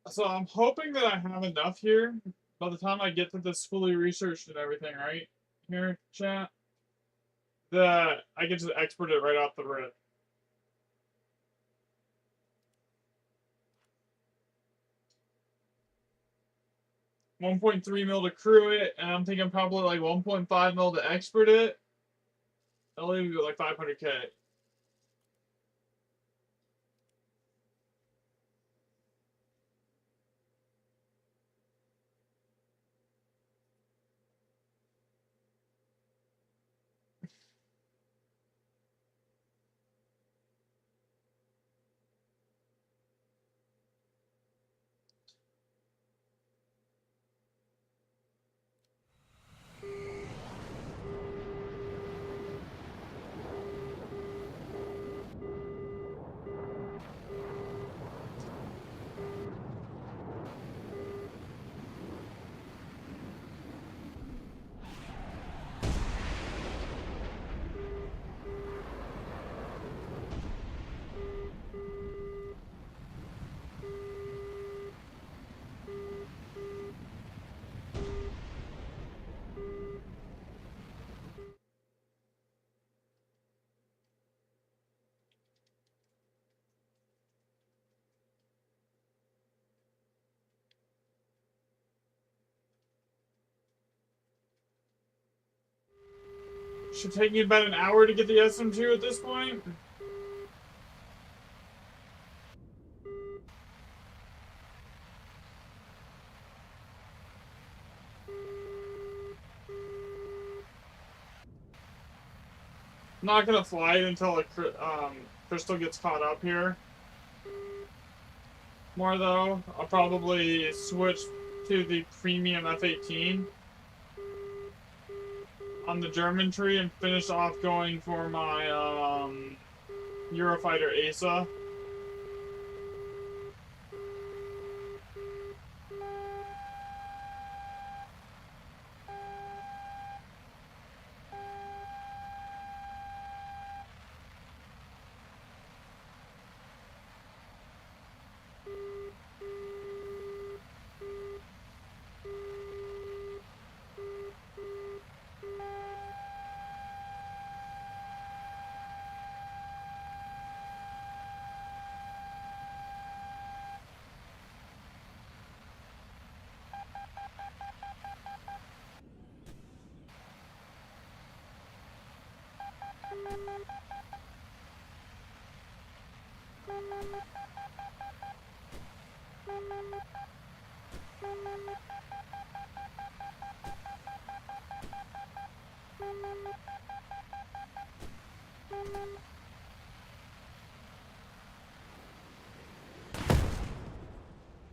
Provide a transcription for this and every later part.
So I'm hoping that I have enough here by the time I get to this fully researched and everything, right? Here, chat. That I can just export it right off the rip. 1.3 mil to crew it, and I'm thinking probably like 1.5 mil to export it. I'll leave you like 500K. Should take me about an hour to get the SM2 at this point. I'm not gonna fly it until Crystal gets caught up here. More though, I'll probably switch to the premium F-18 on the German tree and finish off going for my Eurofighter ASA.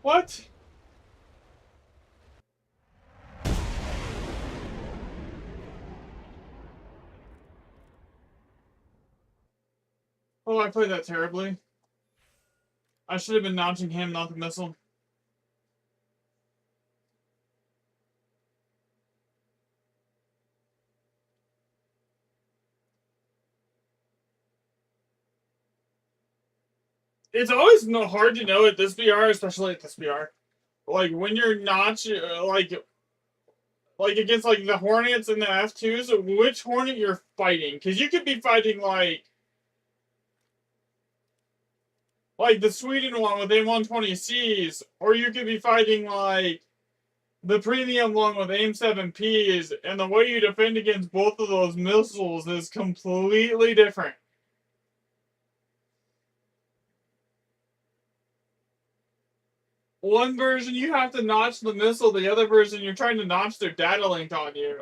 What? Oh, I played that terribly. I should have been notching him, not the missile. It's always hard to know at this BR, especially at this BR. Like when you're not like against like the Hornets and the F2s, which Hornet you're fighting? Because you could be fighting like the Sweden one with A120Cs, or you could be fighting like the premium one with AIM-7Ps, and the way you defend against both of those missiles is completely different. One version you have to notch the missile, the other version you're trying to notch their data link on you.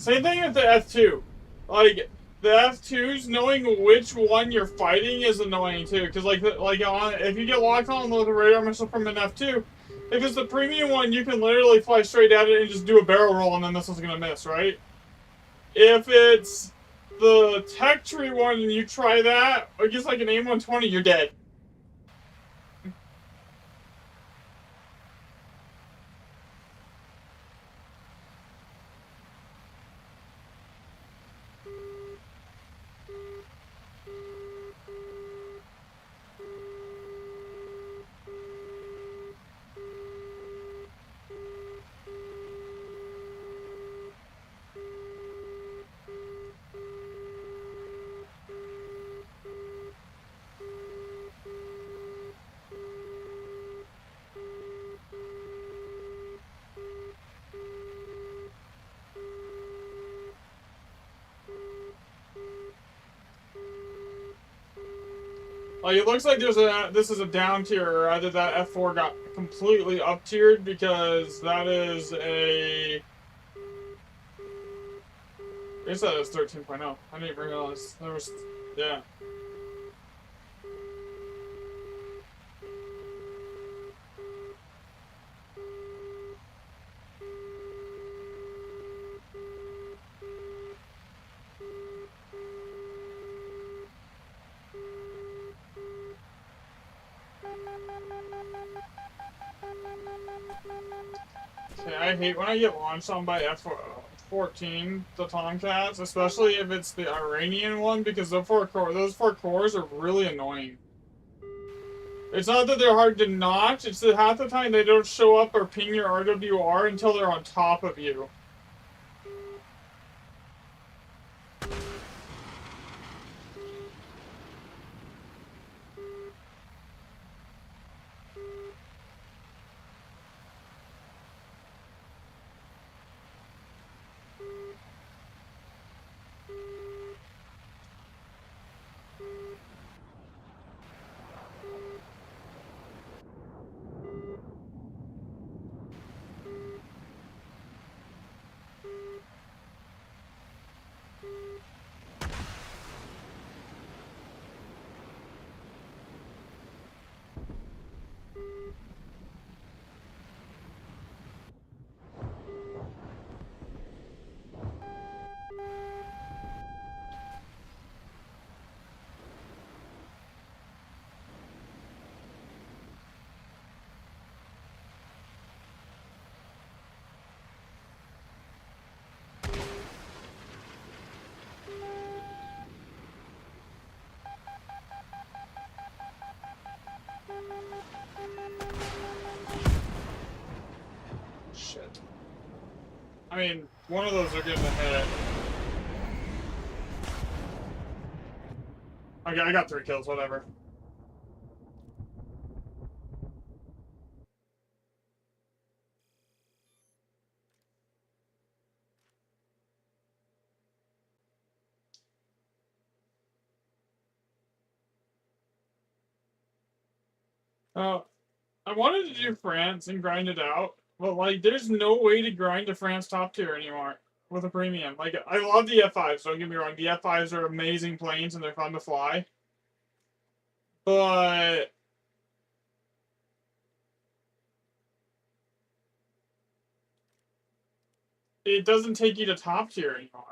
Same thing with the F2. Like, the F2s, knowing which one you're fighting is annoying too. Because, if you get locked on with a radar missile from an F2, if it's the premium one, you can literally fly straight at it and just do a barrel roll and the missile's gonna miss, right? If it's the tech tree one and you try that against like an AIM-120, you're dead. Like, it looks like this is a down tier, or either that F4 got completely up tiered because that is a. I guess that is 13.0. I didn't realize there was. Yeah. Okay, I hate when I get launched on by F14, the Tomcats, especially if it's the Iranian one, because those four cores are really annoying. It's not that they're hard to notch, it's that half the time they don't show up or ping your RWR until they're on top of you. Shit. I mean, one of those are getting a hit. Okay, I got 3 kills, whatever. Uh, I wanted to do France and grind it out, but like, there's no way to grind a France top tier anymore with a premium. Like, I love the F5s, don't get me wrong. The F5s are amazing planes and they're fun to fly. But it doesn't take you to top tier anymore.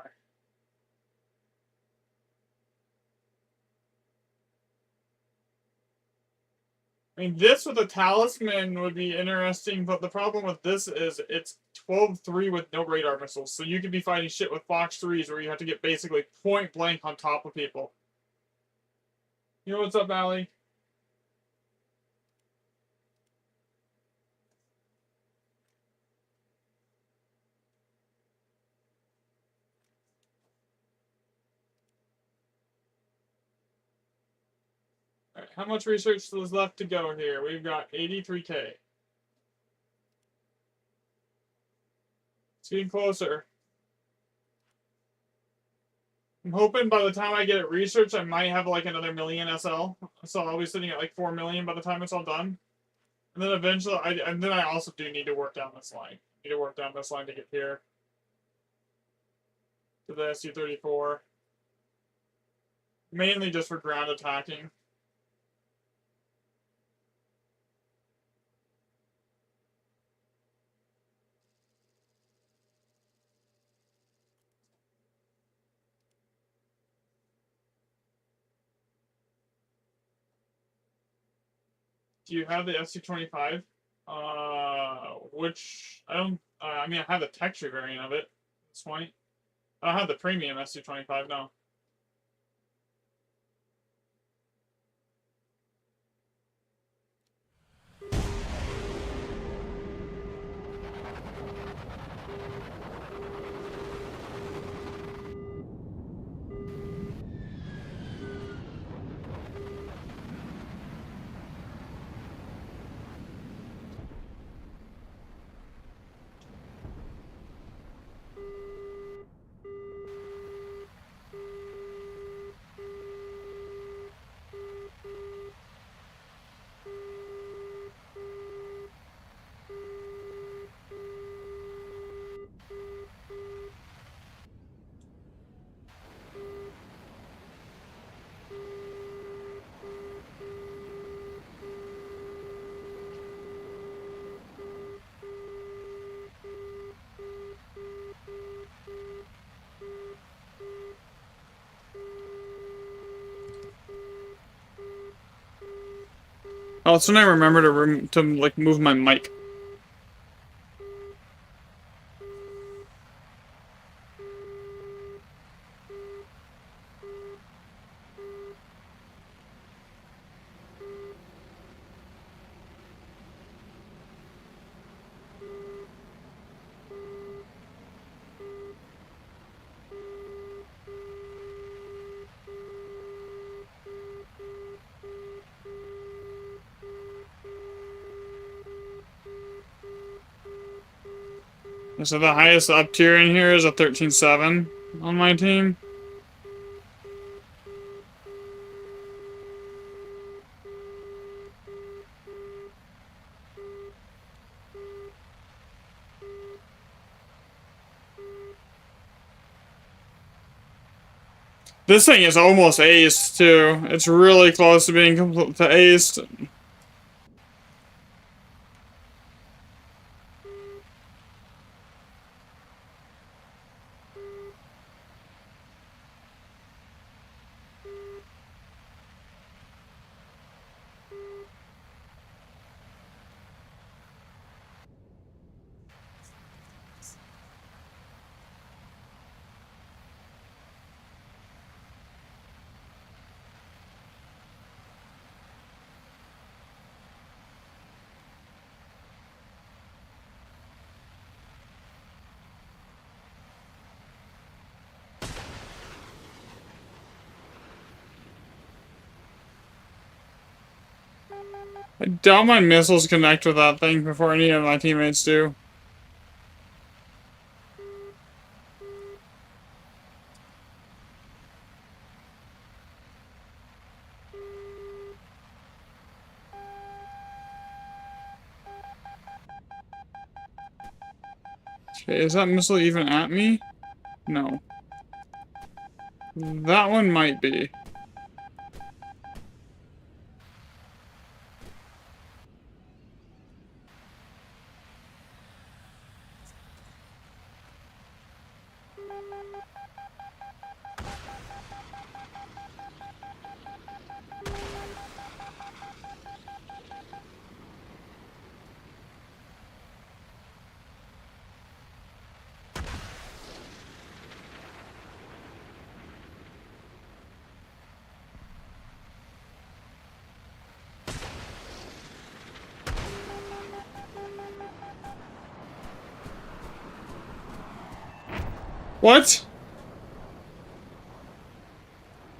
I mean, this with a talisman would be interesting, but the problem with this is it's 12-3 with no radar missiles, so you could be fighting shit with Fox 3s where you have to get basically point blank on top of people. You know what's up, Allie? Alright, how much research is left to go here? We've got 83K. It's getting closer. I'm hoping by the time I get it researched, I might have like another million SL. So I'll be sitting at like 4 million by the time it's all done. And then eventually, I also do need to work down this line. I need to work down this line to get here. to the Su-34. Mainly just for ground attacking. Do you have the Su-25? Which I don't. I mean, I have the texture variant of it. It's 20. I don't have the premium Su-25 now. Oh, so now I remember to like move my mic. So the highest up tier in here is a 13.7 on my team. This thing is almost aced, too. It's really close to being to aced. I doubt my missiles connect with that thing before any of my teammates do. Okay, is that missile even at me? No. That one might be. What?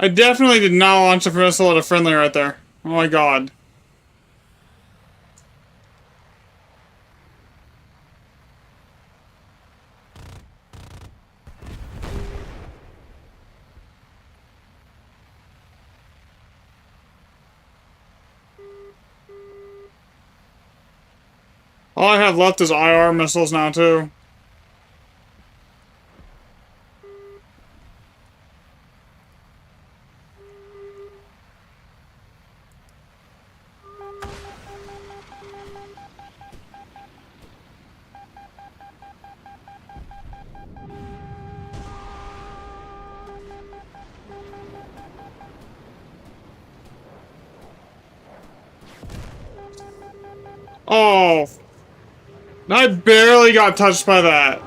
I definitely did not launch a missile at a friendly right there. Oh my god. All I have left is IR missiles now, too. Oh, I barely got touched by that.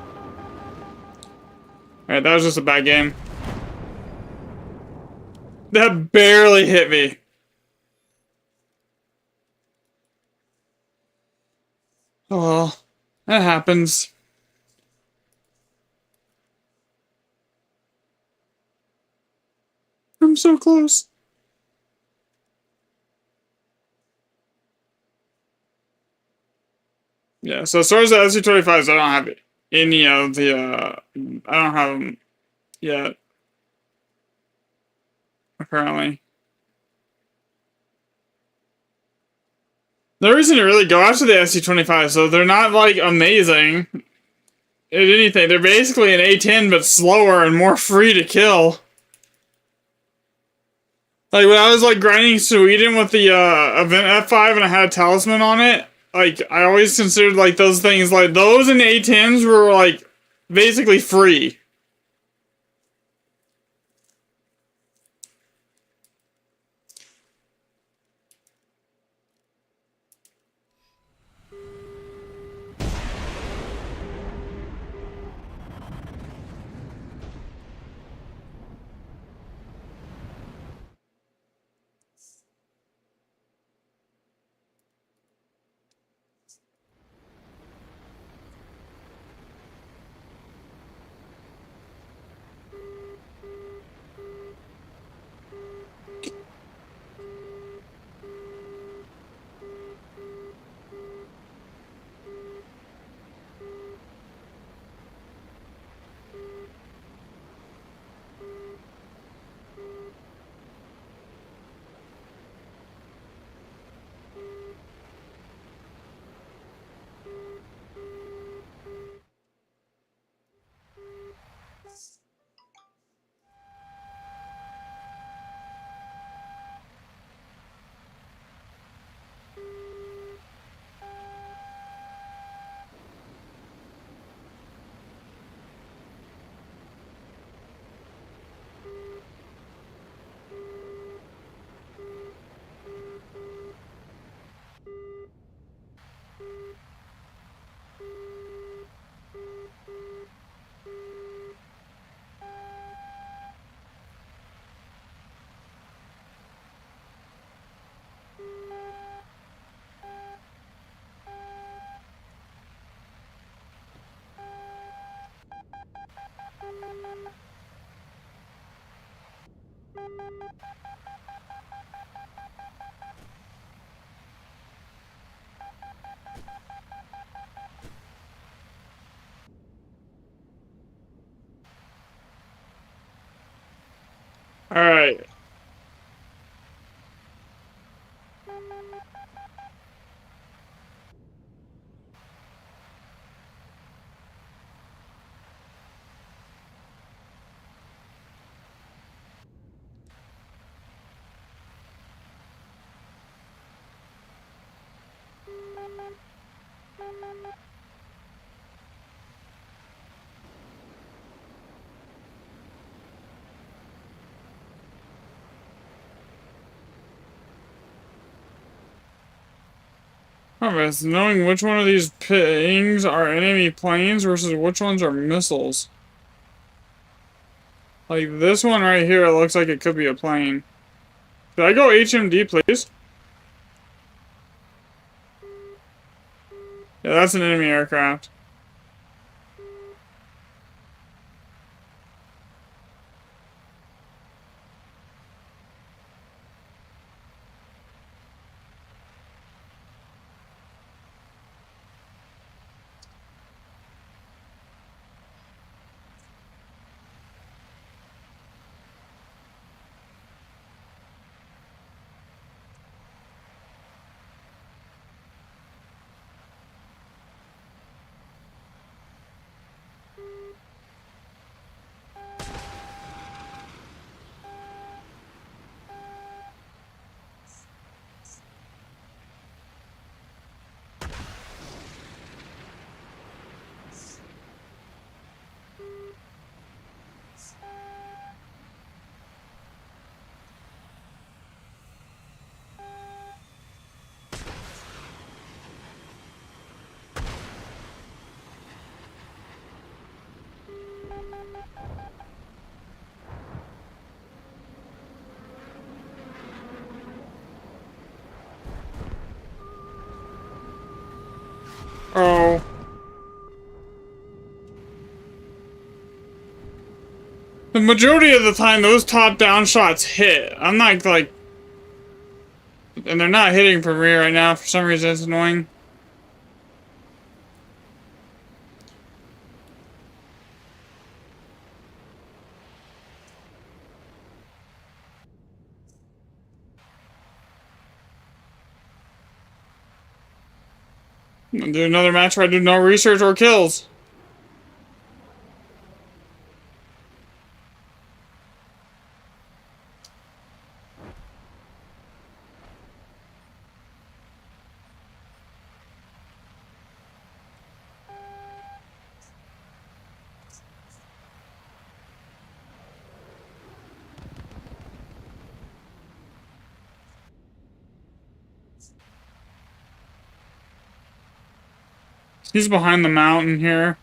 Alright, that was just a bad game. That barely hit me. Oh well, that happens. I'm so close. Yeah, so as far as the SC-25s, I don't have any of the, I don't have them yet, apparently. No reason to really go after the SC-25, so they're not, like, amazing at anything. They're basically an A10, but slower and more free to kill. Like, when I was, like, grinding Sweden with the, Event F5 and I had a Talisman on it, like, I always considered, like, those things, like, those and A10s were, like, basically free. Alright. Harvest, knowing which one of these pings are enemy planes versus which ones are missiles. Like this one right here, it looks like it could be a plane. Should I go HMD, please? Yeah, that's an enemy aircraft. Oh. The majority of the time, those top-down shots hit. I'm not, like... And they're not hitting for me right now. For some reason, it's annoying. I'm gonna do another match where I do no research or kills. He's behind the mountain here.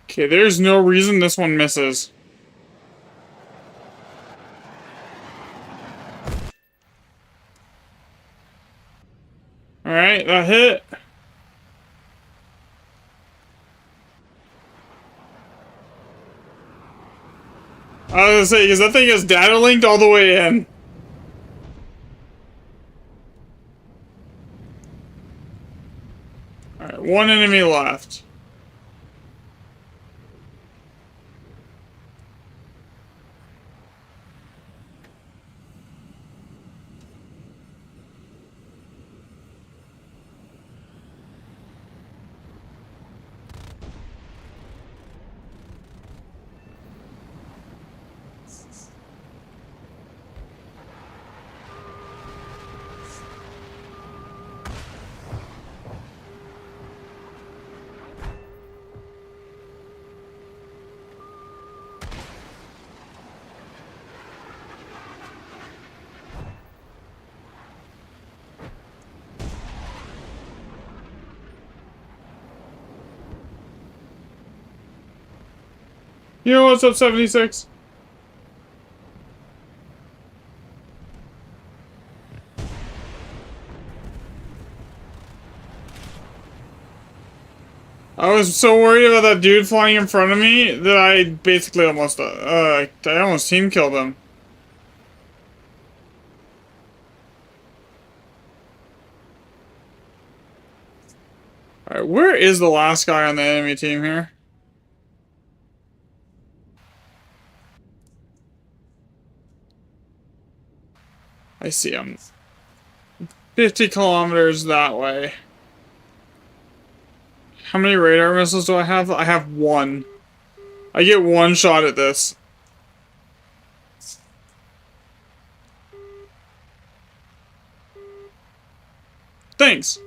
Okay, there's no reason this one misses. Alright, that hit. I was gonna say, because that thing is data linked all the way in. Alright, one enemy left. You know what's up, 76? I was so worried about that dude flying in front of me that I basically almost, I almost team killed him. Alright, where is the last guy on the enemy team here? I see him. 50 kilometers that way. How many radar missiles do I have? I have one. I get one shot at this. Thanks.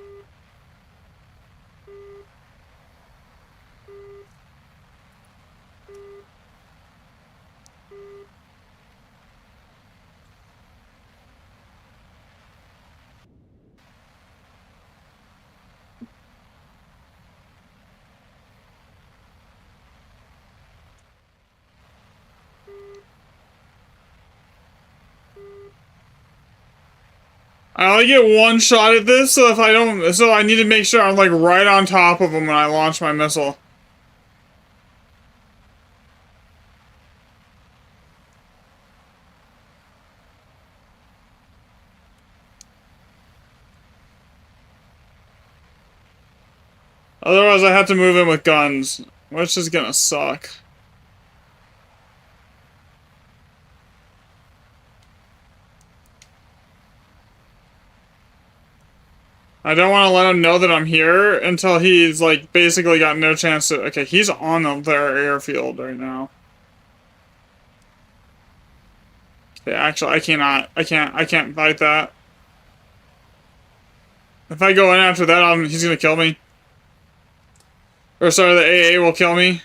I only get one shot at this, so if I don't, so I need to make sure I'm like right on top of him when I launch my missile. Otherwise I have to move in with guns, which is gonna suck. I don't want to let him know that I'm here until he's, like, basically got no chance to... Okay, he's on their airfield right now. Okay, actually, I can't fight that. If I go in after that, he's gonna kill me. Or, sorry, the AA will kill me.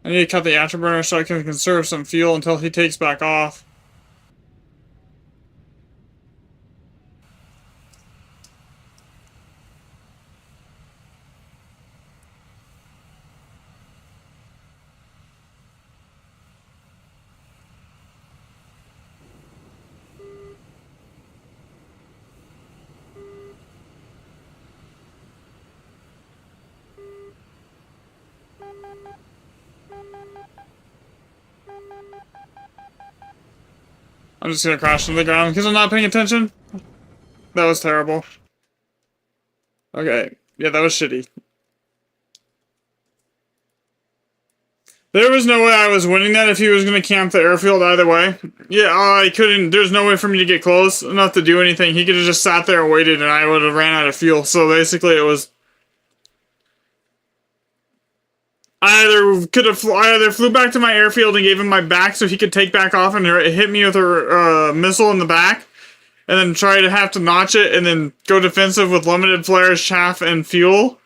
I need to cut the afterburner so I can conserve some fuel until he takes back off. I'm just gonna crash into the ground because I'm not paying attention. That was terrible. Okay. Yeah, that was shitty. There was no way I was winning that if he was going to camp the airfield either way. Yeah, I couldn't. There's no way for me to get close enough to do anything. He could have just sat there and waited, and I would have ran out of fuel. So basically, it was. I either flew back to my airfield and gave him my back so he could take back off and hit me with a missile in the back, and then try to have to notch it and then go defensive with limited flares, chaff, and fuel,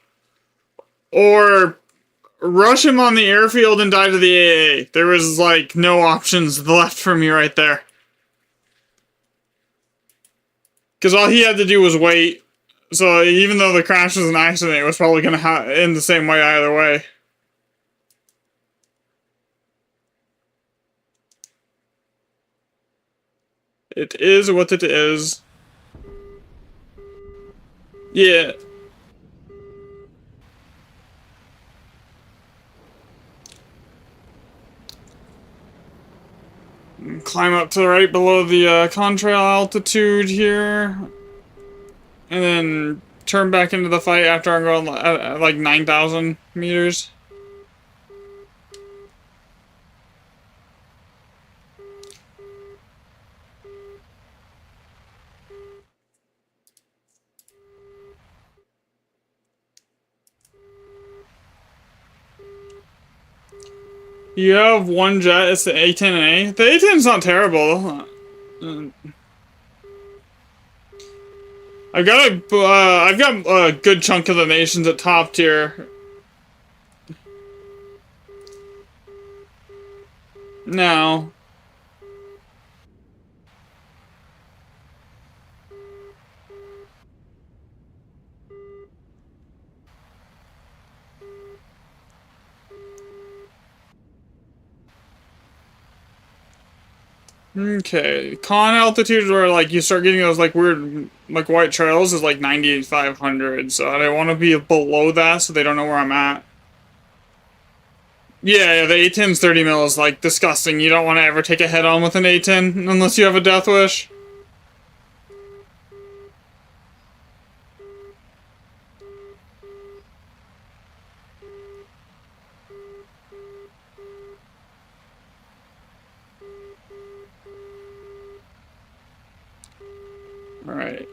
or rush him on the airfield and die to the AA. There was, like, no options left for me right there. Because all he had to do was wait. So even though the crash was an accident, it was probably going to end the same way either way. It is what it is. Yeah. Climb up to right below the contrail altitude here, and then turn back into the fight after I'm going at like 9,000 meters. You have one jet, it's the A-10A. The A-10's not terrible. I've got a good chunk of the nations at top tier. No. Okay, con altitude where like you start getting those like weird like white trails is like 9,500, so I want to be below that so they don't know where I'm at. Yeah, the A-10's 30 mil is like disgusting. You don't want to ever take a head on with an A-10 unless you have a death wish. Alright.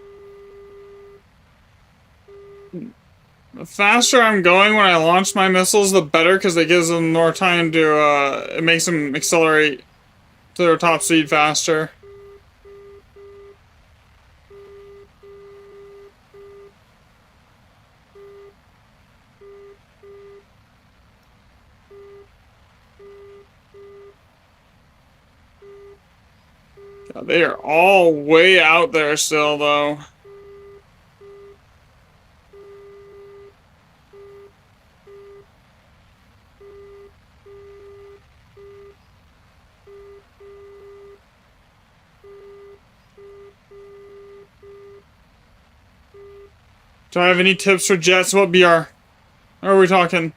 The faster I'm going when I launch my missiles, the better, because it gives them more time to, it makes them accelerate to their top speed faster. God, they are all way out there still, though. Do I have any tips for jets? What BR are we talking?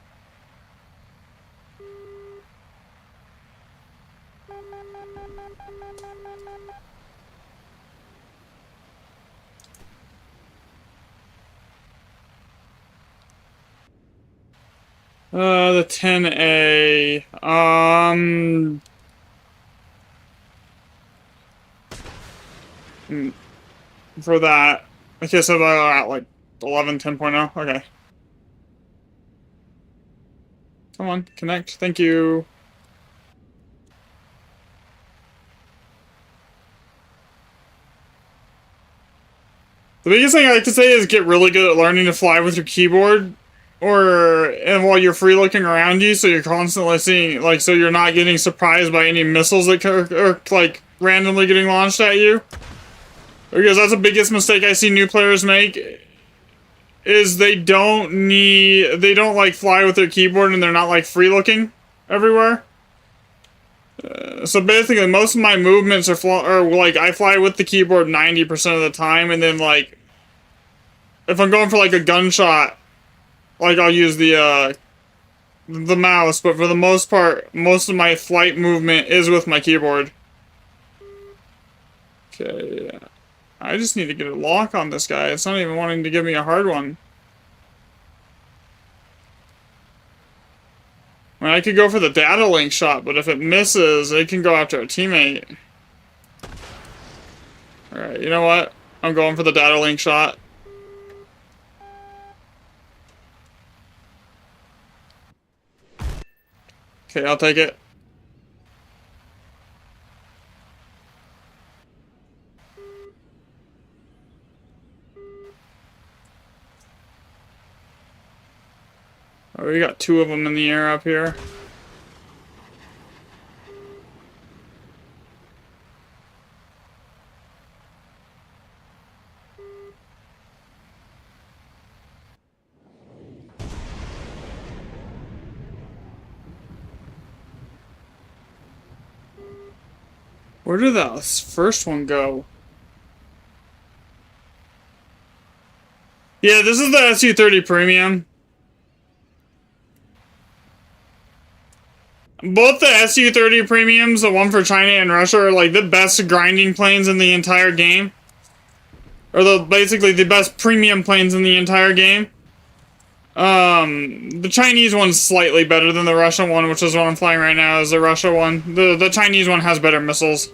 The 10A. For that. Okay, so they're at like 11, 10.0. Okay. Come on, connect. Thank you. The biggest thing I like to say is get really good at learning to fly with your keyboard, and while you're free looking around you, so you're constantly seeing, like, so you're not getting surprised by any missiles that are like randomly getting launched at you. Because that's the biggest mistake I see new players make, is they don't like fly with their keyboard and they're not like free looking everywhere. So basically, most of my movements are like I fly with the keyboard 90% of the time, and then like if I'm going for like a gunshot, like I'll use the mouse. But for the most part, most of my flight movement is with my keyboard. Okay, I just need to get a lock on this guy. It's not even wanting to give me a hard one. I mean, I could go for the data link shot, but if it misses, it can go after a teammate. Alright, you know what? I'm going for the data link shot. Okay, I'll take it. Oh, we got two of them in the air up here. Where did that first one go? Yeah, this is the Su30 Premium. Both the Su30 Premiums, the one for China and Russia, are like the best grinding planes in the entire game. Or basically the best premium planes in the entire game. The Chinese one's slightly better than the Russian one, which is what I'm flying right now, is the Russia one. The Chinese one has better missiles.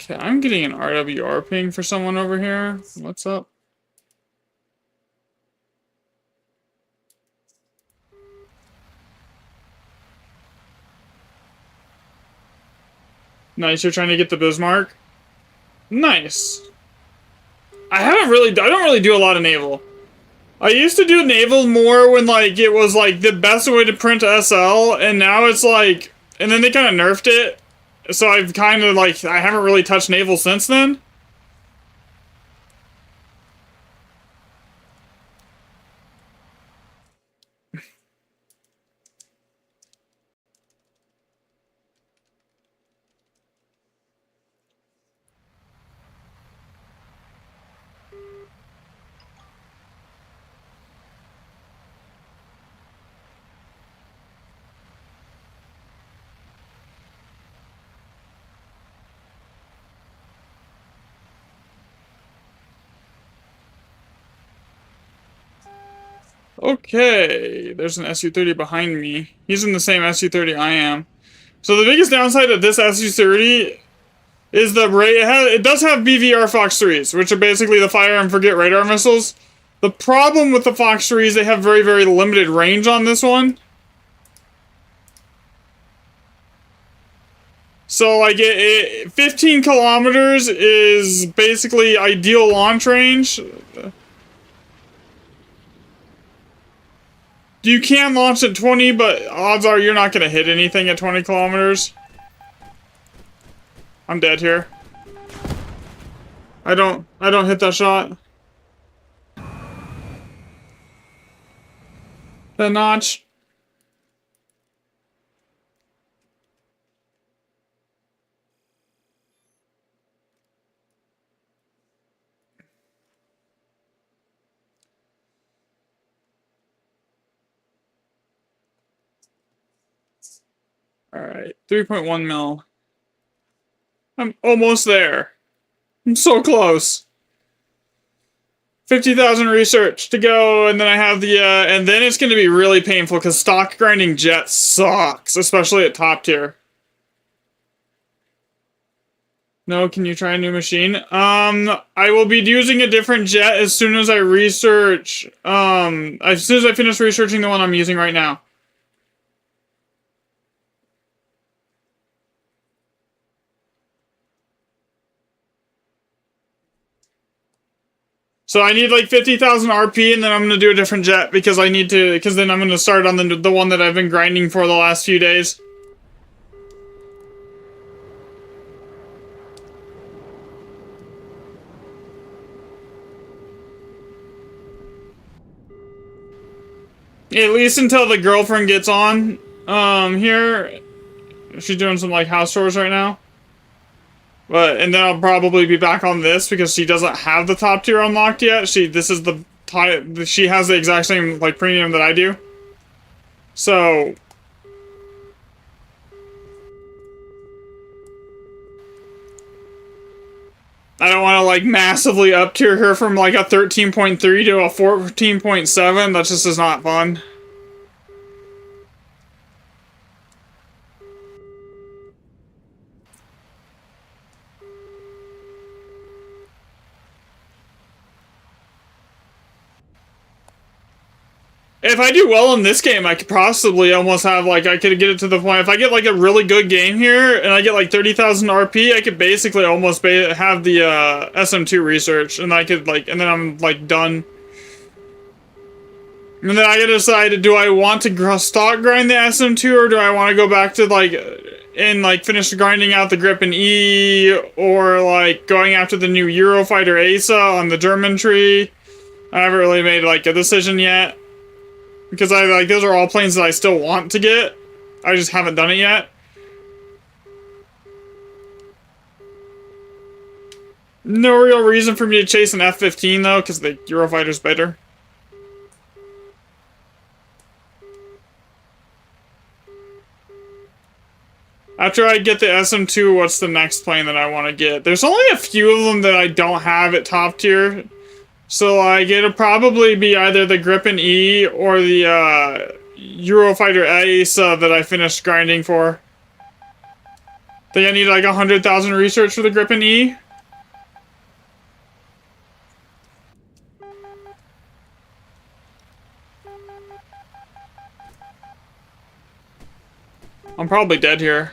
Okay, I'm getting an RWR ping for someone over here. What's up? Nice, you're trying to get the Bismarck? Nice. I don't really do a lot of naval. I used to do naval more when, like, it was, like, the best way to print SL, and now it's, like... And then they kind of nerfed it, so I've kind of, like, I haven't really touched naval since then. Okay, there's an Su-30 behind me. He's in the same Su-30 I am. So the biggest downside of this Su-30 is it does have BVR Fox 3s, which are basically the fire and forget radar missiles. The problem with the Fox 3s, they have very, very limited range on this one. So, like, 15 kilometers is basically ideal launch range. You can launch at 20, but odds are you're not going to hit anything at 20 kilometers. I'm dead here. I don't hit that shot. The notch. Alright, 3.1 mil. I'm almost there. I'm so close. 50,000 research to go, and then I have the, and then it's going to be really painful, because stock grinding jet sucks, especially at top tier. No, can you try a new machine? I will be using a different jet as soon as I research, as soon as I finish researching the one I'm using right now. So I need like 50,000 RP, and then I'm going to do a different jet, because I need to, because then I'm going to start on the one that I've been grinding for the last few days. At least until the girlfriend gets on, here. She's doing some, like, house chores right now. And then I'll probably be back on this, because she doesn't have the top tier unlocked yet. This is the she has the exact same like premium that I do. So I don't want to like massively up tier her from like a 13.3 to a 14.7. That just is not fun. If I do well in this game, I could possibly almost have, like, I could get it to the point, if I get, like, a really good game here, and I get, like, 30,000 RP, I could basically almost have the, SM2 research, and I could, like, and then I'm, like, done. And then I gotta decide, do I want to stock grind the SM2, or do I want to go back to, like, and, like, finish grinding out the grip and E, or, like, going after the new Eurofighter ASA on the German tree? I haven't really made, like, a decision yet. Because those are all planes that I still want to get. I just haven't done it yet. No real reason for me to chase an F-15 though, because the Eurofighter's better. After I get the SM2, what's the next plane that I want to get? There's only a few of them that I don't have at top tier. So, like, it'll probably be either the Gripen E or the, Eurofighter ASA that I finished grinding for. Think I need, like, 100,000 research for the Gripen E? I'm probably dead here.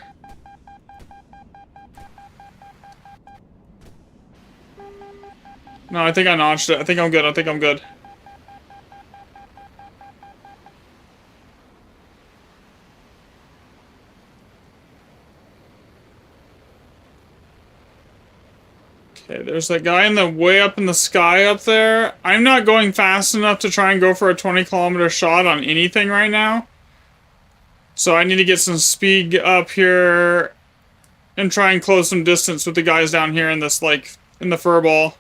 No, I think I notched it. I think I'm good. I think I'm good. Okay, there's that guy in the way up in the sky up there. I'm not going fast enough to try and go for a 20-kilometer shot on anything right now. So I need to get some speed up here and try and close some distance with the guys down here in this, like, in the furball.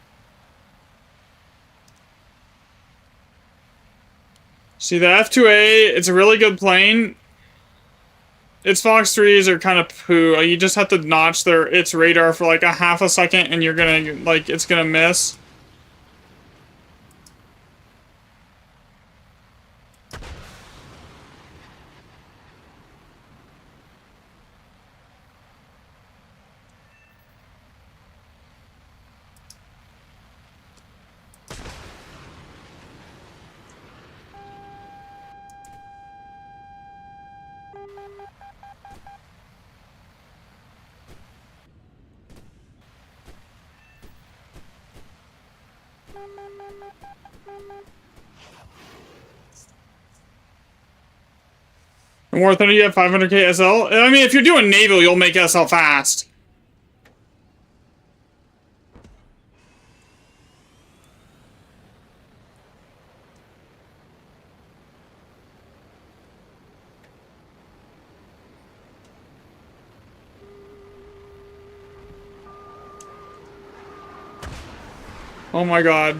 See, the F2A, it's a really good plane. Its Fox 3s are kind of poo. You just have to notch its radar for like a half a second and you're gonna, like, it's gonna miss. More than you have 500k SL? I mean, if you're doing naval, you'll make SL fast. Oh my god.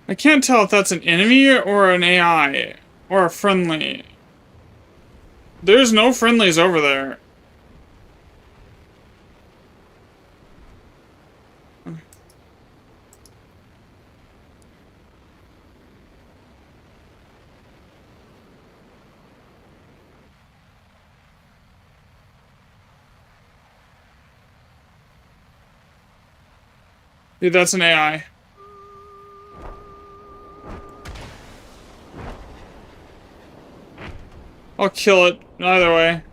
I can't tell if that's an enemy or an AI or a friendly. There's no friendlies over there. Dude, that's an AI. I'll kill it either way.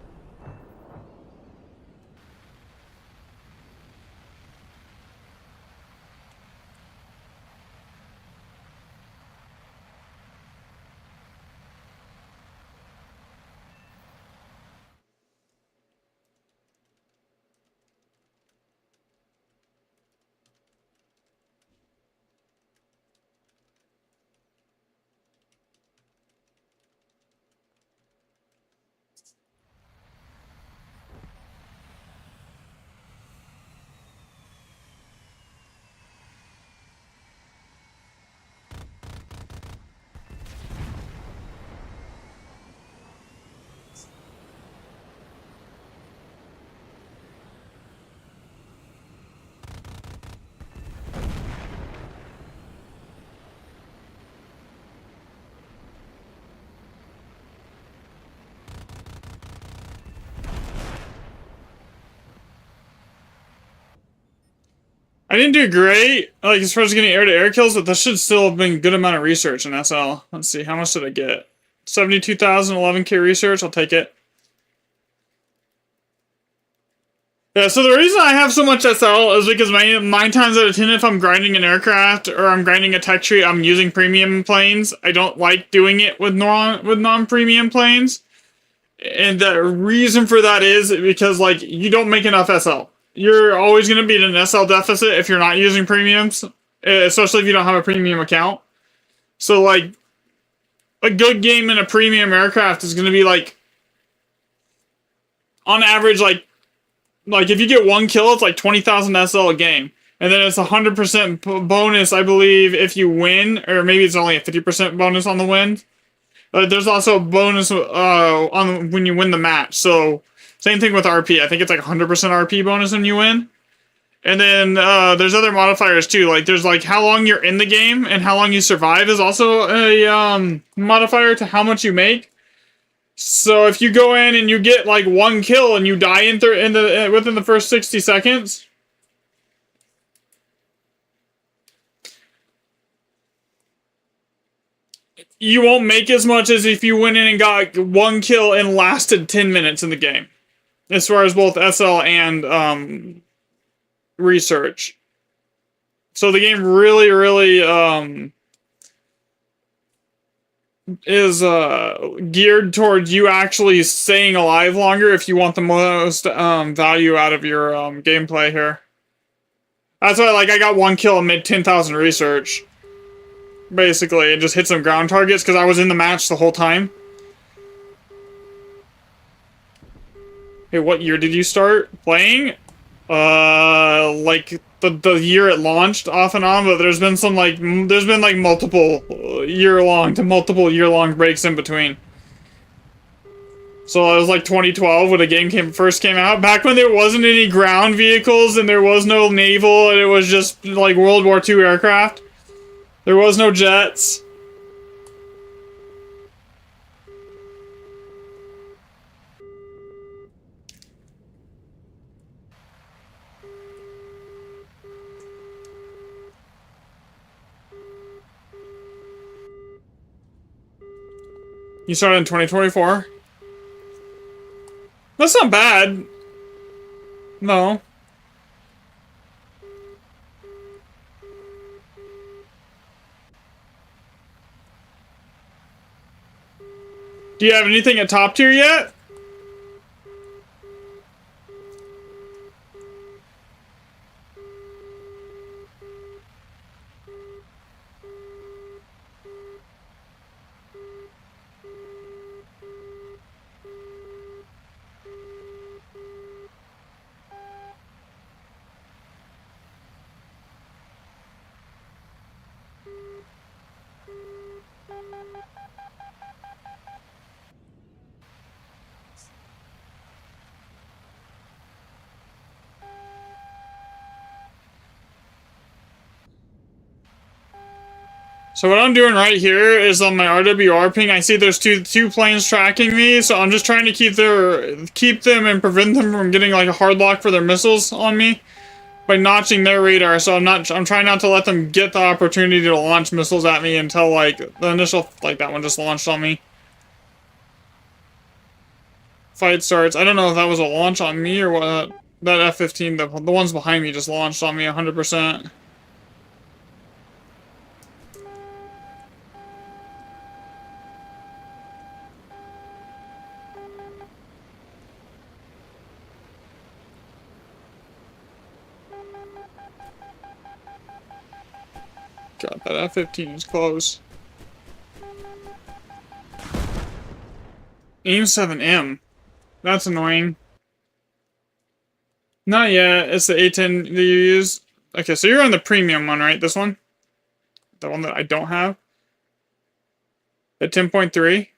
I didn't do great, like, as far as getting air-to-air kills, but that should still have been a good amount of research in SL. Let's see, how much did I get? 72,000, 11k research, I'll take it. Yeah, so the reason I have so much SL is because 9 times out of 10, if I'm grinding an aircraft or I'm grinding a tech tree, I'm using premium planes. I don't like doing it with non-premium planes. And the reason for that is because, like, you don't make enough SL. You're always going to be in an SL deficit if you're not using premiums, especially if you don't have a premium account. So, like, a good game in a premium aircraft is going to be, like, on average, like if you get 1 kill, it's like 20,000 SL a game. And then it's 100% bonus, I believe, if you win, or maybe it's only a 50% bonus on the win. There's also a bonus on when you win the match. So, same thing with RP. I think it's like 100% RP bonus when you win. And then there's other modifiers too. Like there's like how long you're in the game and how long you survive is also a modifier to how much you make. So if you go in and you get like 1 kill and you die within the first 60 seconds, you won't make as much as if you went in and got 1 kill and lasted 10 minutes in the game. As far as both SL and research. So the game really, really is geared towards you actually staying alive longer if you want the most value out of your gameplay here. That's why, like, I got 1 kill and made 10,000 research. Basically, and just hit some ground targets because I was in the match the whole time. Hey, what year did you start playing? Like the year it launched off and on, but there's been multiple year-long breaks in between. So it was like 2012 when the game first came out, back when there wasn't any ground vehicles and there was no naval, and it was just like World War II aircraft. There was no jets. You started in 2024? That's not bad. No. Do you have anything at top tier yet? So what I'm doing right here is on my RWR ping, I see there's two planes tracking me, so I'm just trying to keep them and prevent them from getting like a hard lock for their missiles on me by notching their radar. So I'm trying not to let them get the opportunity to launch missiles at me until like the initial, like that one just launched on me. Fight starts. I don't know if that was a launch on me or what. That F-15, the ones behind me just launched on me 100%. God, that F-15 is close. AIM-7M. That's annoying. Not yet. It's the A10 that you use. Okay, so you're on the premium one, right? This one? The one that I don't have? At 10.3?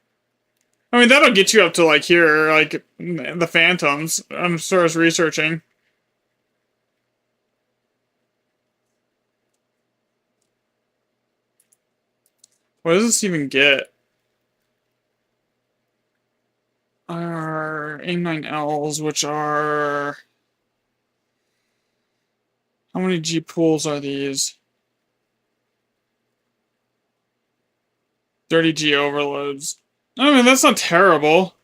I mean, that'll get you up to, like, here, like, the Phantoms. I'm sort of researching. What does this even get? Our AIM-9Ls, which are... How many G pools are these? 30 G overloads. I mean, that's not terrible.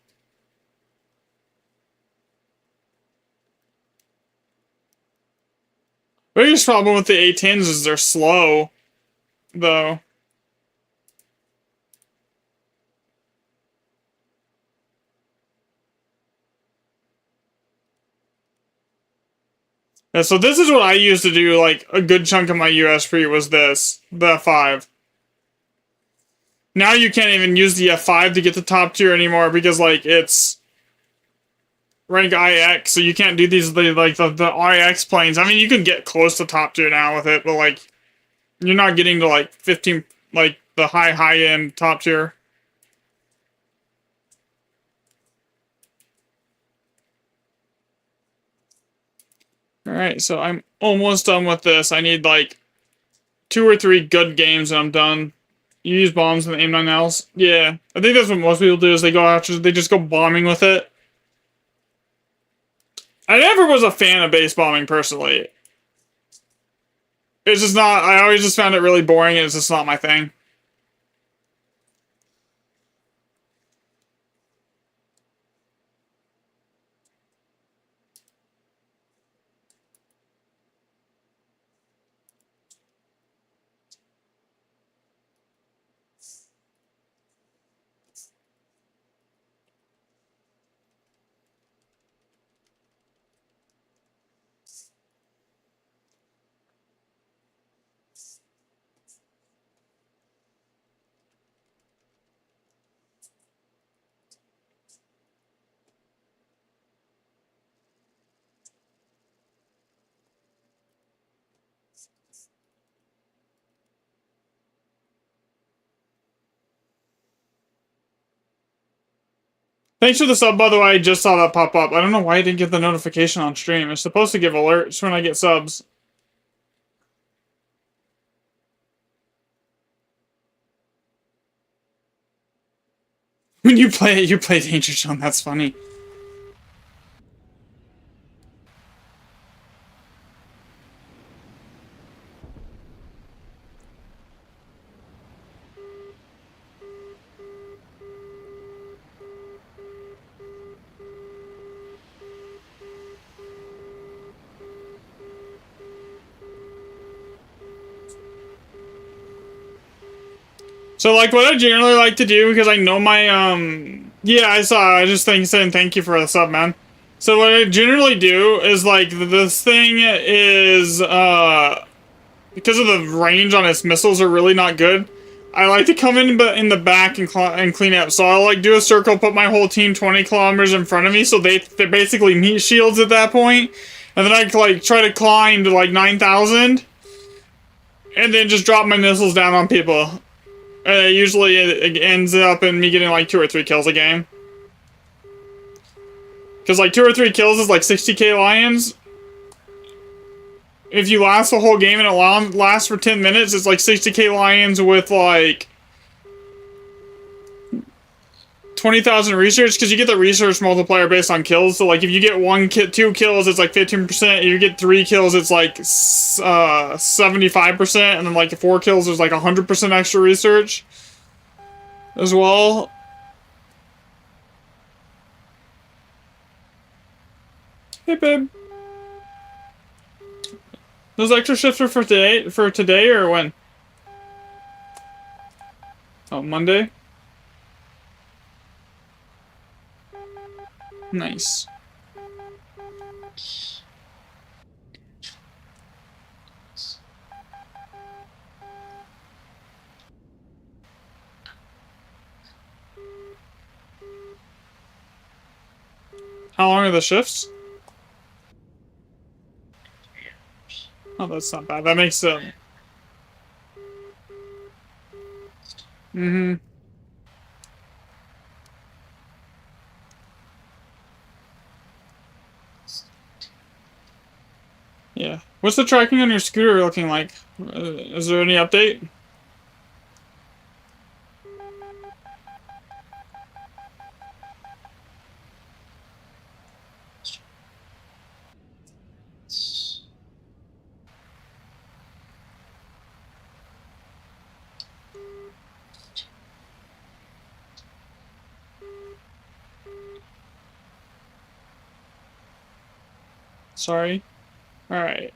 The biggest problem with the A10s is they're slow, though. Yeah, so this is what I used to do, like, a good chunk of my USP was this, the F5. Now you can't even use the F5 to get the top tier anymore because, like, it's rank IX, so you can't do these, the IX planes. I mean, you can get close to top tier now with it, but, like, you're not getting to, like, 15, like, the high-end top tier. Alright, so I'm almost done with this. I need, like, 2 or 3 good games and I'm done. You use bombs in the aim-9Ls? Yeah. I think that's what most people do, is they just go bombing with it. I never was a fan of base bombing, personally. It's just not, I always just found it really boring and it's just not my thing. Thanks for the sub, by the way. I just saw that pop up. I don't know why I didn't get the notification on stream. It's supposed to give alerts when I get subs. When you play it, you play Danger Zone. That's funny. So, like, what I generally like to do, because I know my, yeah, I saw, I just saying thank you for the sub, man. So what I generally do is, like, this thing is, because of the range on its missiles are really not good, I like to come in the back and clean up. So I'll, like, do a circle, put my whole team 20 kilometers in front of me, so they're basically meat shields at that point. And then I, like, try to climb to, like, 9,000. And then just drop my missiles down on people. Usually it ends up in me getting like 2 or 3 kills a game. Because like 2 or 3 kills is like 60k lions. If you last the whole game and it lasts for 10 minutes, it's like 60k lions with like 20,000 research, because you get the research multiplier based on kills. So like if you get 2 kills, it's like 15%. If you get 3 kills, it's like 75%. And then like 4 kills, there's like 100% extra research as well. Hey, babe. Those extra shifts are for today or when? Oh, Monday? Nice. How long are the shifts? Oh, that's not bad. That makes it... Mm-hmm. Yeah. What's the tracking on your scooter looking like? Is there any update? Sorry. Alright.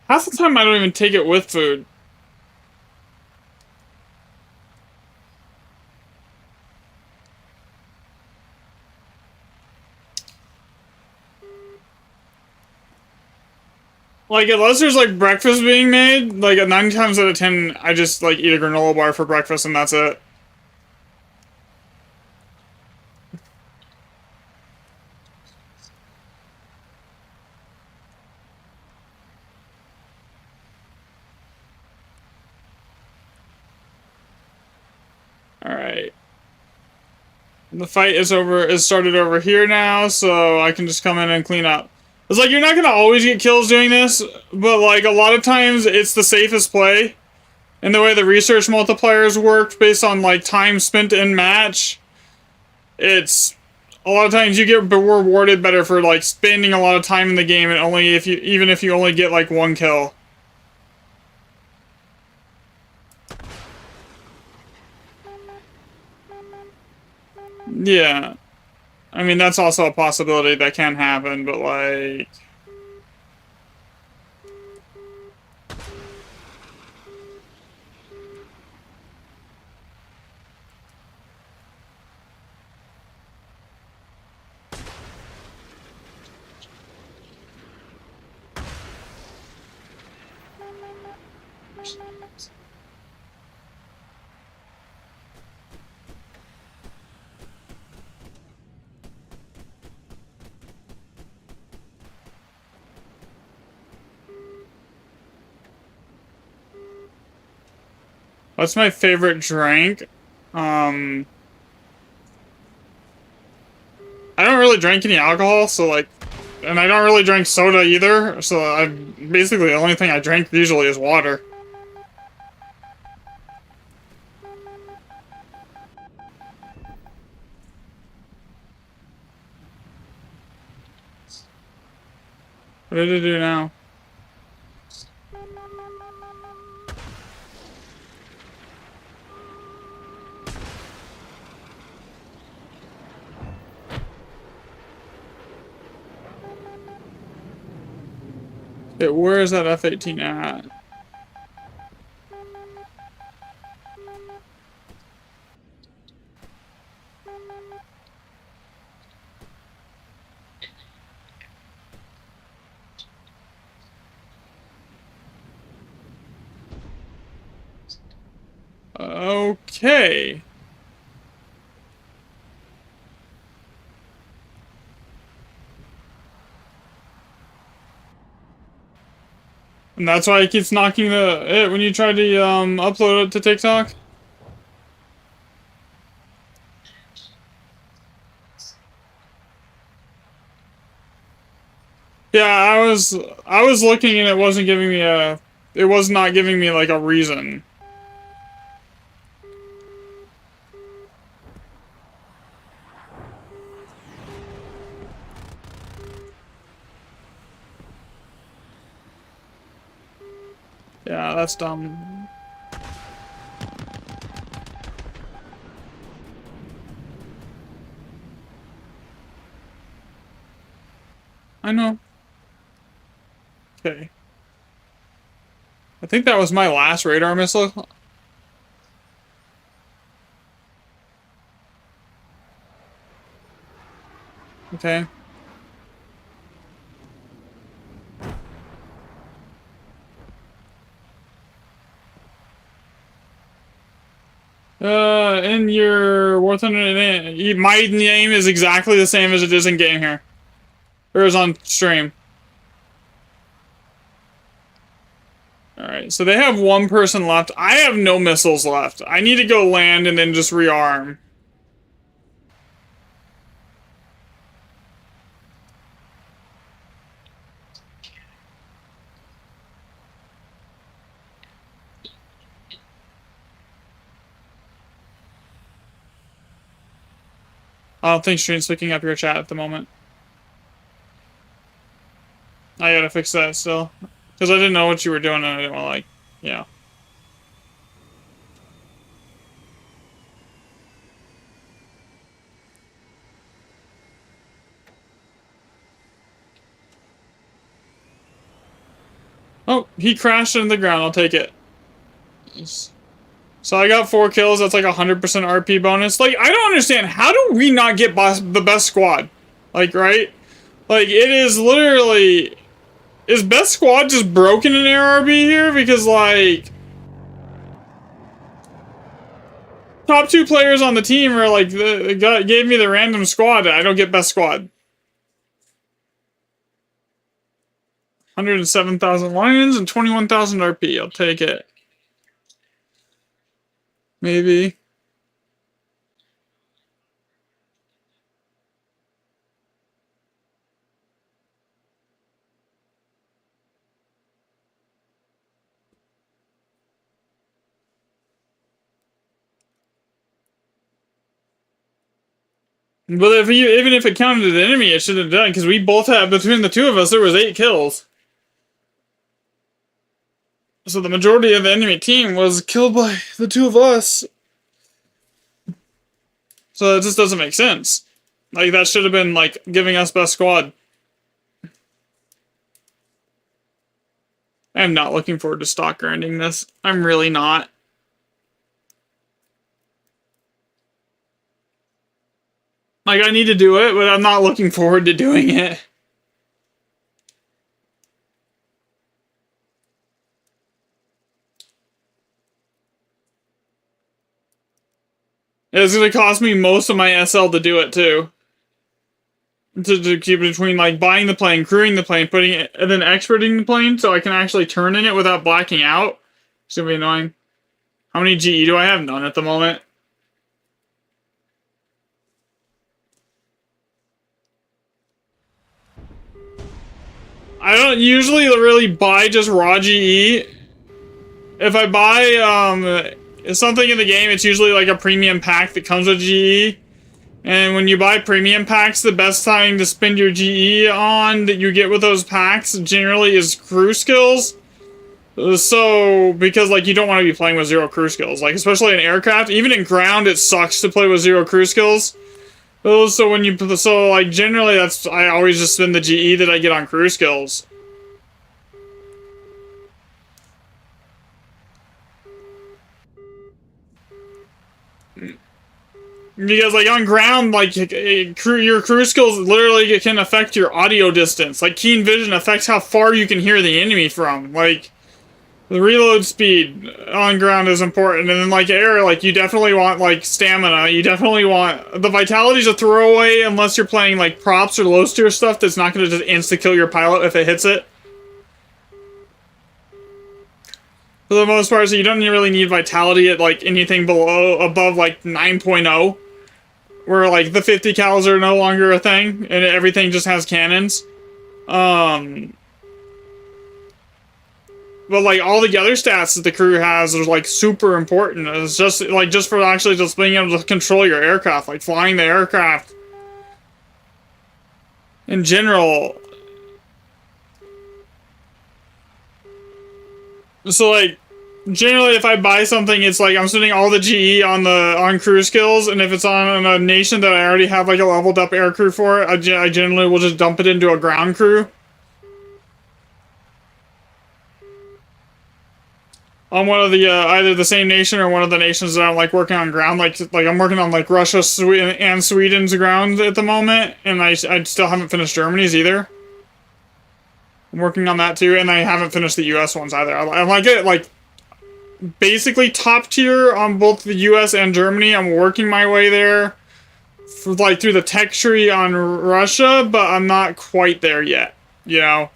Half the time I don't even take it with food. Like, unless there's, like, breakfast being made, like, 9 times out of 10, I just, like, eat a granola bar for breakfast and that's it. Alright. The fight is started over here now, so I can just come in and clean up. It's like, you're not gonna always get kills doing this, but, like, a lot of times it's the safest play. And the way the research multipliers work based on, like, time spent in match, it's... A lot of times you get rewarded better for, like, spending a lot of time in the game and even if you only get, like, 1 kill. Yeah. I mean, that's also a possibility that can happen, but, like... What's my favorite drink? I don't really drink any alcohol, so, like... And I don't really drink soda either, so basically the only thing I drink usually is water. What did it do now? Okay, where is that F-18 at? Okay. And that's why it keeps knocking it when you try to upload it to TikTok? Yeah, I was looking and it wasn't giving me it was not giving me like a reason. Yeah, that's dumb. I know. Okay. I think that was my last radar missile. Okay. In your War Thunder, my name is exactly the same as it is in game here. Or is on stream. Alright, so they have 1 person left. I have no missiles left. I need to go land and then just rearm. I don't think stream's picking up your chat at the moment. I gotta fix that still. Because I didn't know what you were doing and I didn't want to, like, yeah. Oh, he crashed into the ground. I'll take it. So I got 4 kills. That's like 100% RP bonus. Like, I don't understand. How do we not get the best squad? Like, right? Like, it is literally... Is best squad just broken in ARB here? Because, like... Top 2 players on the team are like, gave me the random squad. I don't get best squad. 107,000 lions and 21,000 RP. I'll take it. Maybe. But even if it counted as an enemy, it should have done, because we both had, between the two of us, there was 8 kills. So the majority of the enemy team was killed by the two of us. So it just doesn't make sense. Like, that should have been, like, giving us best squad. I'm not looking forward to stock grinding this. I'm really not. Like, I need to do it, but I'm not looking forward to doing it. It's gonna cost me most of my SL to do it, too. To keep it between, like, buying the plane, crewing the plane, putting it, and then exporting the plane so I can actually turn in it without blacking out. It's gonna be annoying. How many GE do I have? None at the moment. I don't usually really buy just raw GE. If I buy something in the game, it's usually like a premium pack that comes with GE. And when you buy premium packs, the best time to spend your GE on that you get with those packs generally is crew skills. So, because like you don't want to be playing with 0 crew skills. Like, especially in aircraft, even in ground, it sucks to play with 0 crew skills. So when you, so like generally I always just spend the GE that I get on crew skills. Because like on ground, like your crew skills literally can affect your audio distance. Like keen vision affects how far you can hear the enemy from. Like the reload speed on ground is important, and then like air, like you definitely want like stamina. You definitely want the vitality's a throwaway unless you're playing like props or low steer stuff that's not going to just insta kill your pilot if it hits it. For the most part, so you don't really need vitality at like anything above like 9.0. Where like the 50 cals are no longer a thing and everything just has cannons. But like all the other stats that the crew has are like super important. It's just like just for actually just being able to control your aircraft, like flying the aircraft in general. So like generally if I buy something, it's like I'm spending all the GE on crew skills, and if it's on a nation that I already have like a leveled up air crew for, I generally will just dump it into a ground crew. On one of the either the same nation or one of the nations that I'm like working on ground, like I'm working on like Russia, Sweden, and Sweden's ground at the moment, and I still haven't finished Germany's either. I'm working on that too, and I haven't finished the US ones either. I'm like basically top tier on both the US and Germany. I'm working my way there for like through the tech tree on Russia, but I'm not quite there yet, you know.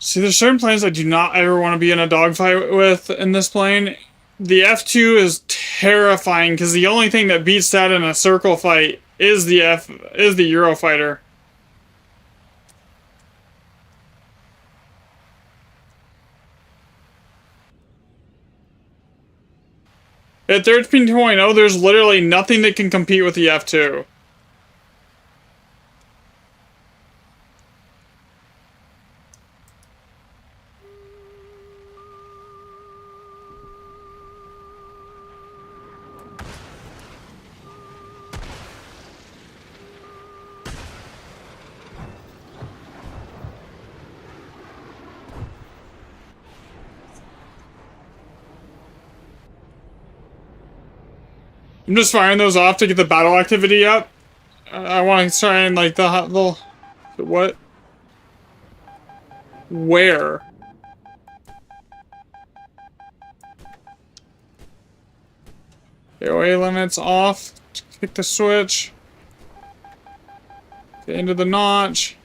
See, there's certain planes I do not ever want to be in a dogfight with in this plane. The F2 is terrifying because the only thing that beats that in a circle fight is the Eurofighter. At 13.0, there's literally nothing that can compete with the F2. I'm just firing those off to get the battle activity up. I want to try and like the what? Where? AOA limits off. Kick the switch. Get into the notch.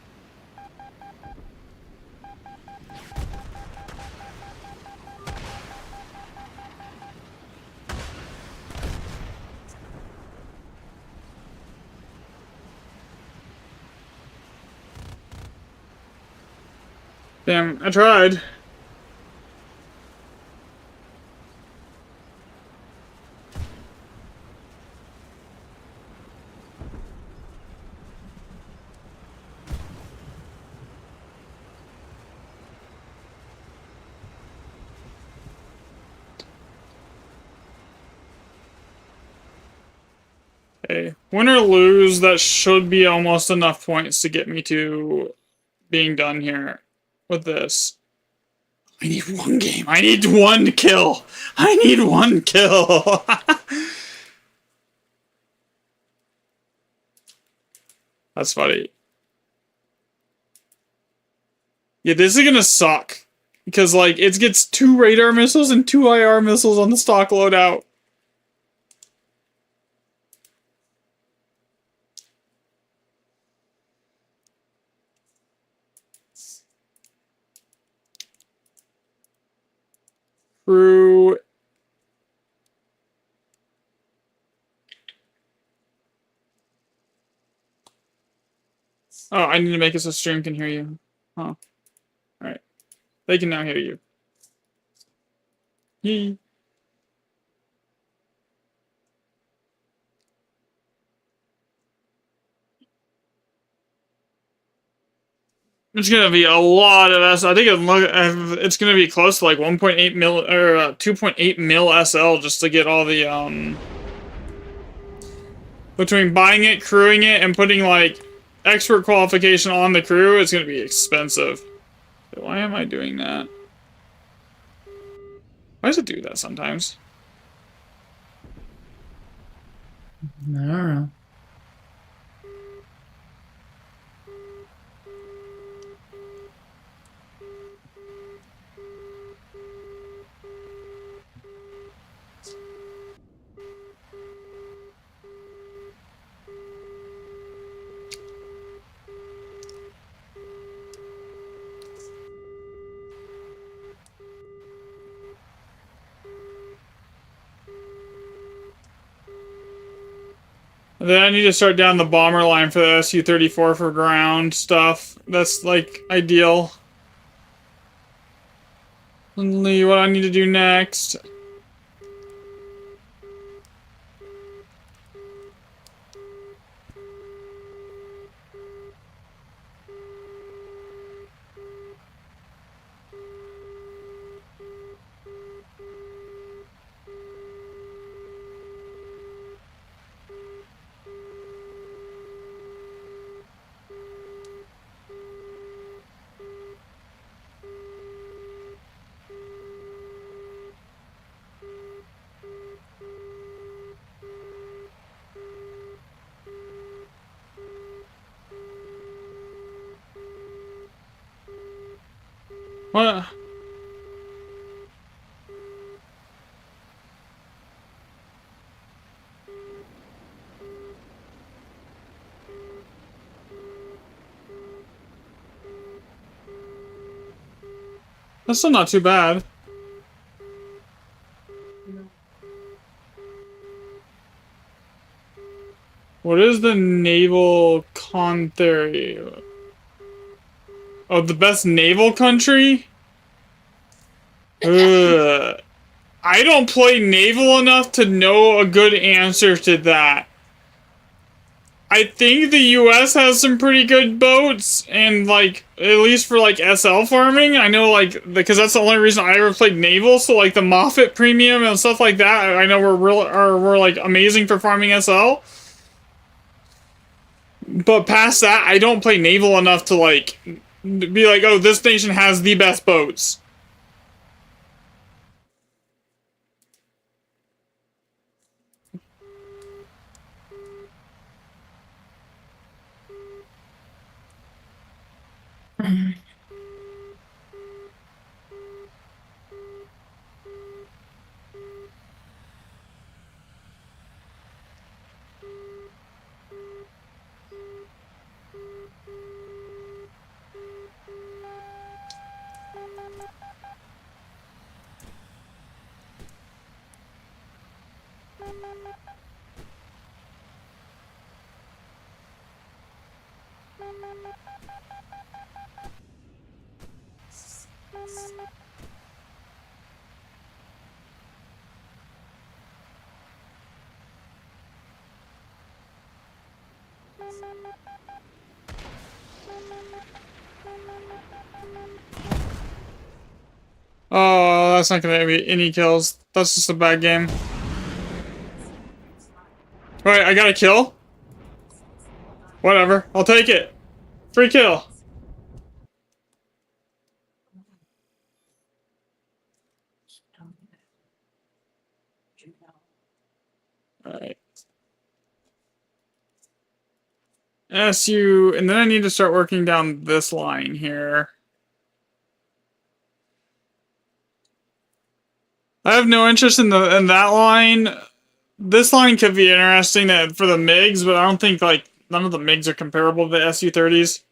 Damn, I tried. Okay, win or lose, that should be almost enough points to get me to being done here with this. I need one game. I need one kill. I need one kill. That's funny. Yeah, this is gonna suck. Because, like, it gets 2 radar missiles and 2 IR missiles on the stock loadout. Crew. Oh, I need to make it so stream can hear you. Huh. Alright. They can now hear you. Yee. It's gonna be a lot of S. I think it's gonna be close to like 1.8 mil or 2.8 mil SL just to get all the between buying it, crewing it, and putting like expert qualification on the crew. It's gonna be expensive. Why am I doing that? Why does it do that sometimes? I don't know. Then I need to start down the bomber line for the Su-34 for ground stuff. That's like ideal. What I need to do next. What? That's still not too bad. What is the naval con theory? Oh, the best naval country? Ugh. I don't play naval enough to know a good answer to that. I think the US has some pretty good boats, and like, at least for like SL farming, I know like, because that's the only reason I ever played naval, so like the Moffat premium and stuff like that, I know we're like amazing for farming SL. But past that, I don't play naval enough to like, be like, oh, this nation has the best boats. Oh, that's not gonna be any kills. That's just a bad game. Alright, I got a kill? Whatever, I'll take it. Free kill. Alright. SU, and then I need to start working down this line here. I have no interest in that line. This line could be interesting for the MiGs, but I don't think like none of the MiGs are comparable to the Su-30s.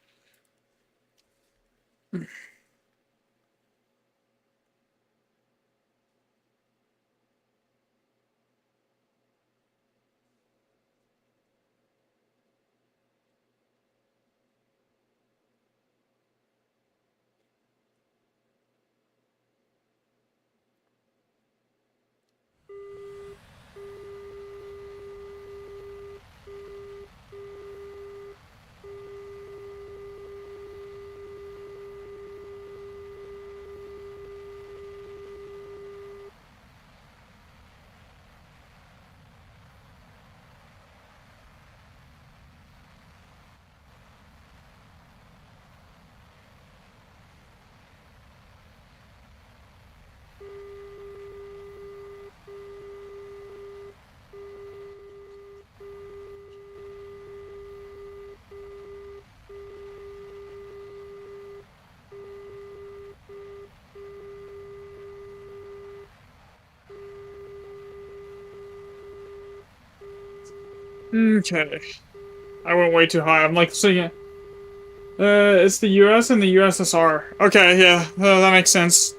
Okay. I went way too high. I'm like seeing it's the US and the USSR. Okay, yeah, that makes sense.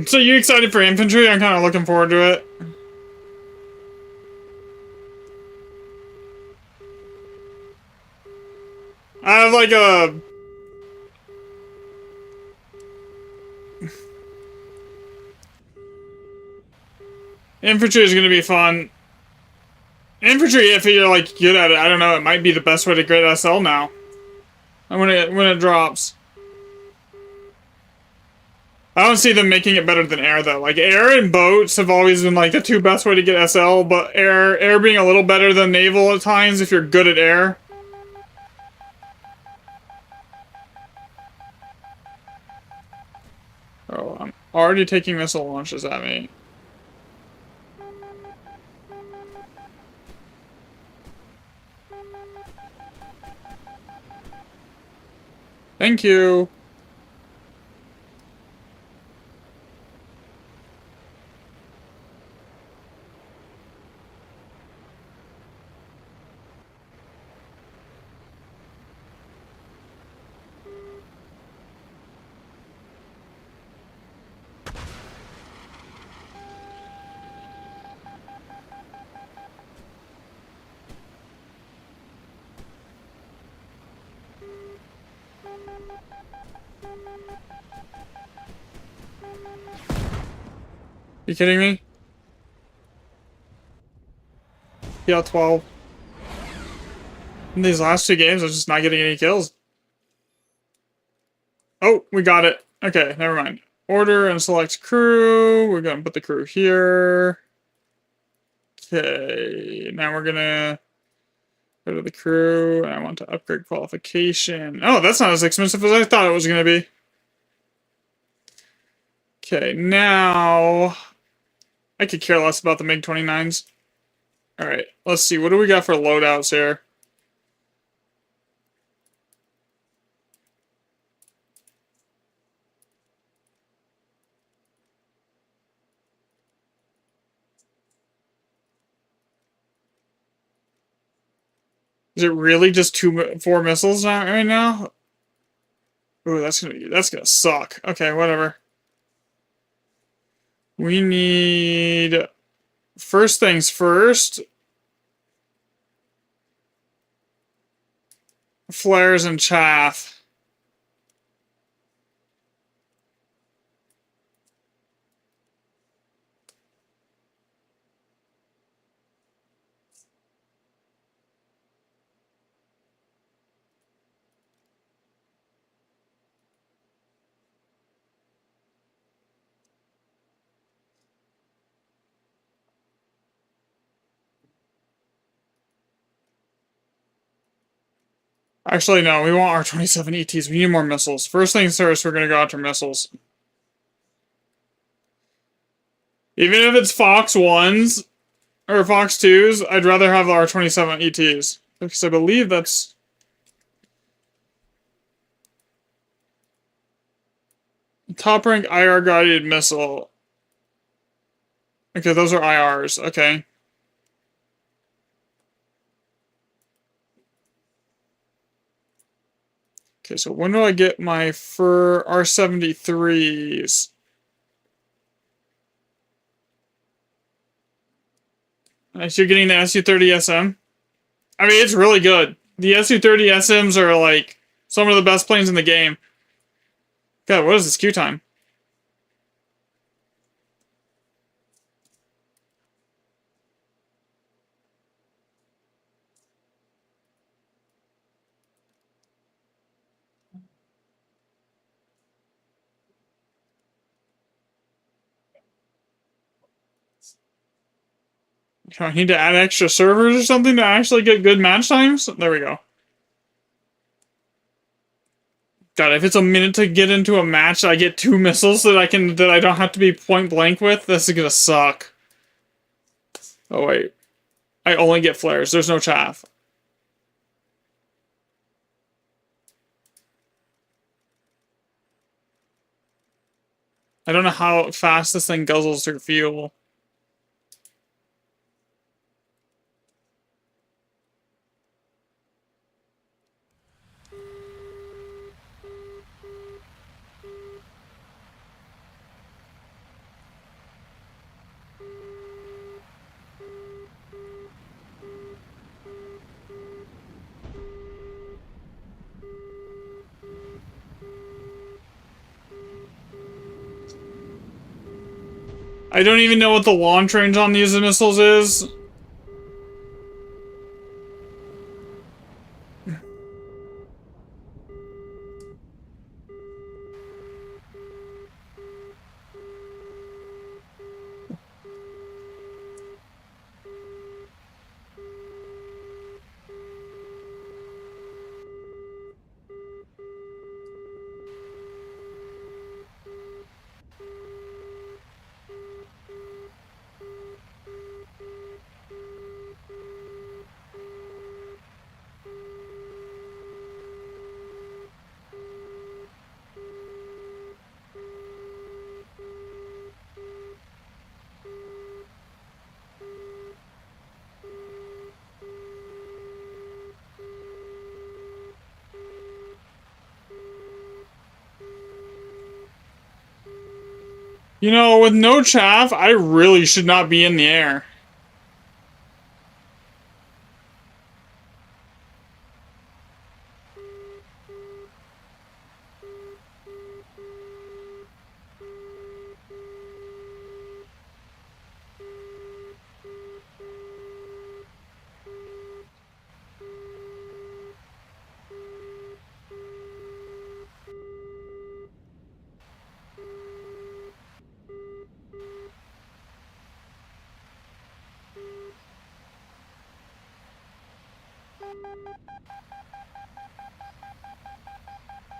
So you excited for infantry? I'm kind of looking forward to it. I have like a... Infantry is gonna be fun. Infantry, if you're like good at it, I don't know, it might be the best way to grade SL now. And when it drops. I don't see them making it better than air though. Like air and boats have always been like the two best way to get SL, but air being a little better than naval at times if you're good at air. Oh, I'm already taking missile launches at me. Thank you. You kidding me? Yeah, 12. In these last two games, I'm just not getting any kills. Oh, we got it. Okay, never mind. Order and select crew. We're gonna put the crew here. Okay, now we're gonna go to the crew, and I want to upgrade qualification. Oh, that's not as expensive as I thought it was gonna be. Okay, now I could care less about the MiG-29s. Alright, let's see. What do we got for loadouts here? Is it really just 4 missiles right now? Ooh, that's gonna suck. Okay, whatever. We need first things first. Flares and chaff. Actually, no, we want our 27 ETs. We need more missiles. First things first, we're gonna go after missiles. Even if it's Fox 1s or Fox 2s, I'd rather have our 27 ETs. Because I believe that's... Top rank IR guided missile. Okay, those are IRs. Okay. Okay, so when do I get my for R73s? You're getting the Su30-SM? I mean, it's really good. The Su30-SMs are, like, some of the best planes in the game. God, what is this queue time? Do I need to add extra servers or something to actually get good match times? There we go. God, if it's a minute to get into a match, I get 2 missiles that I don't have to be point blank with. This is gonna suck. Oh wait, I only get flares. There's no chaff. I don't know how fast this thing guzzles through fuel. I don't even know what the launch range on these missiles is. You know, with no chaff, I really should not be in the air.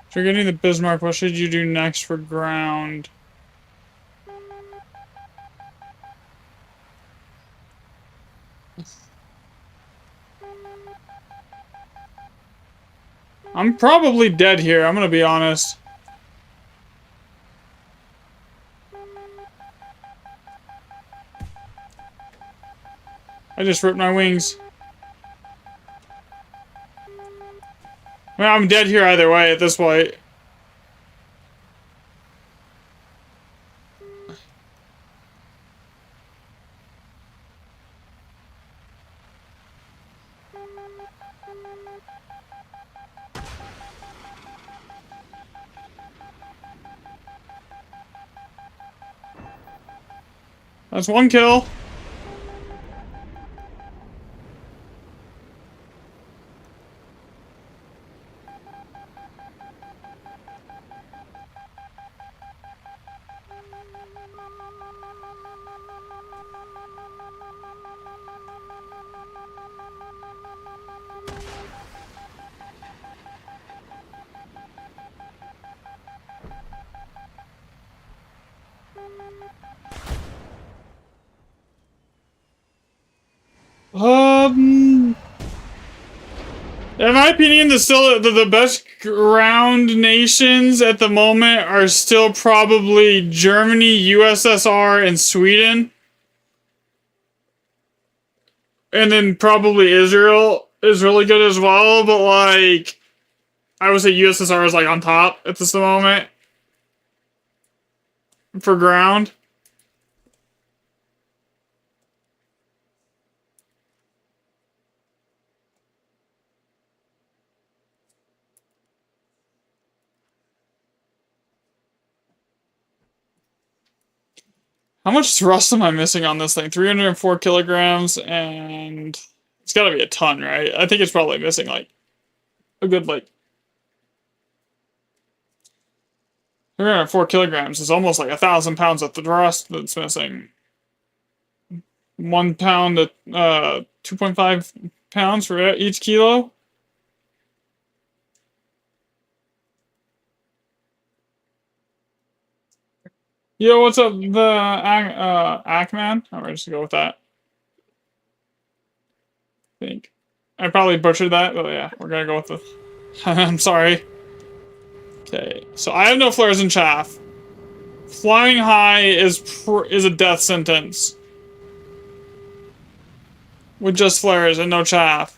If you're getting the Bismarck, what should you do next for ground? I'm probably dead here, I'm gonna be honest. I just ripped my wings. Well, I'm dead here either way at this point. That's one kill. In my opinion, the best ground nations at the moment are still probably Germany, USSR, and Sweden. And then probably Israel is really good as well, but like, I would say USSR is like on top at this moment for ground. How much thrust am I missing on this thing? 304 kilograms, and it's gotta be a ton, right? I think it's probably missing like a good like 304 kilograms is almost like 1,000 pounds of thrust that's missing. 1 pound to 2.5 pounds for each kilo. Yo, what's up, the Ackman? I'm ready to go with that. I think I probably butchered that, but yeah, we're gonna go with the. I'm sorry. Okay, so I have no flares and chaff. Flying high is a death sentence with just flares and no chaff.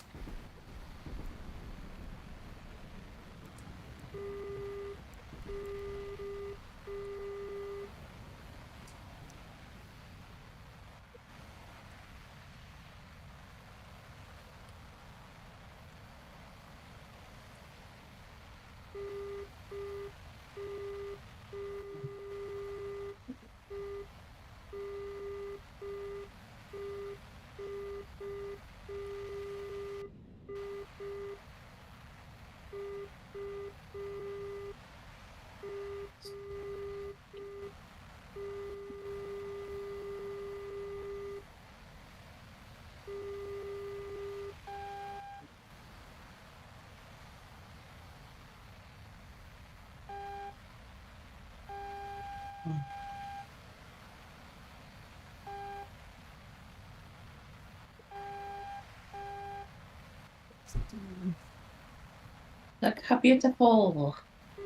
Look how beautiful.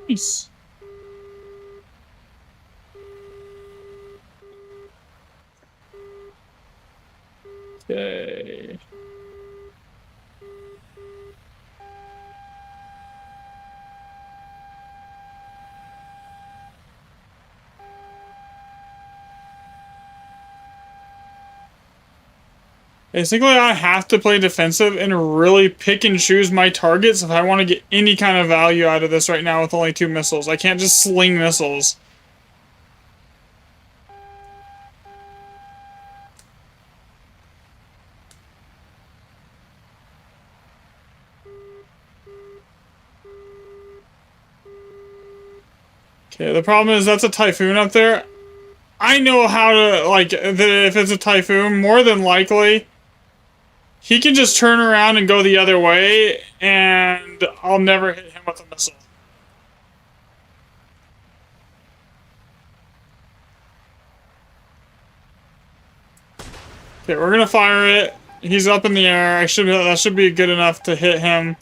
Nice. Okay. Basically, I have to play defensive and really pick and choose my targets if I want to get any kind of value out of this right now with only 2 missiles. I can't just sling missiles. Okay, the problem is that's a Typhoon up there. I know how to, like, if it's a Typhoon, more than likely, he can just turn around and go the other way, and I'll never hit him with a missile. Okay, we're gonna fire it. He's up in the air. That should be good enough to hit him.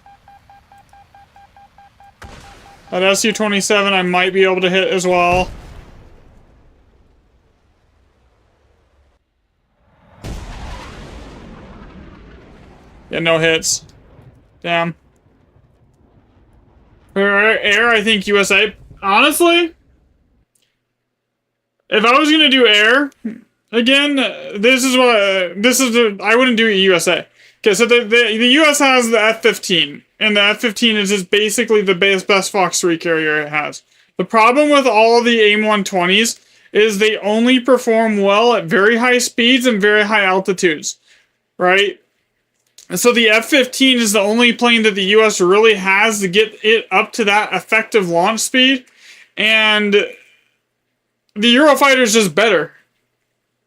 That Su-27 I might be able to hit as well. Yeah, no hits. Damn. For air, I think USA. Honestly, if I was gonna do air again, I wouldn't do USA. Okay, so the US has the F-15, and the F-15 is just basically the best Fox 3 carrier it has. The problem with all the AIM-120s is they only perform well at very high speeds and very high altitudes, right? And so the F-15 is the only plane that the US really has to get it up to that effective launch speed, and the Eurofighter is just better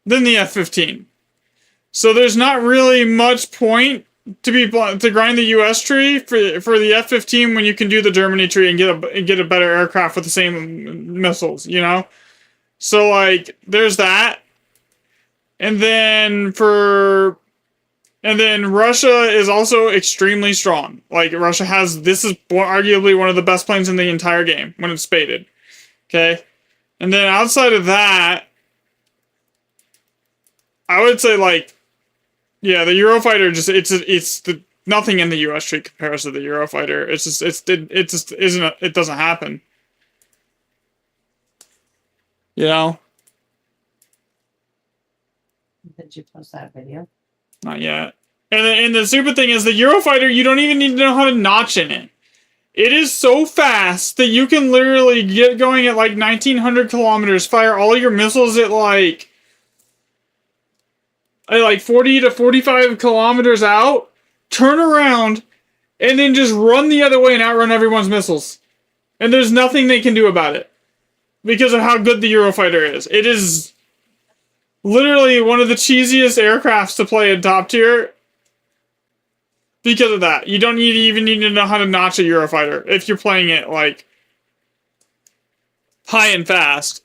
than the F-15. So there's not really much point to grind the US tree for the F-15 when you can do the Germany tree and get a better aircraft with the same missiles, you know? So like there's that. And then Russia is also extremely strong. Like this is arguably one of the best planes in the entire game when it's spaded. Okay? And then outside of that, I would say like, yeah, the Eurofighter nothing in the US tree compares to the Eurofighter. It doesn't happen. You know? Did you post that video? Not yet. And the super thing is the Eurofighter, you don't even need to know how to notch in it. It is so fast that you can literally get going at like 1900 kilometers, fire all your missiles at like 40 to 45 kilometers out, turn around, and then just run the other way and outrun everyone's missiles. And there's nothing they can do about it. Because of how good the Eurofighter is. It is literally one of the cheesiest aircrafts to play in top tier. Because of that. You don't even need to know how to notch a Eurofighter if you're playing it like high and fast.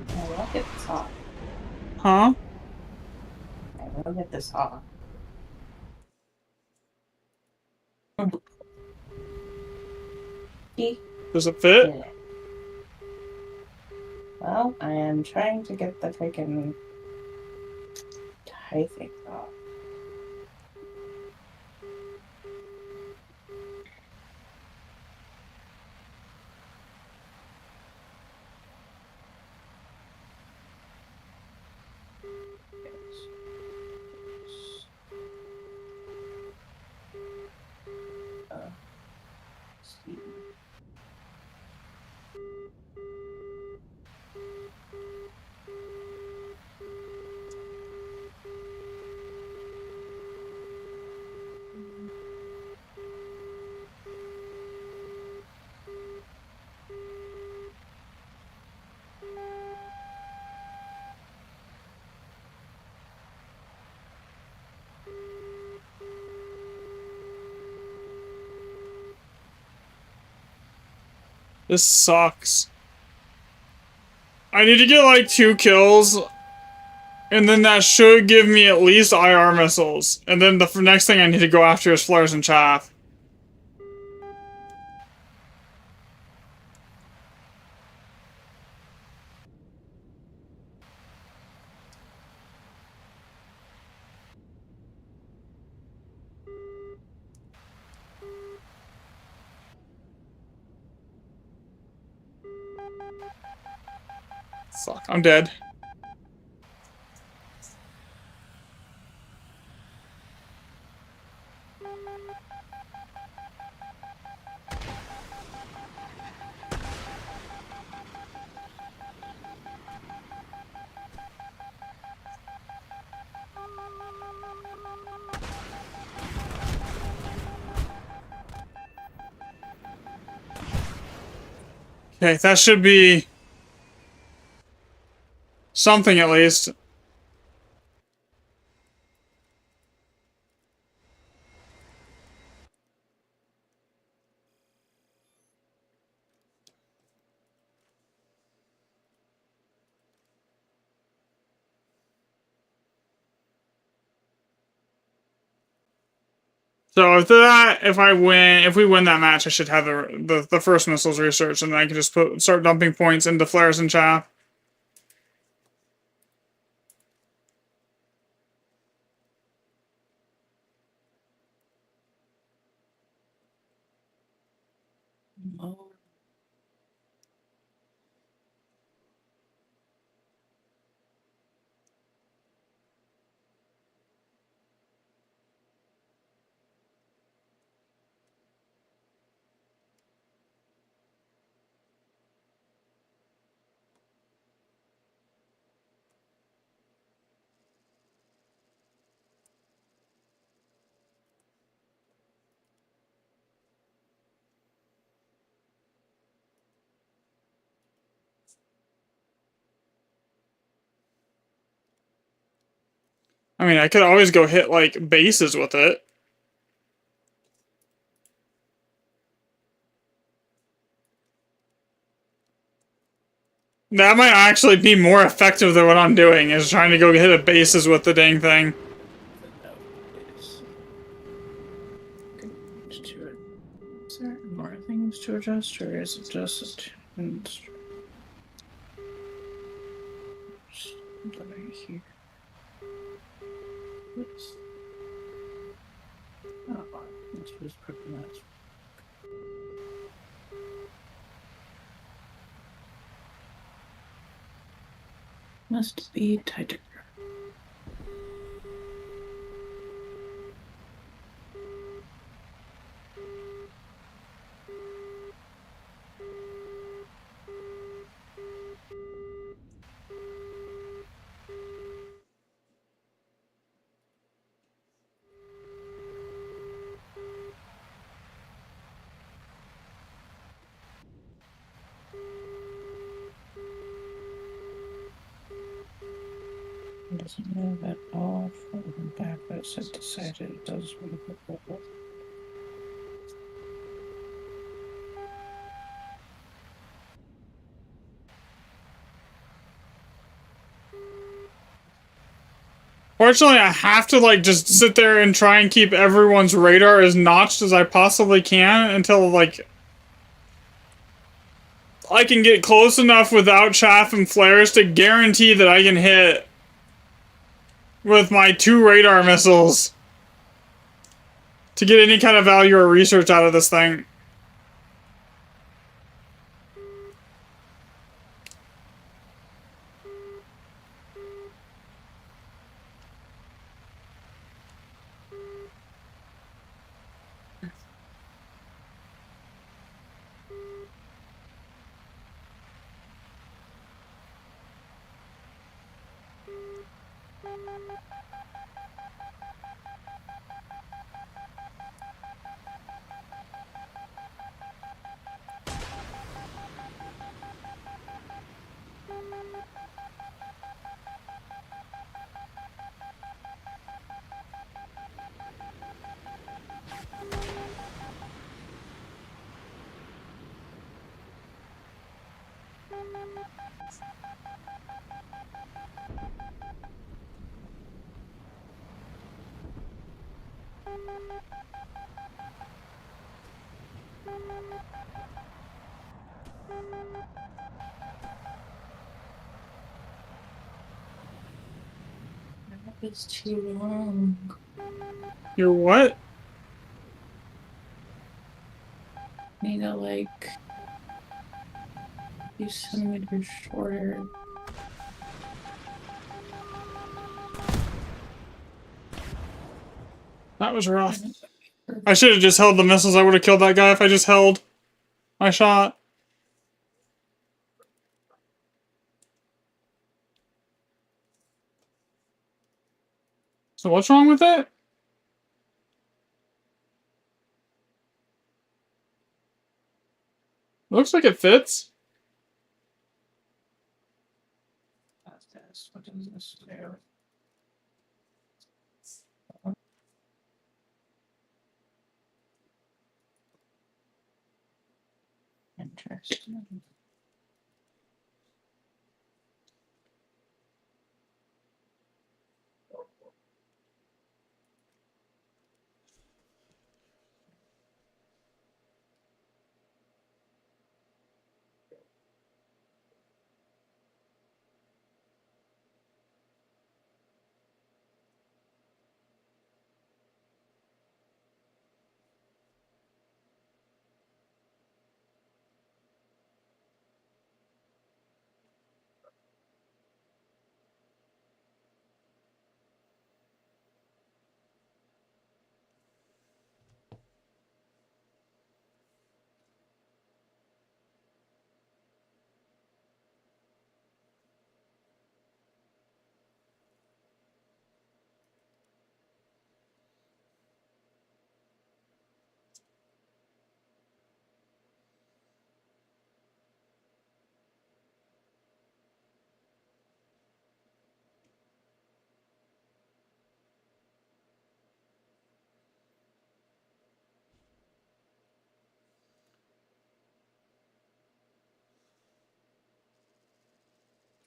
I will get this off. Huh? I will get this off. Does it fit? Yeah. Well, I am trying to get the freaking tie thing off. See. This sucks. I need to get like 2 kills. And then that should give me at least IR missiles. And then the next thing I need to go after is flares and chaff. Fuck, I'm dead. Okay, that should be something at least. So if we win that match, I should have the first missiles research, and then I can just start dumping points into flares and chaff. Oh. I mean, I could always go hit like bases with it. That might actually be more effective than what I'm doing, is trying to go hit a bases with the dang thing. Is there more things to adjust, or is it just here? Oops. Oh, this was pretty much. Must be tighter. It doesn't move at all forward and back, but it decided it does move it forward. Fortunately, I have to like just sit there and try and keep everyone's radar as notched as I possibly can until like I can get close enough without chaff and flares to guarantee that I can hit with my 2 radar missiles to get any kind of value or research out of this thing. It's too long. You're what? Need to like be centimeters shorter. That was rough. I should have just held the missiles. I would have killed that guy if I just held my shot. So what's wrong with it? Looks like it fits. is necessary. Interesting.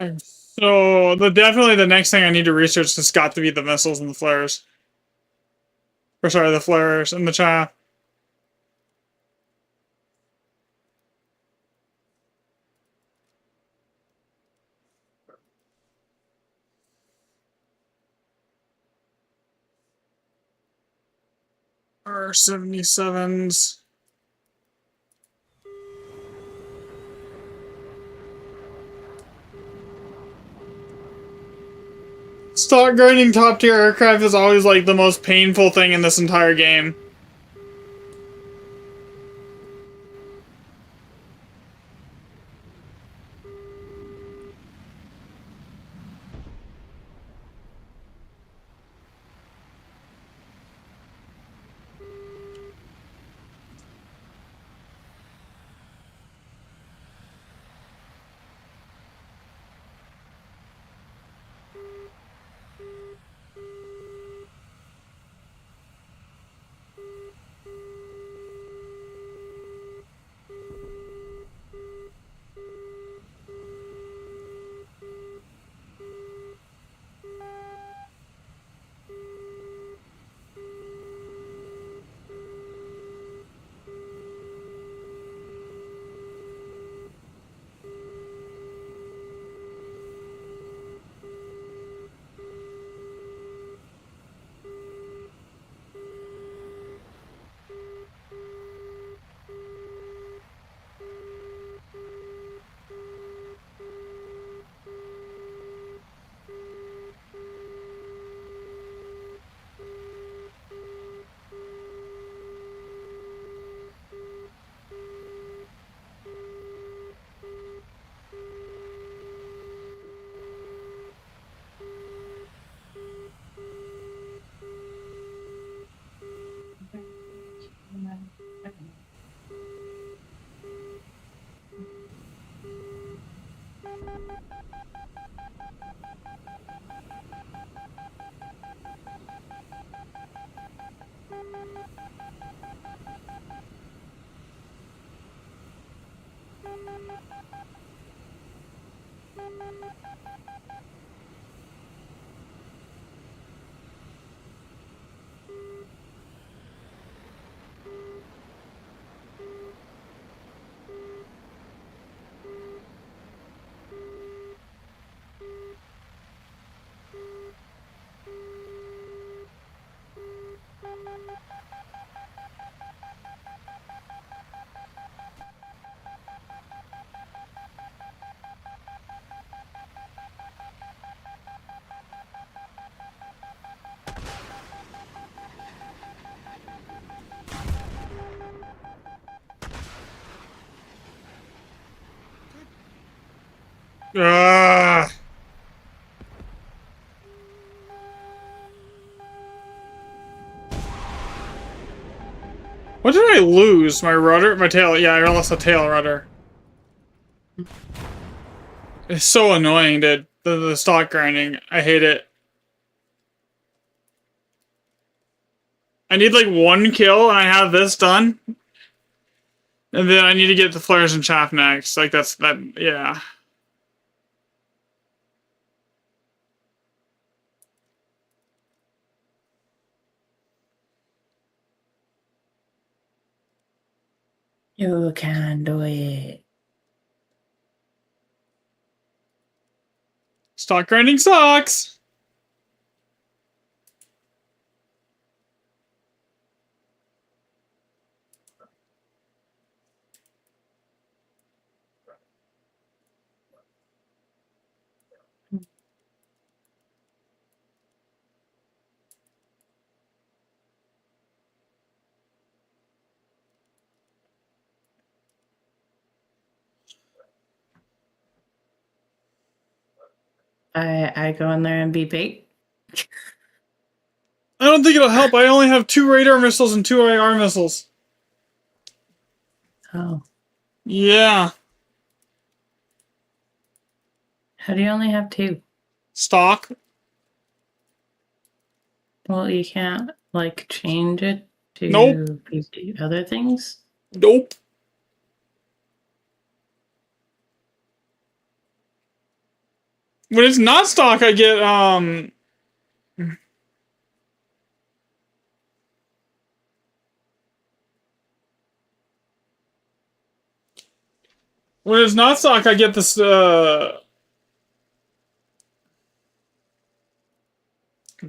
So definitely the next thing I need to research has got to be the missiles and the flares. Or sorry, the flares and the chaff. R-77s. Stock grinding top tier aircraft is always like the most painful thing in this entire game. Ugh. What did I lose? My rudder? My tail? Yeah, I lost the tail rudder. It's so annoying, dude. the stock grinding. I hate it. I need like 1 kill and I have this done. And then I need to get the flares and chaff next. Like yeah. You can do it. Stock grinding sucks. I go in there and be bait. I don't think it'll help. I only have 2 radar missiles and 2 IR missiles. Oh. Yeah. How do you only have 2? Stock. Well, you can't, like, change it to Nope. other things? Nope. When it's not stock, I get, when it's not stock, I get this, where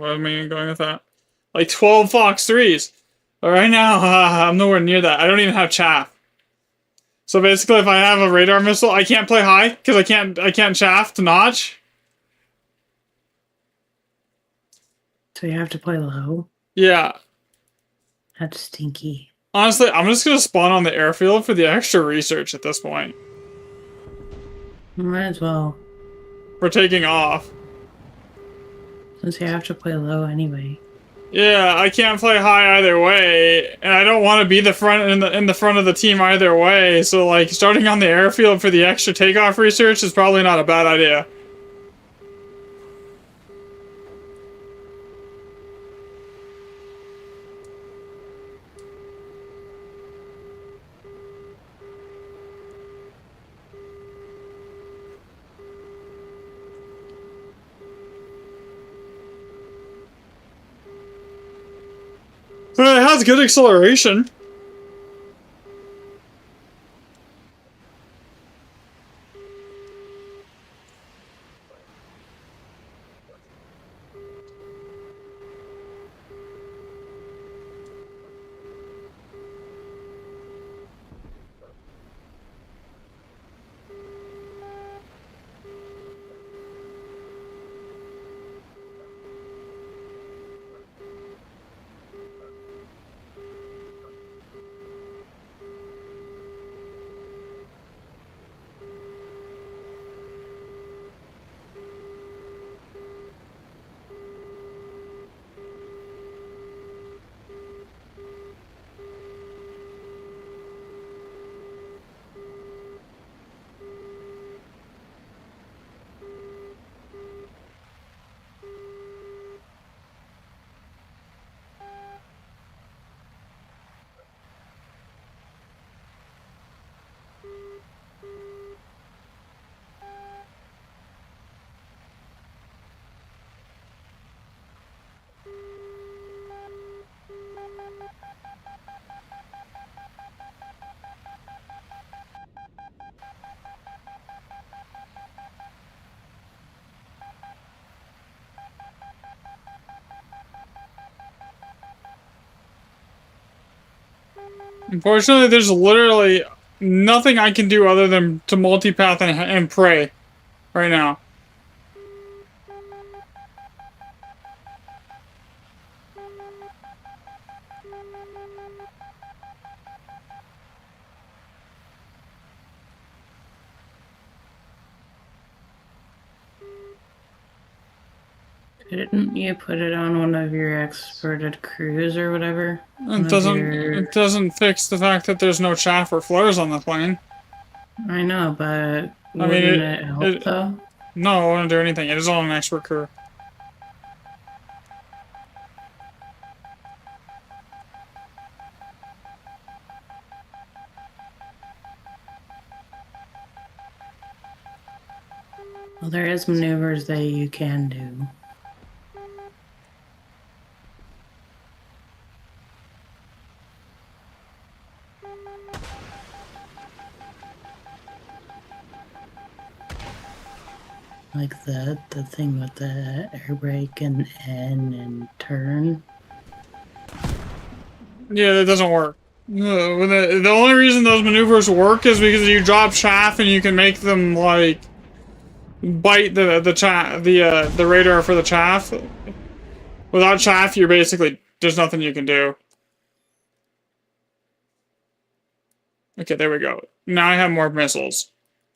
am I going with that? Like 12 Fox 3s. But right now, I'm nowhere near that. I don't even have chaff. So basically, if I have a radar missile, I can't play high, because I can't chaff to notch. So you have to play low? Yeah. That's stinky. Honestly, I'm just gonna spawn on the airfield for the extra research at this point. Might as well. We're taking off. Since you have to play low anyway. Yeah, I can't play high either way, and I don't want to be the front in the front of the team either way. So like starting on the airfield for the extra takeoff research is probably not a bad idea. But it has good acceleration. Unfortunately, there's literally nothing I can do other than to multipath and pray right now. Didn't you put it on one of your exported crews or whatever? It doesn't fix the fact that there's no chaff or flares on the plane. I know, but I mean, wouldn't it help though? No, I won't do anything. It is all an expert crew. Well, there is maneuvers that you can do. Like the thing with the air brake and N and turn. Yeah, that doesn't work. The only reason those maneuvers work is because you drop chaff and you can make them like bite the radar for the chaff. Without chaff, you're basically there's nothing you can do. Okay, there we go. Now I have more missiles.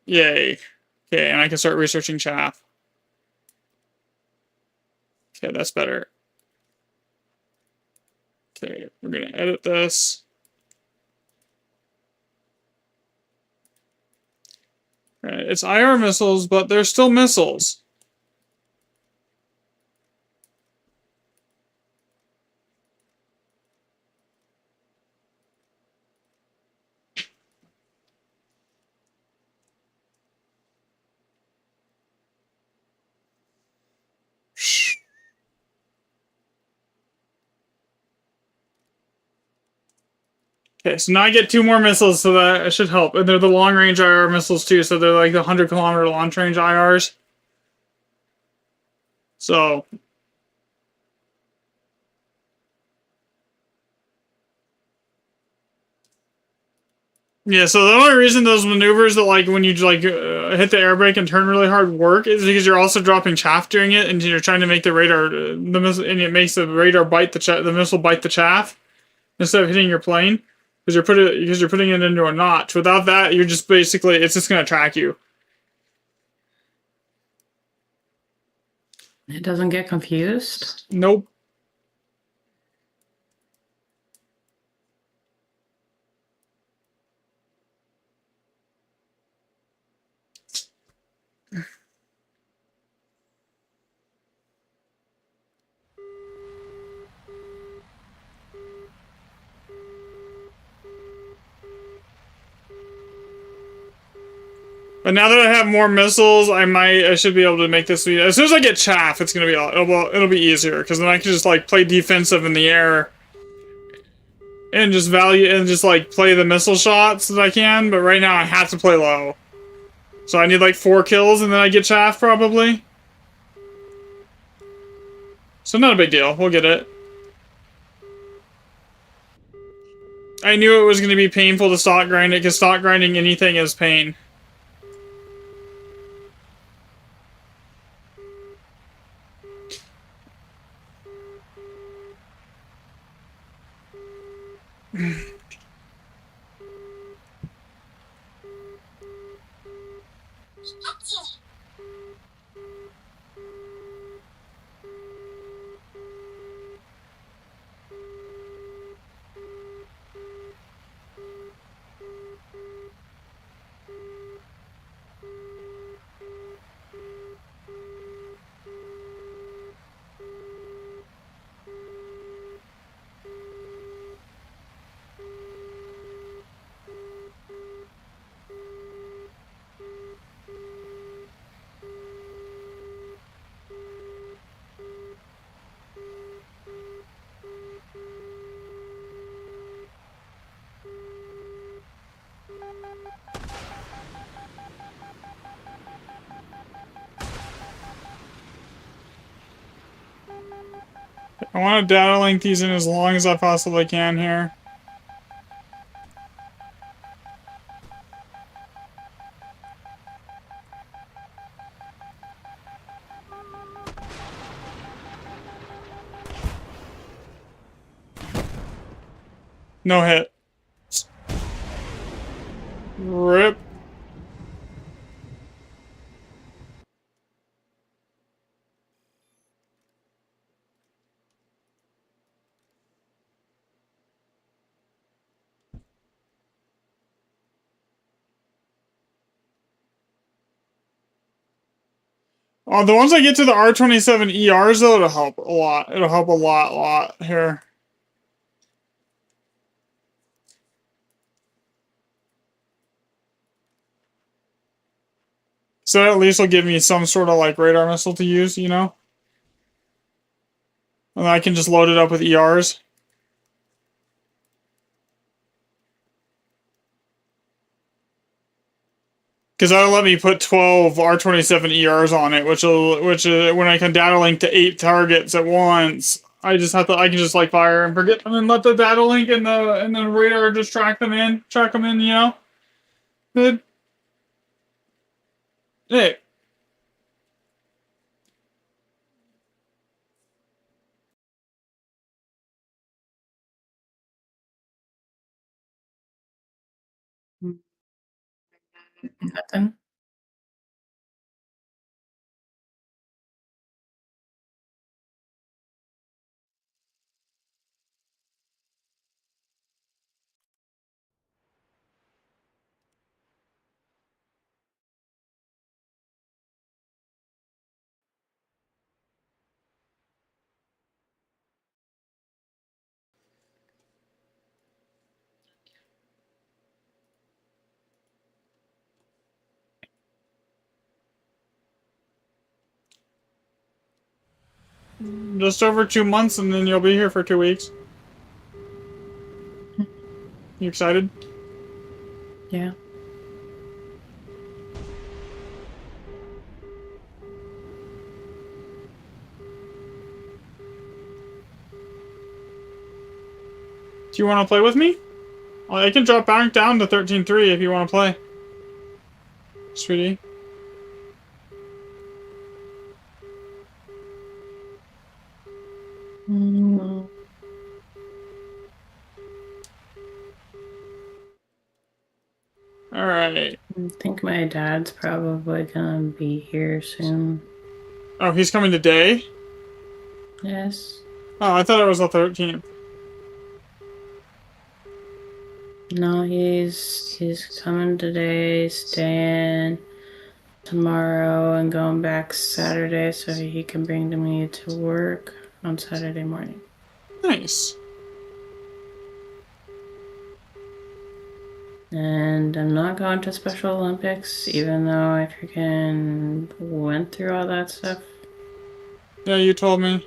Yay. Okay, and I can start researching chaff. Okay, that's better. Okay, we're gonna edit this. Right, it's IR missiles, but they're still missiles. Okay, so now I get 2 more missiles, so that should help. And they're the long-range IR missiles, too, so they're like the 100-kilometer launch-range IRs. So... yeah, so the only reason those maneuvers that, like, when you, like, hit the air brake and turn really hard work is because you're also dropping chaff doing it, and you're trying to make the radar, the missile, and it makes the radar bite the missile bite the chaff instead of hitting your plane. Because you're putting it into a notch. Without that, you're just basically, it's just gonna track you. It doesn't get confused? Nope. But now that I have more missiles, I should be able to make this. As soon as I get chaff, it's gonna be it'll be easier because then I can just like play defensive in the air and just like play the missile shots that I can. But right now I have to play low, so I need like 4 kills and then I get chaff probably. So not a big deal. We'll get it. I knew it was gonna be painful to stock grind it because stock grinding anything is pain. I want to data link these in as long as I possibly can here. No hit. Rip. The ones I get to the R27 ERs though, it'll help a lot. It'll help a lot here. So at least will give me some sort of like radar missile to use, you know? And I can just load it up with ERs. Because that'll let me put 12 R27 ERs on it, which when I can data link to 8 targets at once, I can just like fire and forget them and let the data link and the radar just track them in, you know? Good. Hey. Nothing. Just over 2 months and then you'll be here for 2 weeks. You excited? Yeah. Do you want to play with me? I can drop back down to 13-3 if you want to play. Sweetie. Mm, Alright. I think my dad's probably gonna be here soon. Oh, he's coming today? Yes. Oh, I thought it was the 13th. No, he's coming today, staying tomorrow, and going back Saturday so he can bring to me to work on Saturday morning. Nice. And I'm not going to Special Olympics, even though I freaking went through all that stuff. Yeah, you told me.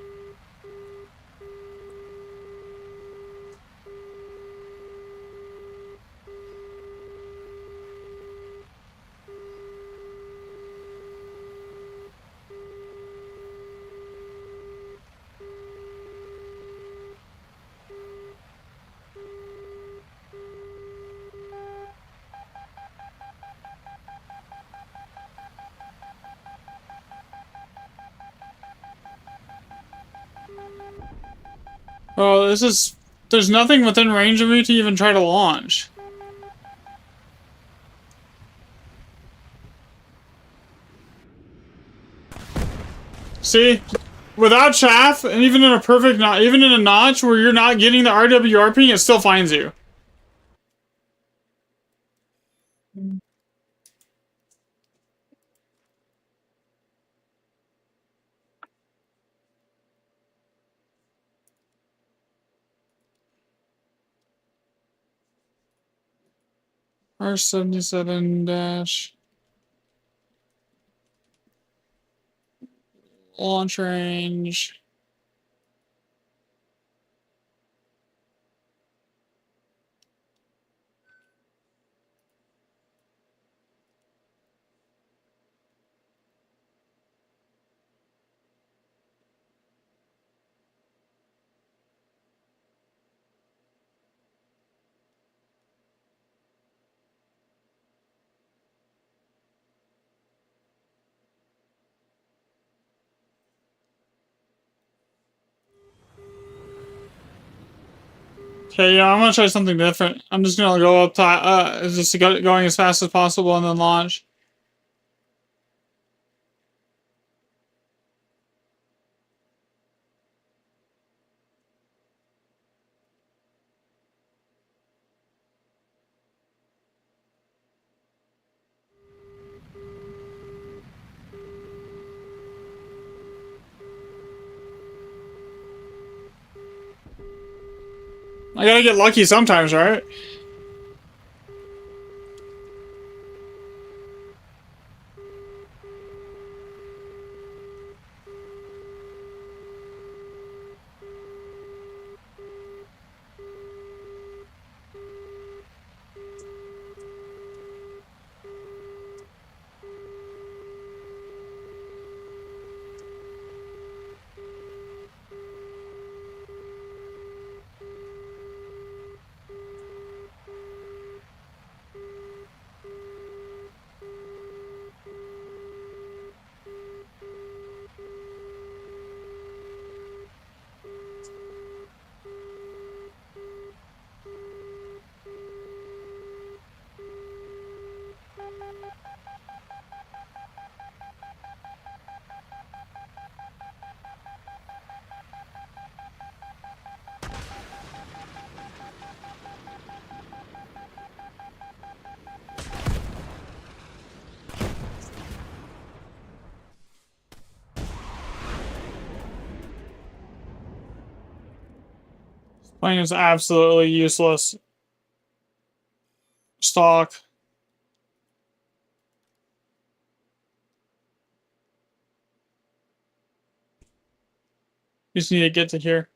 Well, there's nothing within range of me to even try to launch. See? Without chaff, and even in a perfect notch, even in a notch where you're not getting the RWR ping, it still finds you. R77 dash launch range. Okay, yeah, I'm gonna try something different. I'm just gonna go up top, just going as fast as possible and then launch. I gotta get lucky sometimes, right? Plane is absolutely useless. Stock. Just need to get to here.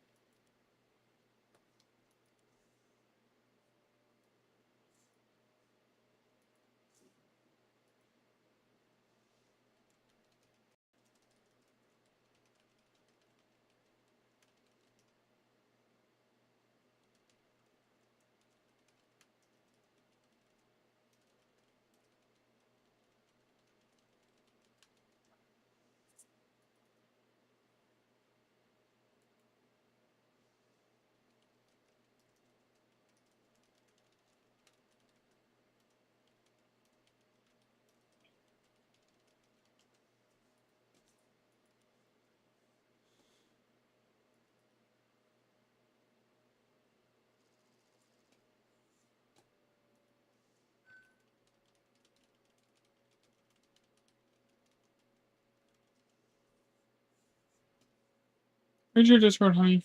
Where's your Discord, honey?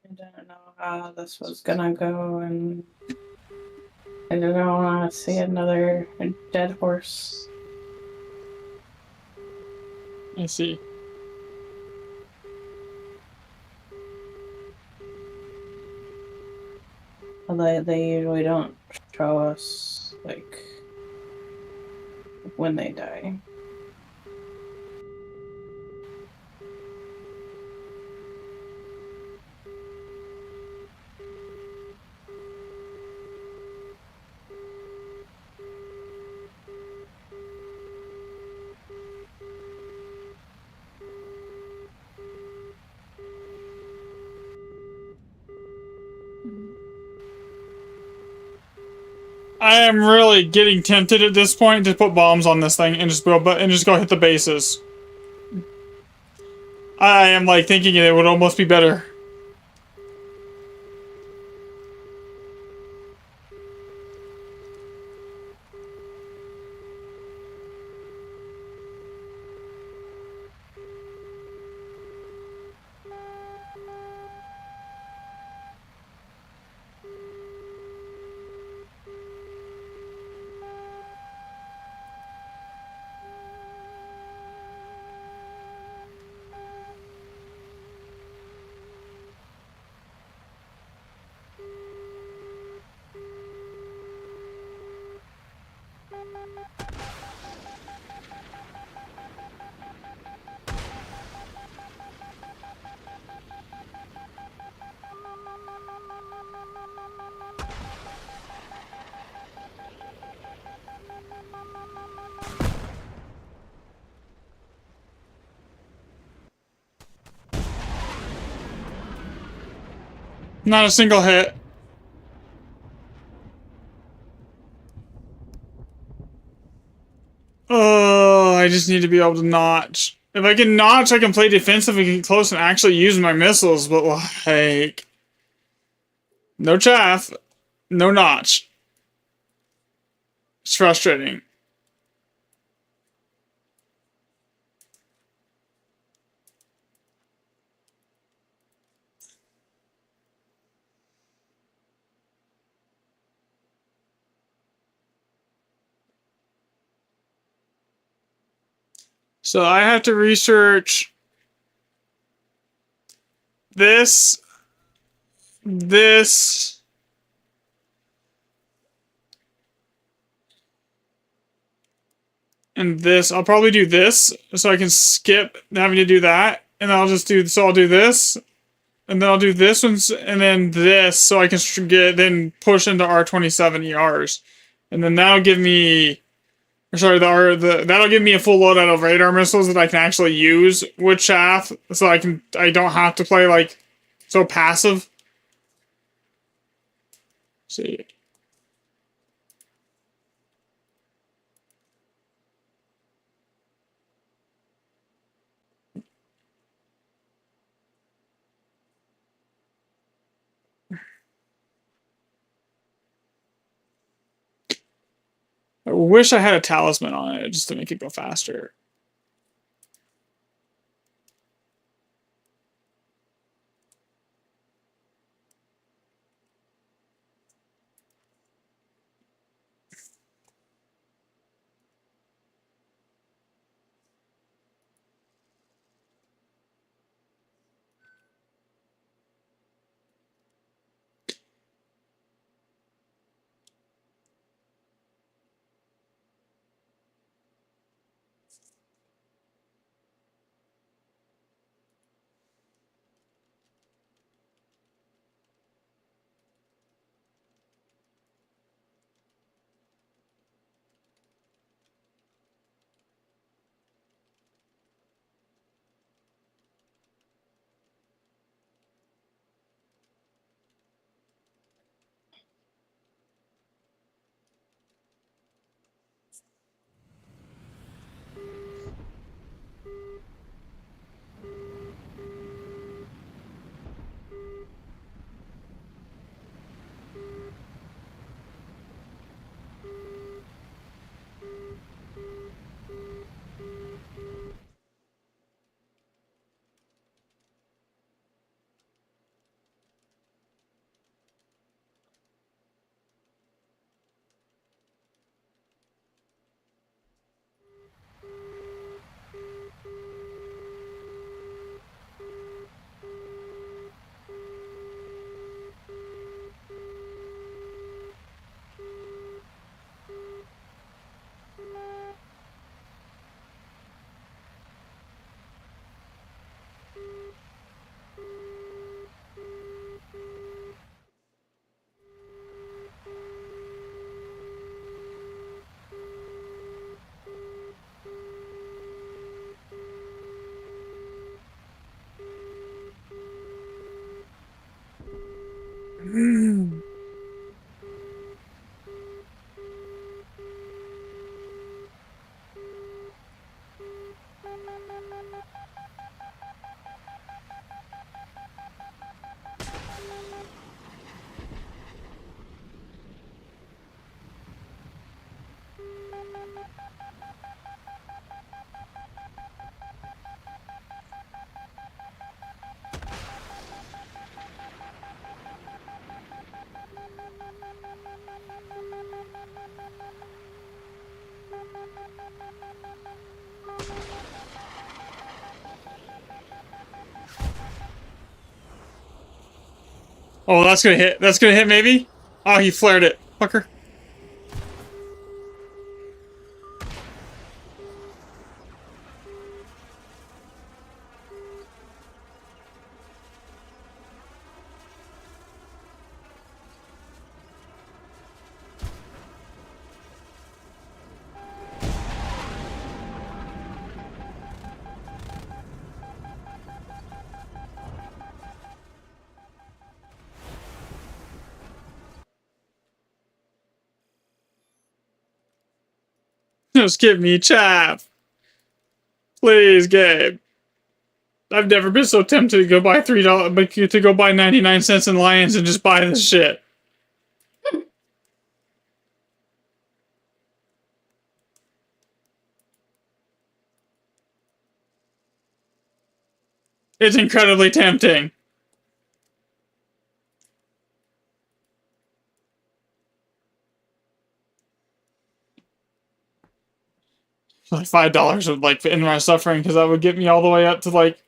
I didn't know how this was gonna go, and I didn't want to see another dead horse. I see. They usually don't show us, like, when they die. I am really getting tempted at this point to put bombs on this thing and just go hit the bases. I am like thinking it would almost be better. Not a single hit. Oh, I just need to be able to notch. If I can notch, I can play defensive and get close and actually use my missiles, but like... No chaff. No notch. It's frustrating. So I have to research this, this, and this. I'll probably do this so I can skip having to do that. And I'll just do, so I'll do this. And then I'll do this one, and then this, so I can then push into R27ERs. And then that'll give me, sorry, that'll give me a full loadout of radar missiles that I can actually use with chaff, so I don't have to play like so passive. Let's see. I wish I had a talisman on it just to make it go faster. Oh, that's gonna hit. That's gonna hit, maybe? Oh, he flared it. Fucker. Just give me chaff. Please, Gabe. I've never been so tempted to go buy $3, but to go buy 99 cents in Lions and just buy this shit. It's incredibly tempting. Like $5 would like end my suffering because that would get me all the way up to like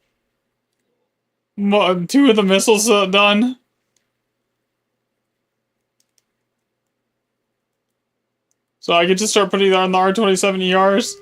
2 of the missiles done. So I could just start putting that on the R-27ERs.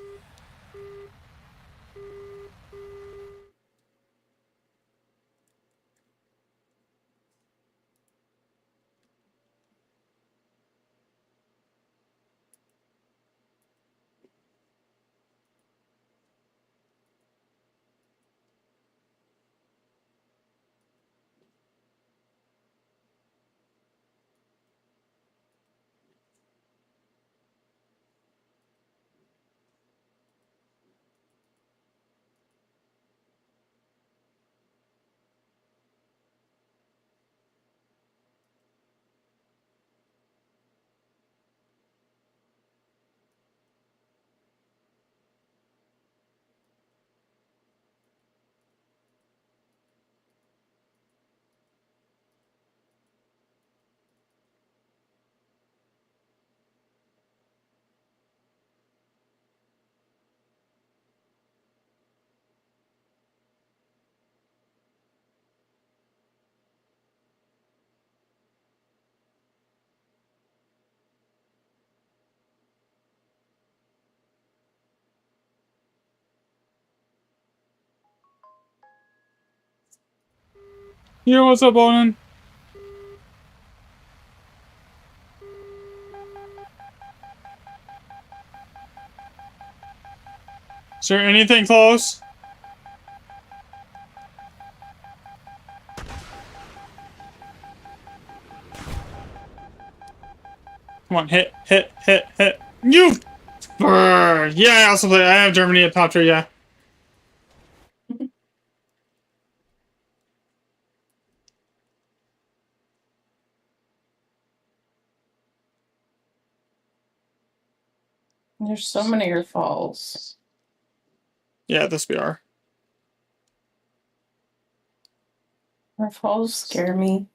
Yo, what's up, Onan? Is there anything close? Come on, hit. You! Brr. Yeah, I also play. I have Germany at top tier, yeah. There's so many Rafales. Yeah, this BR. Rafales scare me.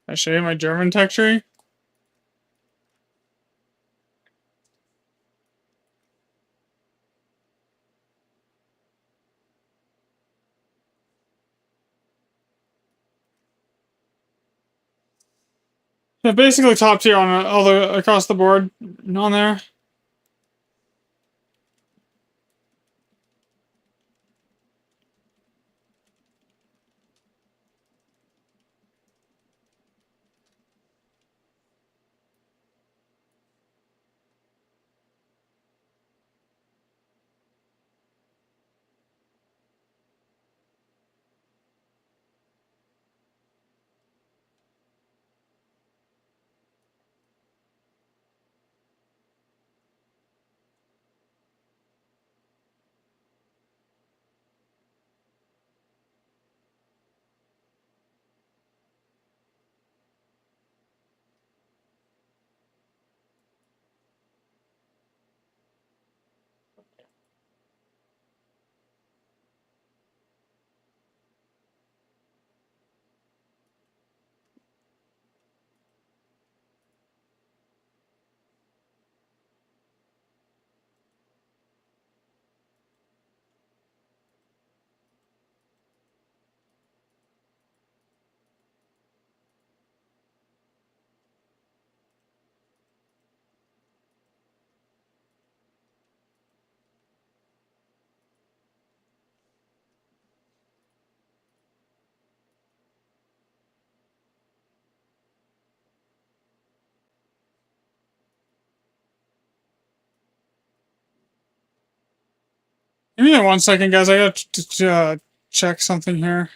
I show you my German tech tree. Yeah, basically top tier on all the across the board on there. Give me 1 second, guys. I gotta check something here.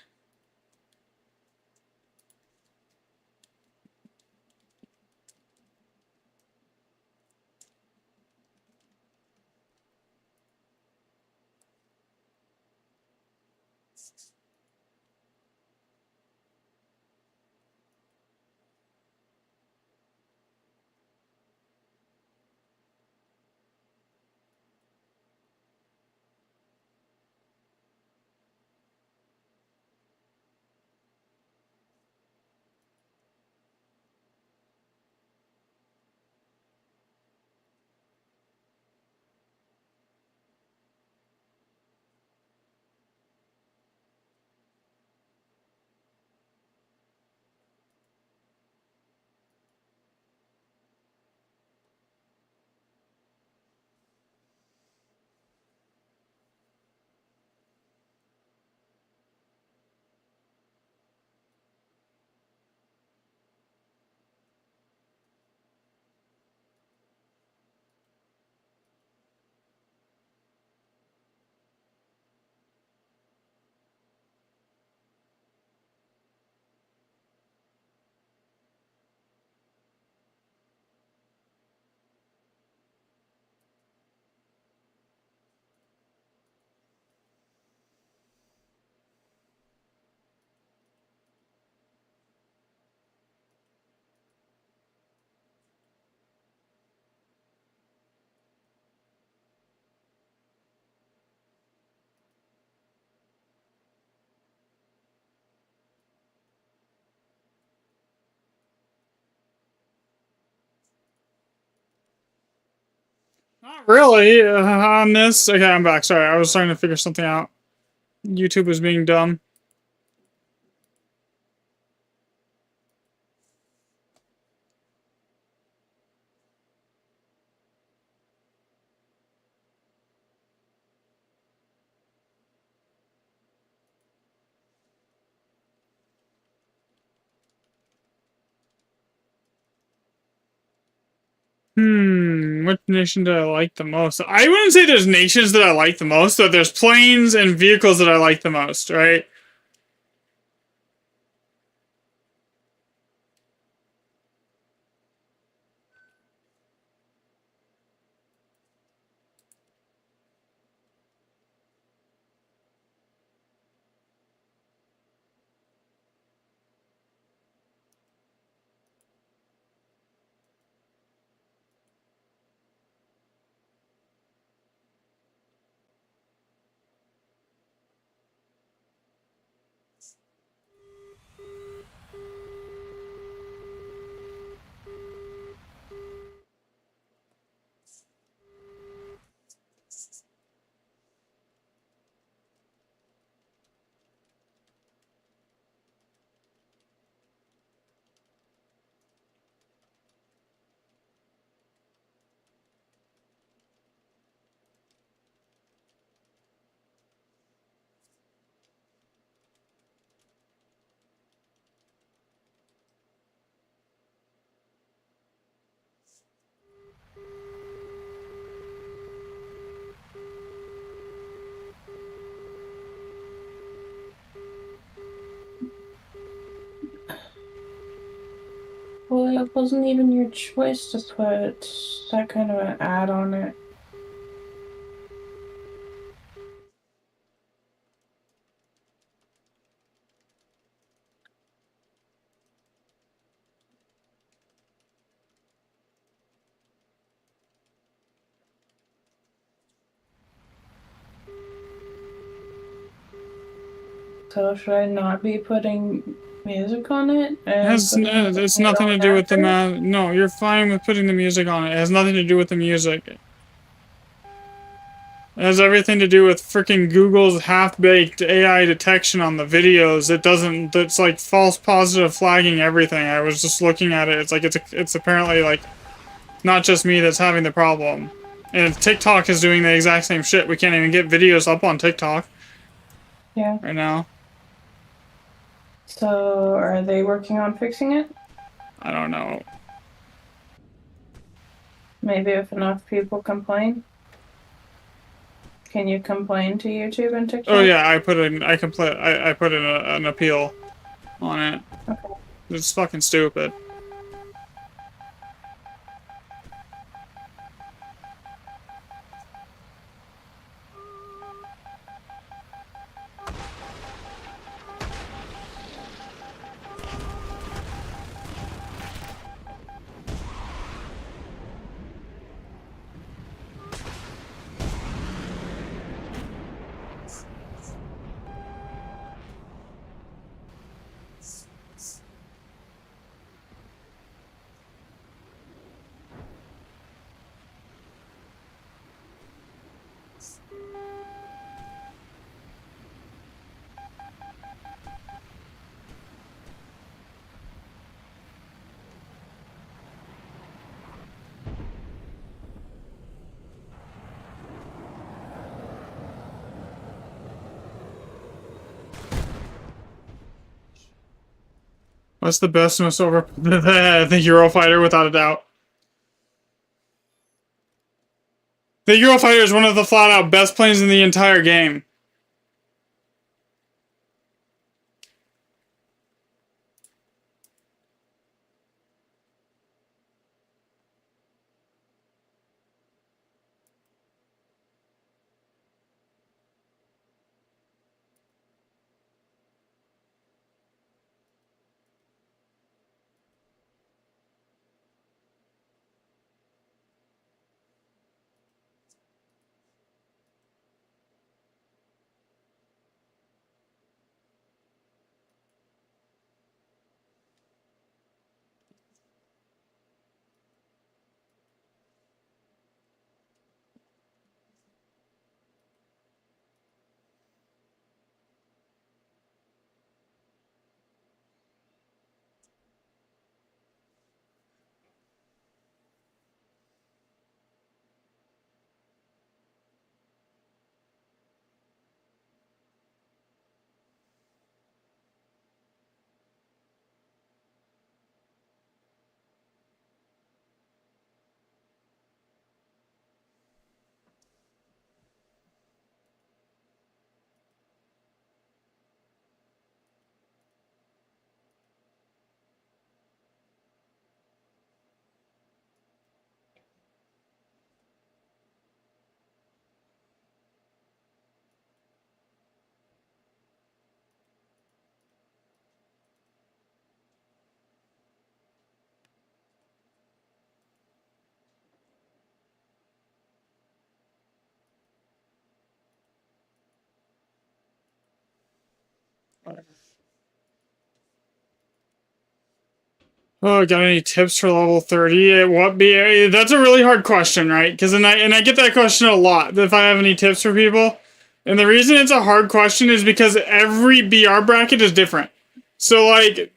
Not really. On this. Okay, I'm back. Sorry, I was starting to figure something out. YouTube was being dumb. Which nation do I like the most? I wouldn't say there's nations that I like the most, but there's planes and vehicles that I like the most, right? Well, it wasn't even your choice to put that kind of an ad on it. So should I not be putting music on it? It's nothing to do with the No, you're fine with putting the music on it. It has nothing to do with the music. It has everything to do with freaking Google's half-baked AI detection on the videos. It doesn't. It's like false positive flagging everything. I was just looking at it. It's like it's apparently like not just me that's having the problem. And TikTok is doing the exact same shit. We can't even get videos up on TikTok. Yeah. Right now. So are they working on fixing it? I don't know. Maybe if enough people complain. Can you complain to YouTube and TikTok? Oh yeah, I put in an appeal on it. Okay. It's fucking stupid. What's the best, most over the Eurofighter, without a doubt. The Eurofighter is one of the flat-out best planes in the entire game. Oh, got any tips for level 30? What be? That's a really hard question, right? Because I get that question a lot. If I have any tips for people, and the reason it's a hard question is because every BR bracket is different. So like,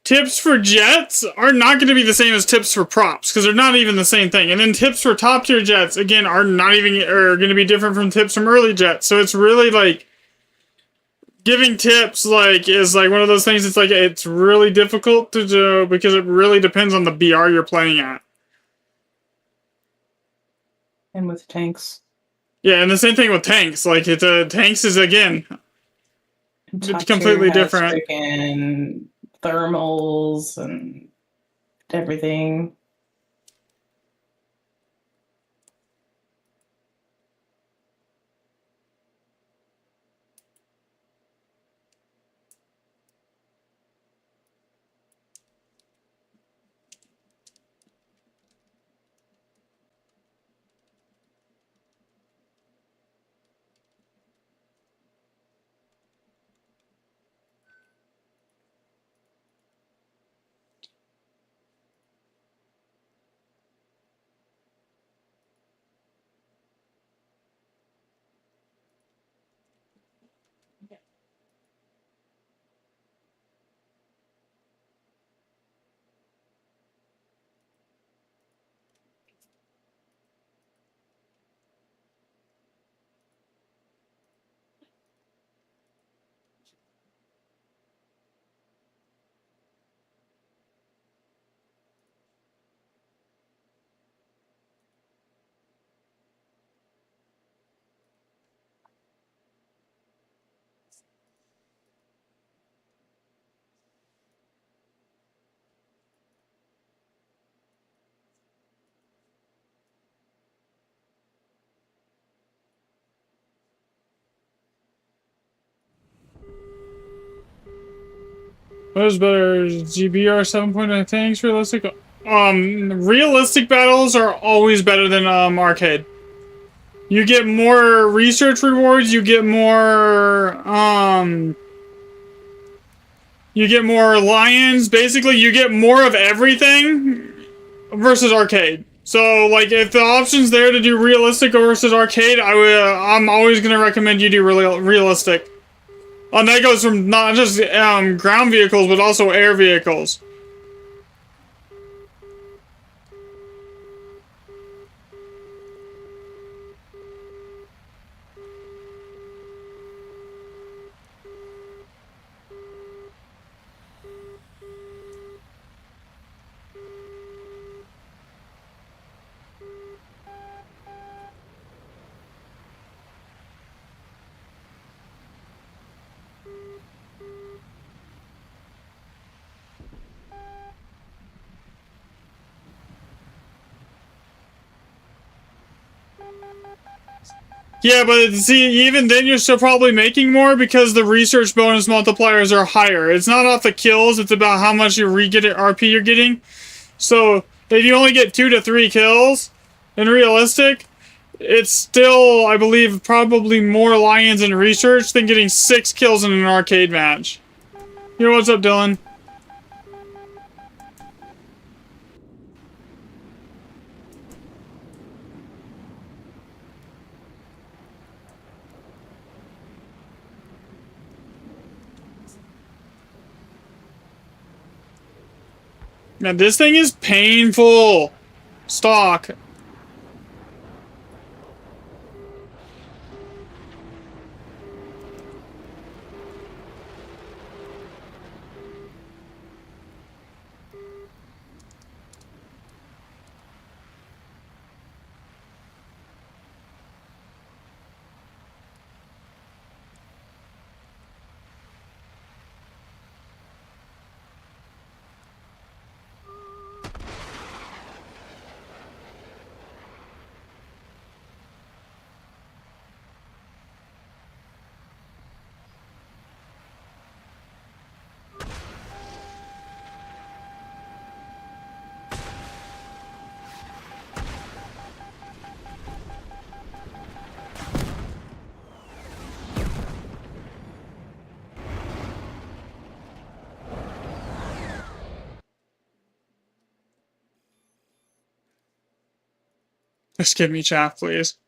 tips for jets are not going to be the same as tips for props because they're not even the same thing. And then tips for top tier jets again are not even are going to be different from tips from early jets. So it's really like, giving tips like is like one of those things. It's like it's really difficult to do because it really depends on the BR you're playing at. And with tanks. Yeah, and the same thing with tanks. Like tanks is again Top completely tier has different. freaking thermals and everything. What is better, GBR 7.9 tanks, realistic? Realistic battles are always better than, arcade. You get more research rewards, you get more lions, basically you get more of everything versus arcade. So, like, if the option's there to do realistic versus arcade, I'm always gonna recommend you do realistic. And that goes from not just, ground vehicles, but also air vehicles. Yeah, but see, even then you're still probably making more because the research bonus multipliers are higher. It's not off the kills, it's about how much you re-get RP you're getting. So, if you only get 2 to 3 kills in realistic, it's still, I believe, probably more lions in research than getting 6 kills in an arcade match. Yo, what's up, Dylan? Now, this thing is painful. Stock. Just give me chaff, please.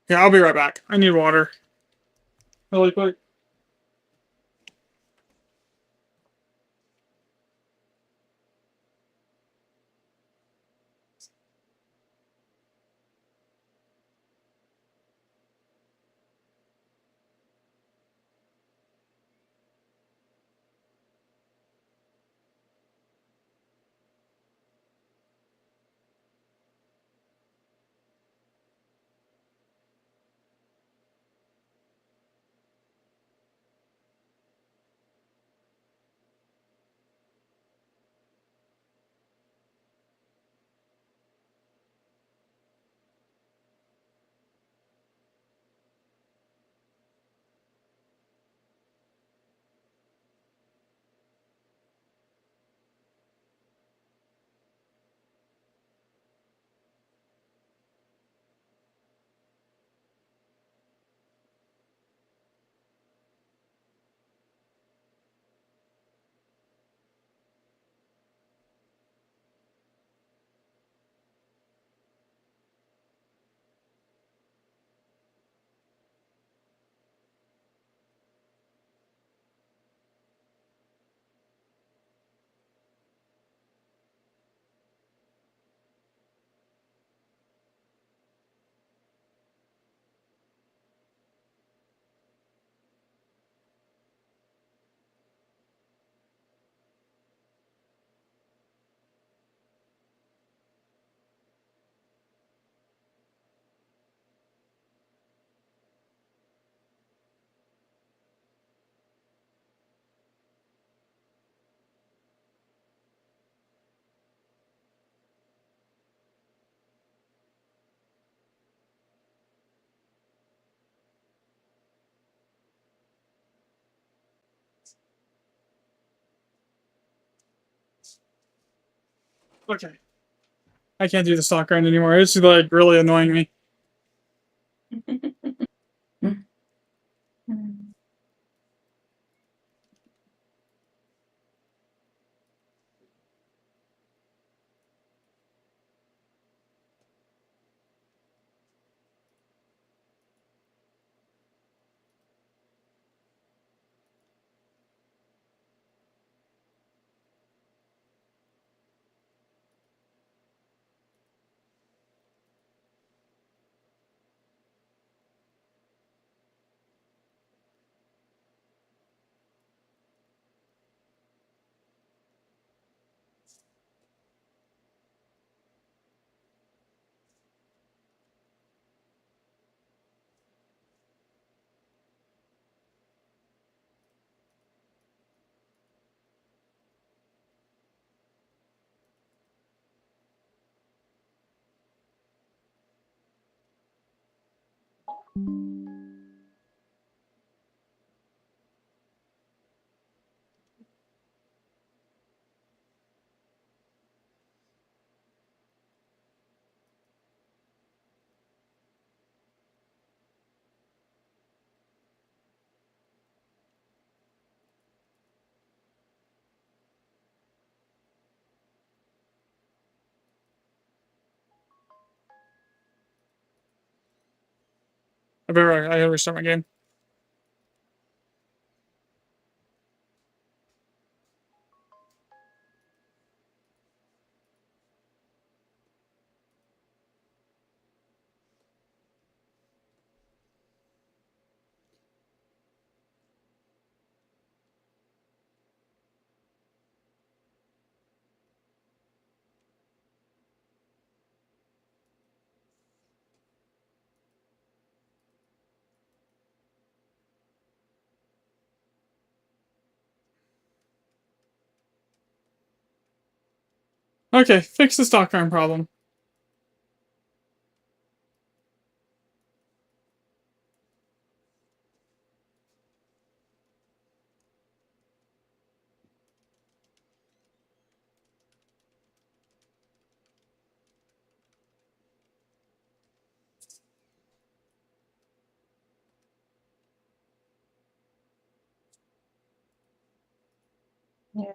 Yeah, I'll be right back. I need water. Really quick. Okay. I can't do the stock grind anymore. It's like really annoying me. I gotta restart my game. Okay, fix the stock grind problem. Yeah.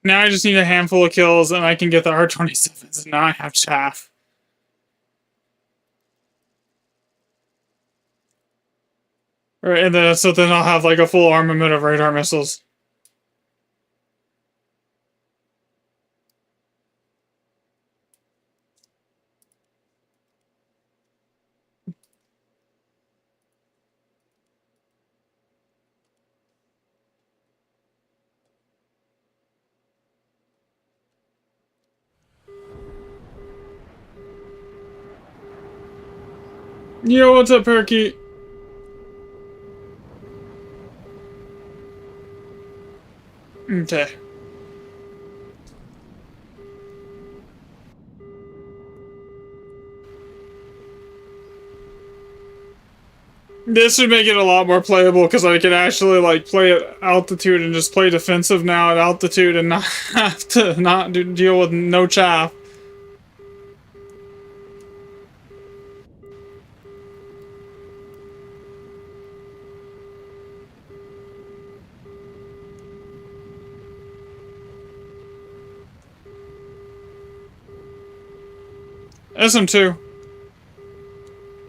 Now I just need a handful of kills and I can get the R27s, and now I have chaff. Right, and then so then I'll have like a full armament of radar missiles. Yo, what's up, Parakeet? Okay. This would make it a lot more playable because I could actually like play at altitude and just play defensive now at altitude and not have to deal with no chaff. SM2.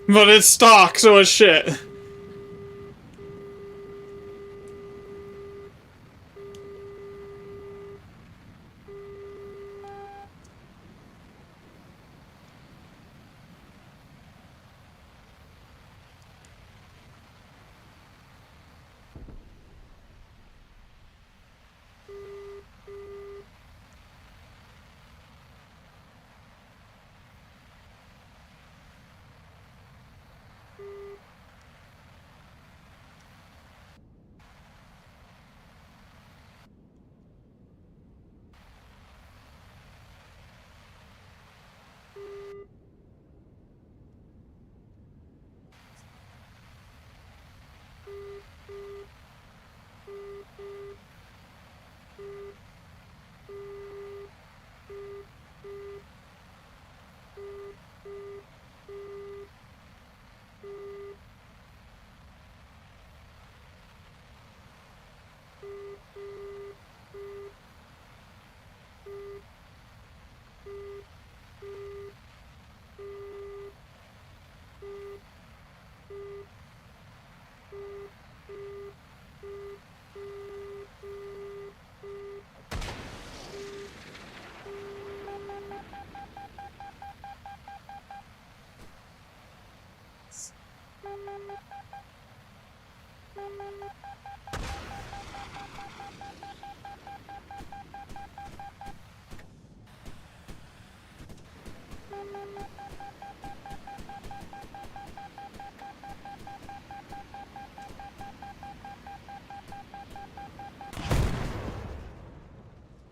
But it's stock, so it's shit.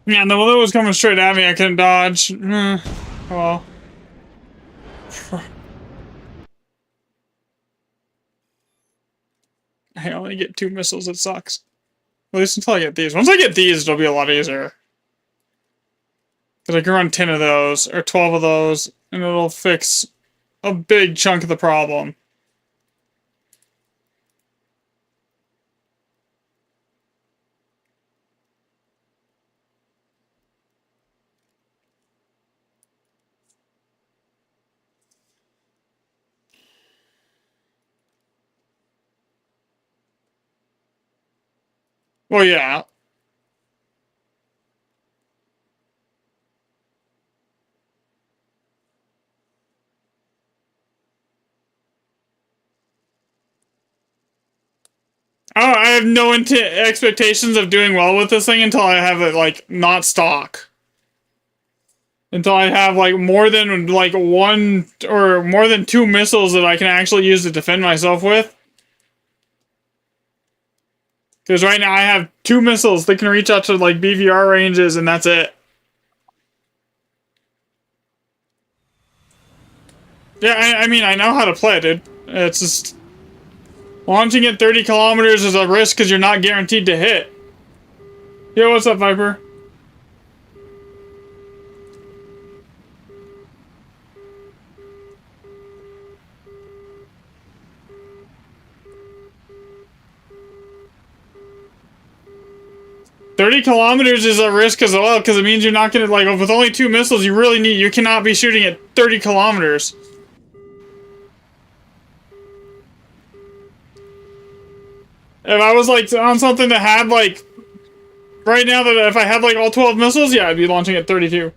Yeah, the one that was coming straight at me, I couldn't dodge. Well. I only get 2 missiles, it sucks. At least until I get these. Once I get these, it'll be a lot easier. Because I can run 10 of those, or 12 of those, and it'll fix a big chunk of the problem. Well, yeah. I have no expectations of doing well with this thing until I have it, like, not stock. Until I have, like, more than, like, 1 or more than 2 missiles that I can actually use to defend myself with. Because right now I have 2 missiles that can reach out to, like, BVR ranges, and that's it. Yeah, I mean, I know how to play it, dude. It's just... launching at 30 kilometers is a risk because you're not guaranteed to hit. Yo, what's up, Viper? "30 kilometers is a risk as well, because it means you're not gonna, like, with only 2 missiles, you cannot be shooting at 30 kilometers. If I was, like, on something that had, like, right now, that if I had, like, all 12 missiles, yeah, I'd be launching at 32.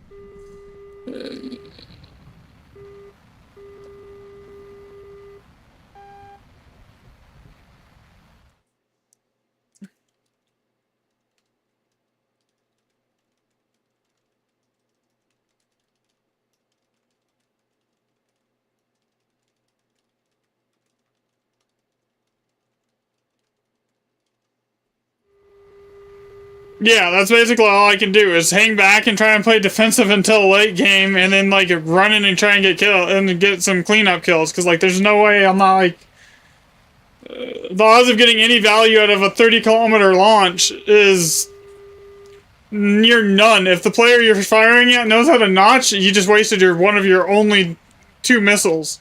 Yeah, that's basically all I can do, is hang back and try and play defensive until late game, and then, like, run in and try and get some cleanup kills, because, like, there's no way I'm not, like... the odds of getting any value out of a 30-kilometer launch is near none. If the player you're firing at knows how to notch, you just wasted one of your only 2 missiles.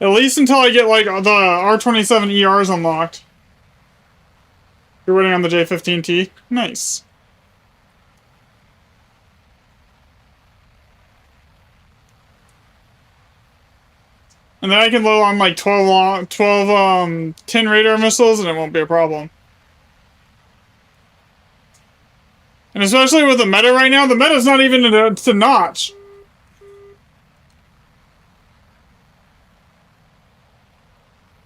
At least until I get, like, the R27 ERs unlocked. You're waiting on the J15T? Nice. And then I can load on, like, 12 10 radar missiles, and it won't be a problem. And especially with the meta right now, the meta's not even to notch.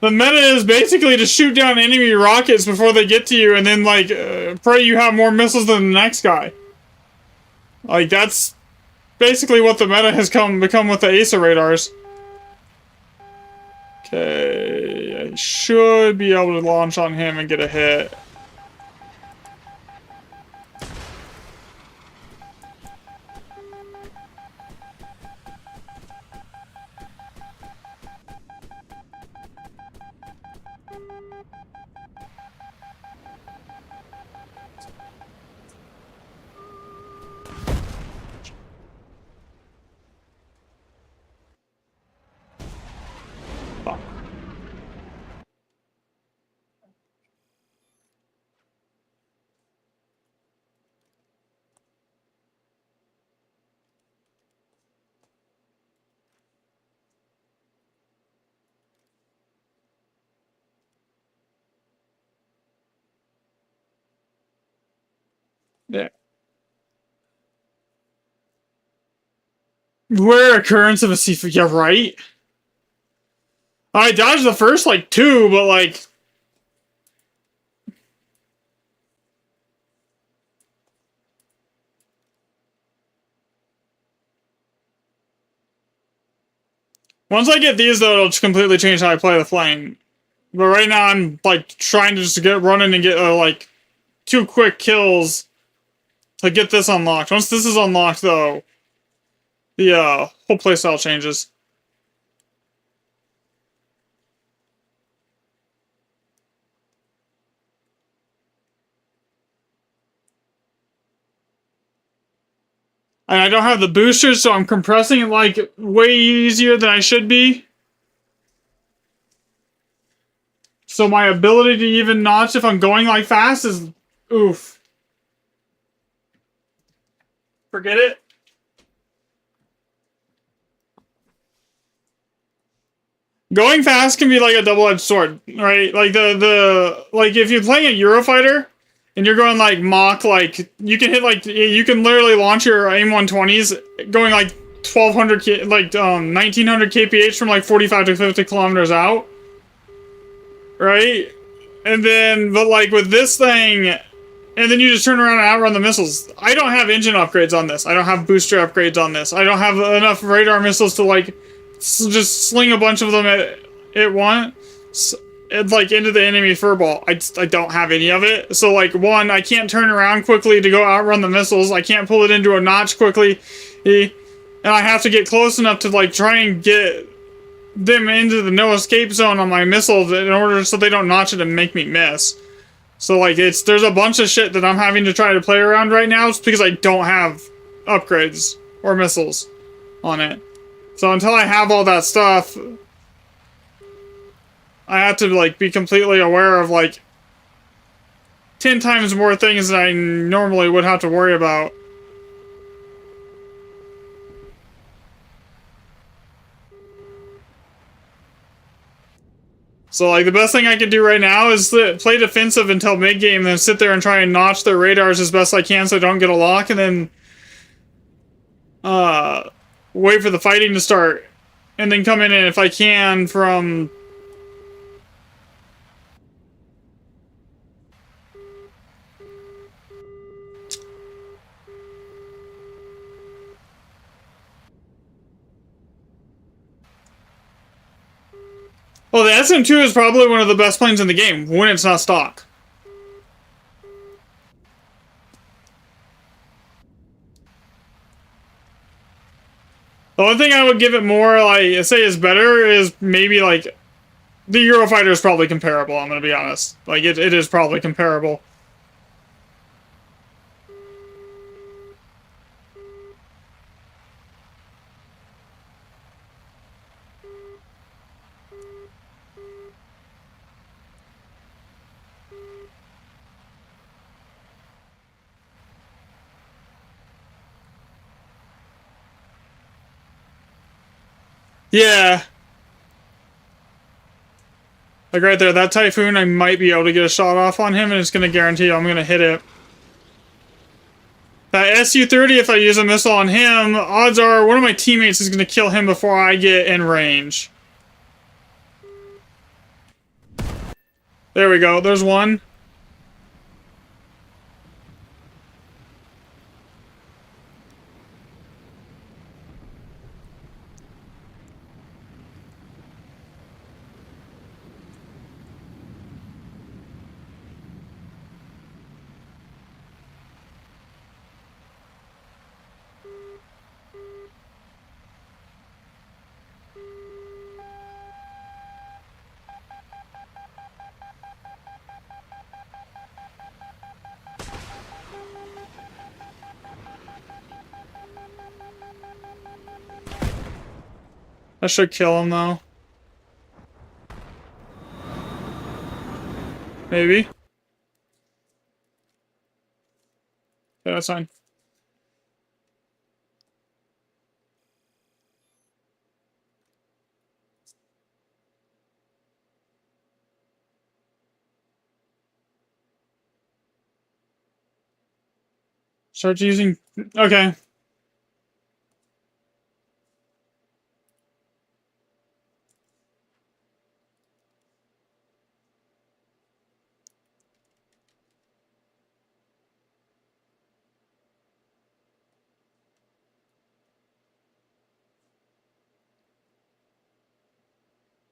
The meta is basically to shoot down enemy rockets before they get to you, and then, like, pray you have more missiles than the next guy. Like, that's basically what the meta has become with the ASA radars. Okay, I should be able to launch on him and get a hit. Yeah. Rare occurrence of a C4. Yeah, right? I dodged the first, like, 2, but, like... Once I get these, though, it'll just completely change how I play the flame. But right now, I'm, like, trying to just get running and get, like, 2 quick kills to get this unlocked. Once this is unlocked, though, the, whole playstyle changes. And I don't have the boosters, so I'm compressing it, like, way easier than I should be. So my ability to even notch if I'm going, like, fast is... oof. Forget it. Going fast can be like a double-edged sword, right? Like like if you're playing a Eurofighter and you're going like Mach, like you can hit like you can literally launch your AIM-120s going like 1200 like 1900 kph from like 45 to 50 kilometers out, right? And then but like with this thing, and then you just turn around and outrun the missiles. I don't have engine upgrades on this. I don't have booster upgrades on this. I don't have enough radar missiles to like just sling a bunch of them at once, like into the enemy furball. I don't have any of it. So like one, I can't turn around quickly to go outrun the missiles. I can't pull it into a notch quickly, and I have to get close enough to like try and get them into the no escape zone on my missiles in order so they don't notch it and make me miss. So like there's a bunch of shit that I'm having to try to play around right now just because I don't have upgrades or missiles on it. So until I have all that stuff, I have to like be completely aware of like 10 times more things than I normally would have to worry about. So like the best thing I can do right now is play defensive until mid-game, then sit there and try and notch their radars as best I can so I don't get a lock, and then wait for the fighting to start, and then come in and if I can from Well, the SM2 is probably one of the best planes in the game when it's not stock. The only thing I would give it more, like, say is better is maybe, like, the Eurofighter is probably comparable, I'm gonna be honest. Like, it is probably comparable. Yeah. Like right there, that Typhoon, I might be able to get a shot off on him, and it's gonna guarantee I'm gonna hit it. That Su-30, if I use a missile on him, odds are one of my teammates is gonna kill him before I get in range. There we go, there's one. That should kill him though. Maybe. Yeah, that's fine. Start using... Okay.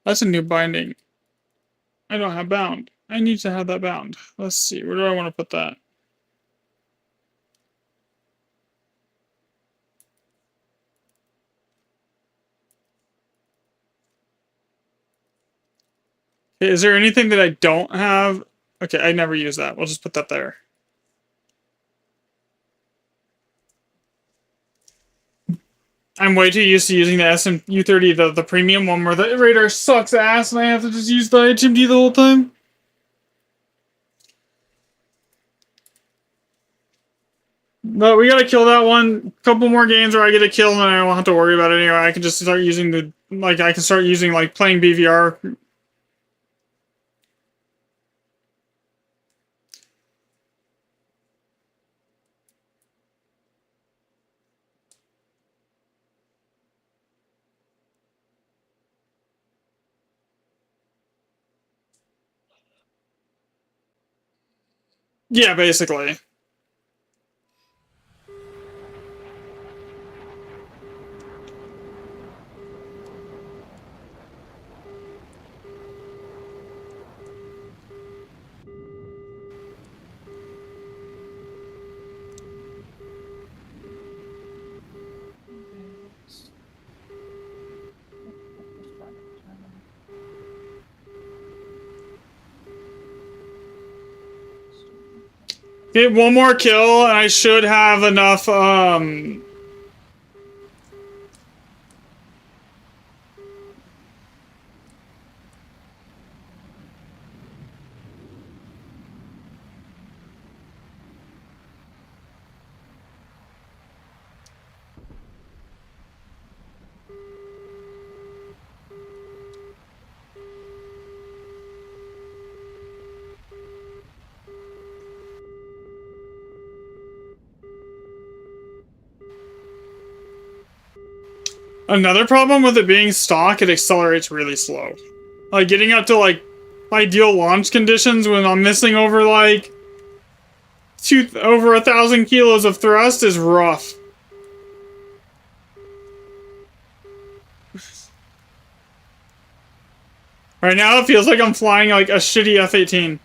That's a new binding. I don't have bound. I need to have that bound. Let's see, where do I want to put that? Okay, is there anything that I don't have? Okay, I never use that. We'll just put that there. I'm way too used to using the SMU-30, the premium one, where the radar sucks ass, and I have to just use the HMD the whole time. But we gotta kill that one. Couple more games where I get a kill, and I won't have to worry about it anyway. I can just start using the... Like, I can start using, like, playing BVR. Yeah, basically. Get one more kill, and I should have enough, Another problem with it being stock, it accelerates really slow. Like, getting up to, like, ideal launch conditions when I'm missing over, like, over 1,000 kilos of thrust is rough. Right now it feels like I'm flying like a shitty F-18.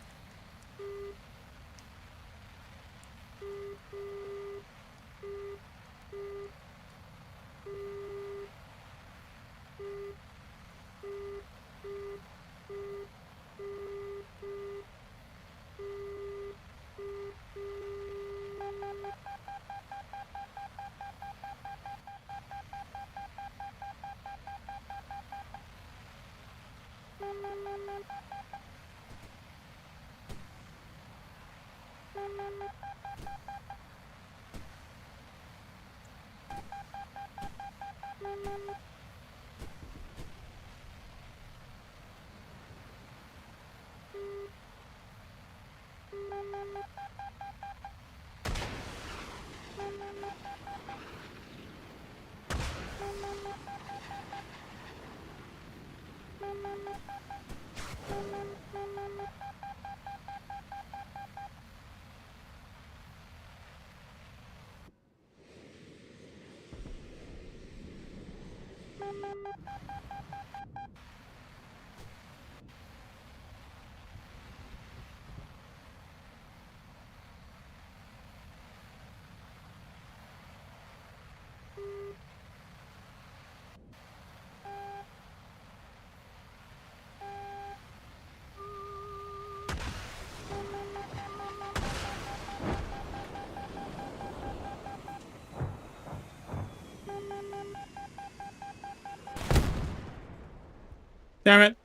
Damn it.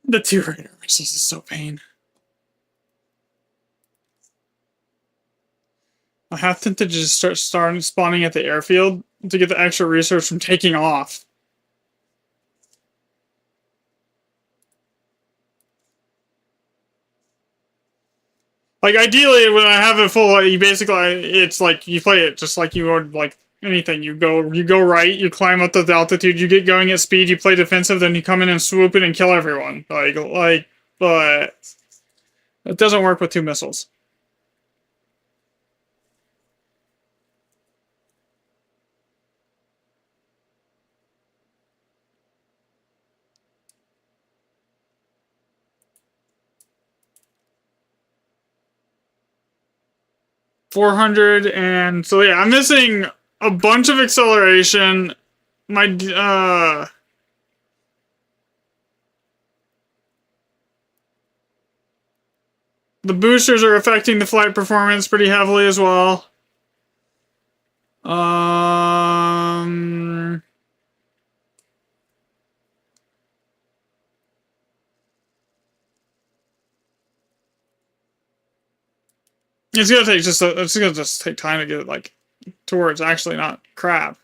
The two radar missiles is so pain. I have to just start spawning at the airfield to get the extra research from taking off. Like, ideally, when I have it full, you basically, it's like, you play it just like you would, like, anything. You go right, you climb up the altitude, you get going at speed, you play defensive, then you come in and swoop it and kill everyone. But it doesn't work with two missiles. .400, and so yeah, I'm missing a bunch of acceleration. My the boosters are affecting the flight performance pretty heavily as well. It's gonna just take time to get it like to where it's actually not crap.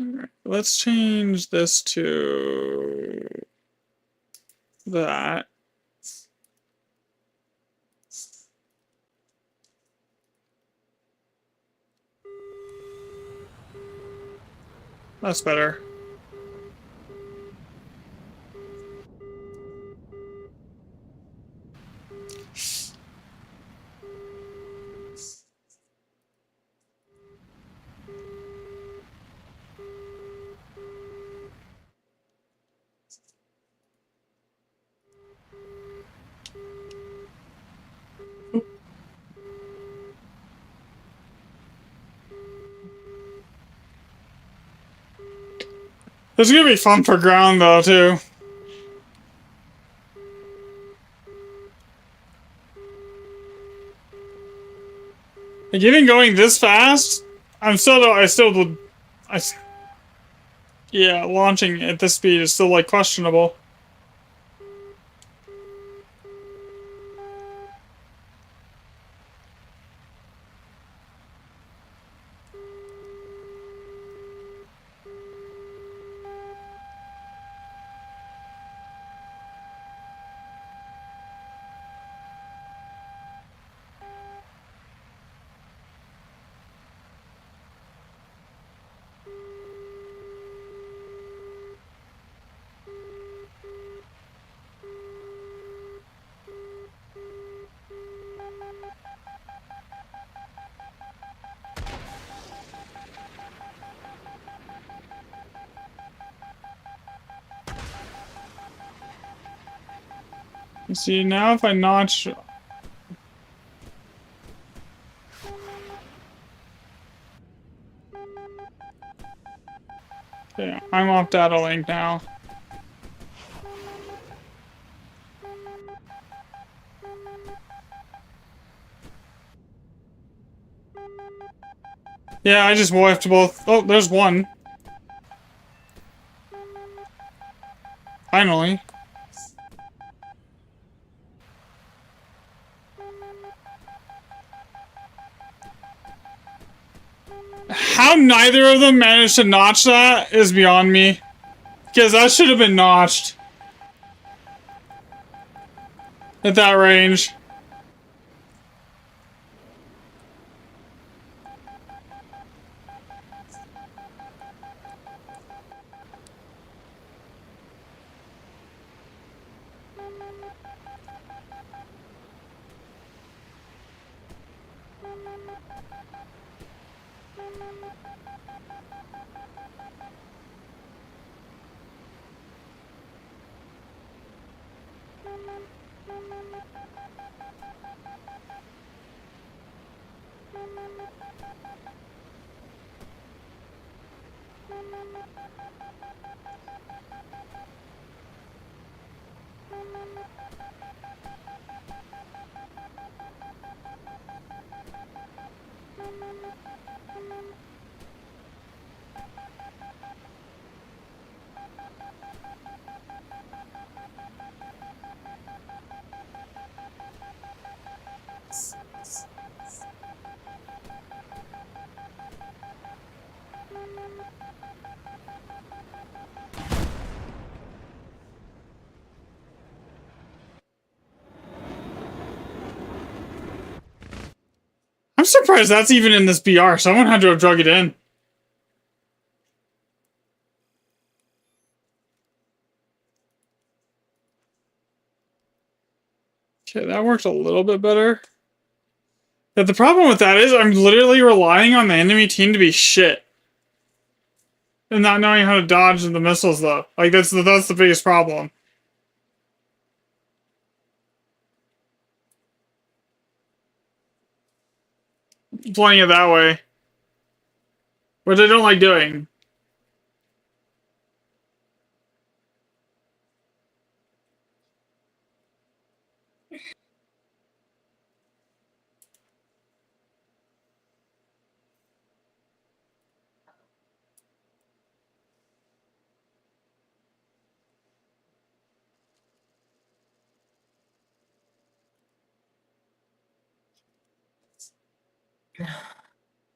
Alright, let's change this to that. That's better. It's gonna be fun for ground though too. Like, even going this fast, yeah, launching at this speed is still like questionable. See, now if I notch... Okay, I'm off data link now. Yeah, I just wiped both. Oh, there's one. Finally. How neither of them managed to notch that is beyond me. Because that should have been notched. At that range. I'm surprised that's even in this BR. Someone had to have drug it in. Okay, that worked a little bit better. Yeah, the problem with that is I'm literally relying on the enemy team to be shit. And not knowing how to dodge the missiles, though. Like, that's the biggest problem. Playing it that way. Which I don't like doing.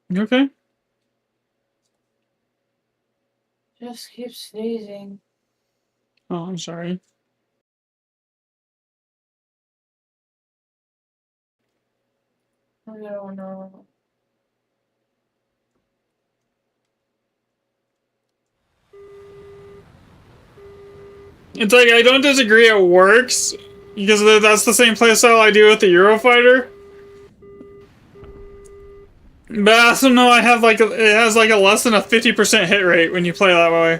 You okay? Just keep sneezing. Oh, I'm sorry. I don't know. It's like, I don't disagree it works. Because that's the same playstyle I do with the Eurofighter. But I also know it has like a less than a 50% hit rate when you play that way.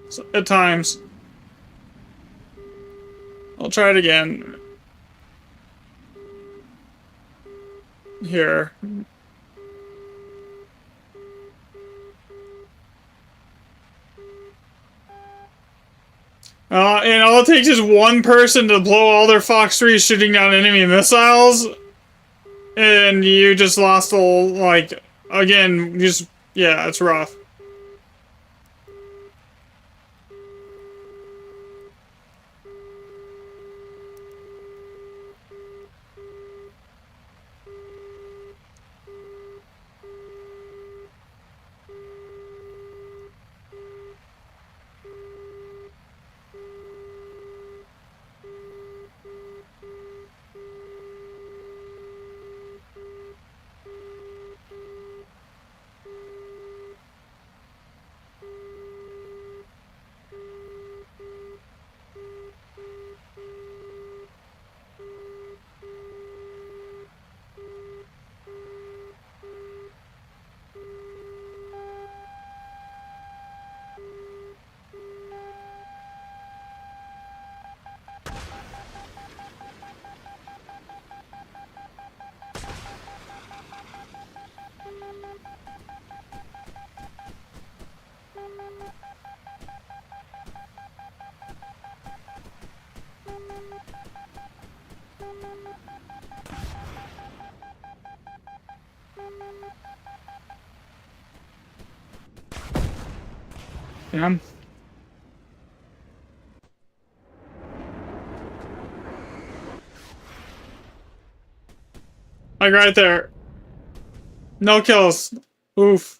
So, at times. I'll try it again. Here. And all it takes is one person to blow all their Fox 3s shooting down enemy missiles. And you just lost all, like, again, just, yeah, it's rough. Yeah. Like right there. No kills. Oof.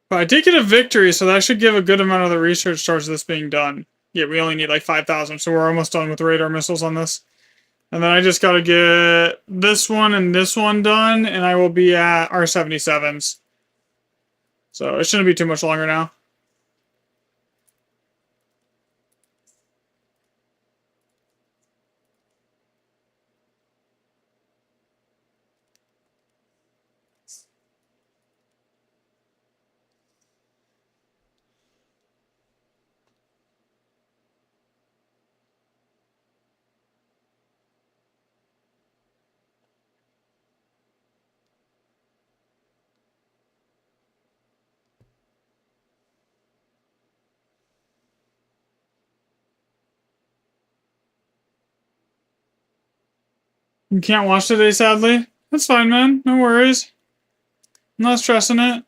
But I did get a victory, so that should give a good amount of the research towards this being done. Yeah, we only need like 5,000, so we're almost done with radar missiles on this. And then I just gotta get this one and this one done, and I will be at R77s. So it shouldn't be too much longer now. You can't watch today, sadly. That's fine, man. No worries. I'm not stressing it.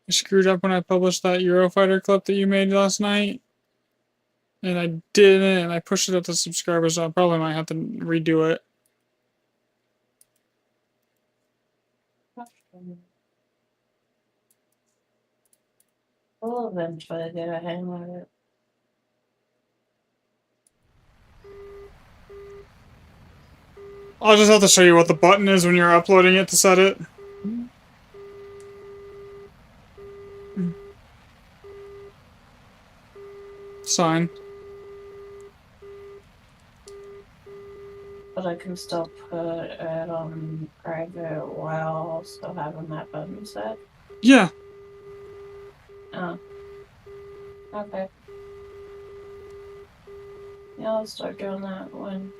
I screwed up when I published that Eurofighter clip that you made last night. And I didn't, and I pushed it up to subscribers, so I probably might have to redo it. We'll eventually get a hang of it. I'll just have to show you what the button is when you're uploading it to set it. Sign. But I can still put it on private while still having that button set. Yeah. Oh. Okay. Yeah, I'll start doing that when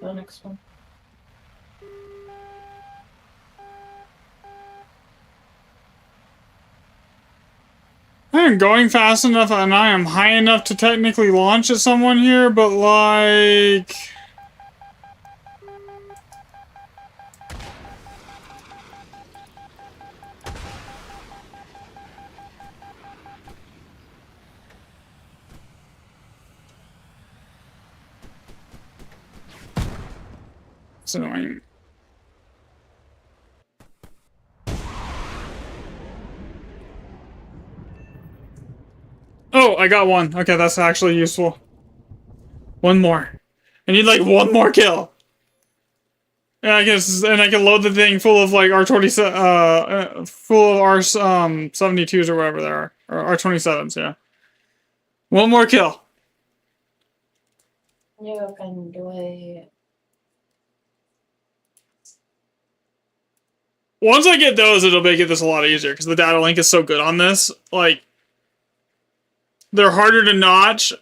the next one. I am going fast enough and I am high enough to technically launch at someone here, but like... It's annoying. Oh, I got one. Okay, that's actually useful. One more. I need like one more kill. And I guess, and I can load the thing full of like R20, full of R72s or whatever they are, or R27s. Yeah. One more kill. You can do it. Once I get those, it'll make this a lot easier because the data link is so good on this. Like, they're harder to notch.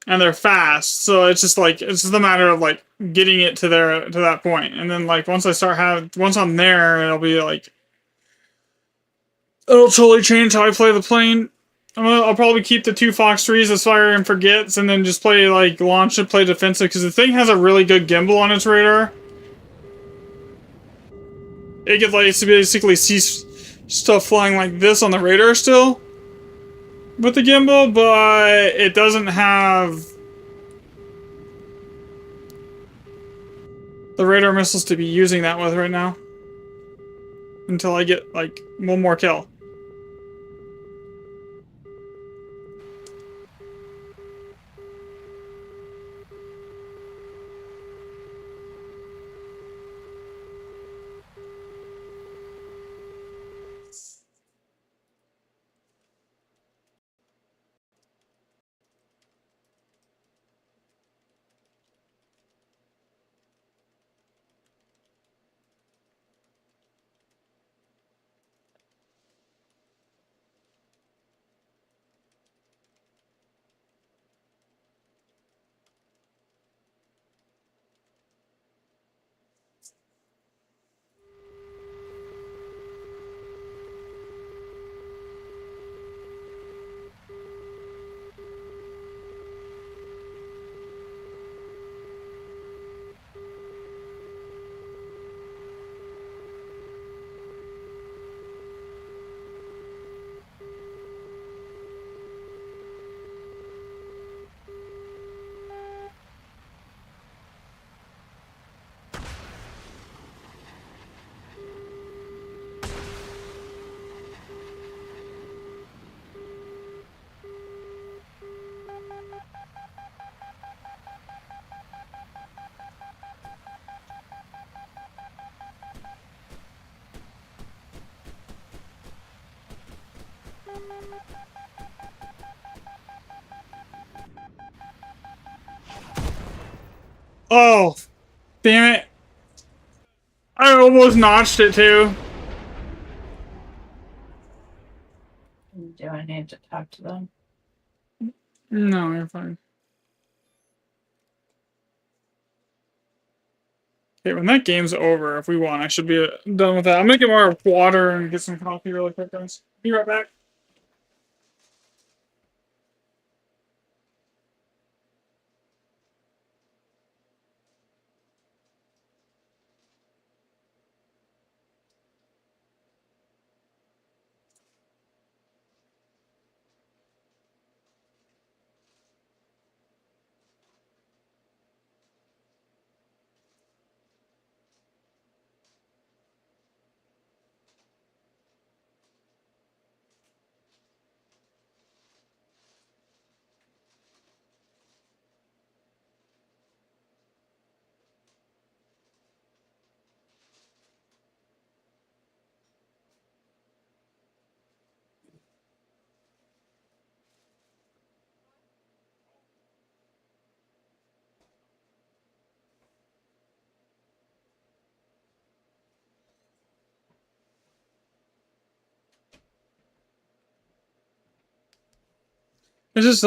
And they're fast, so it's just like it's just a matter of like getting it to that point, and then like once I'm there, it'll be like it'll totally change how I play the plane. I'll probably keep the 2 Fox 3s as Fire and Forgets, and then just play, like, launch it, play defensive, because the thing has a really good gimbal on its radar. It could, like, basically see stuff flying like this on the radar still with the gimbal, but it doesn't have the radar missiles to be using that with right now. Until I get, like, one more kill. Oh, damn it. I almost notched it too. Do I need to talk to them? No, you're fine. Okay, when that game's over, if we won, I should be done with that. I'm gonna get more water and get some coffee really quick, guys. Be right back. It's just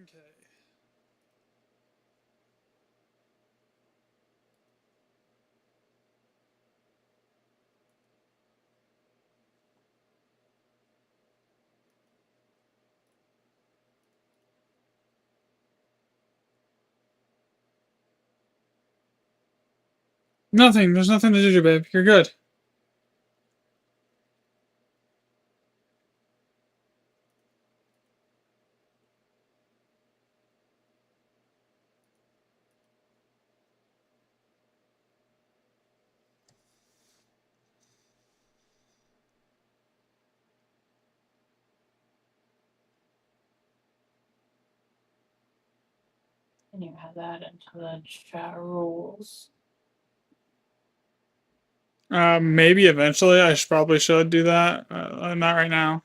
Okay. Nothing. There's nothing to do, babe. You're good. And you add that into the chat rules. Maybe eventually. I probably should do that. Not right now.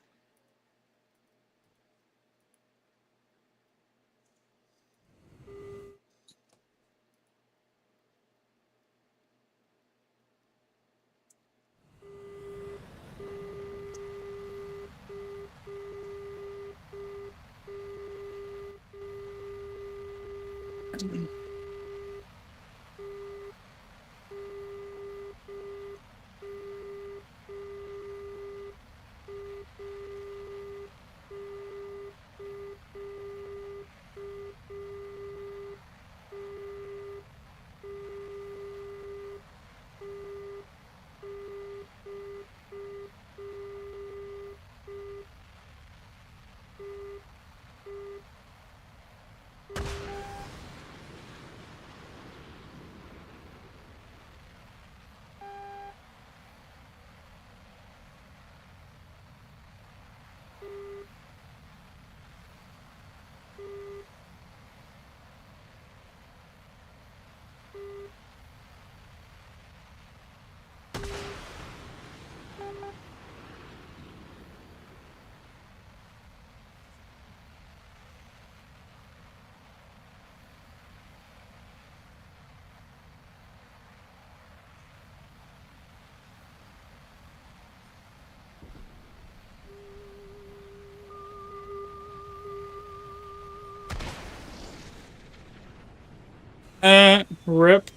Rip.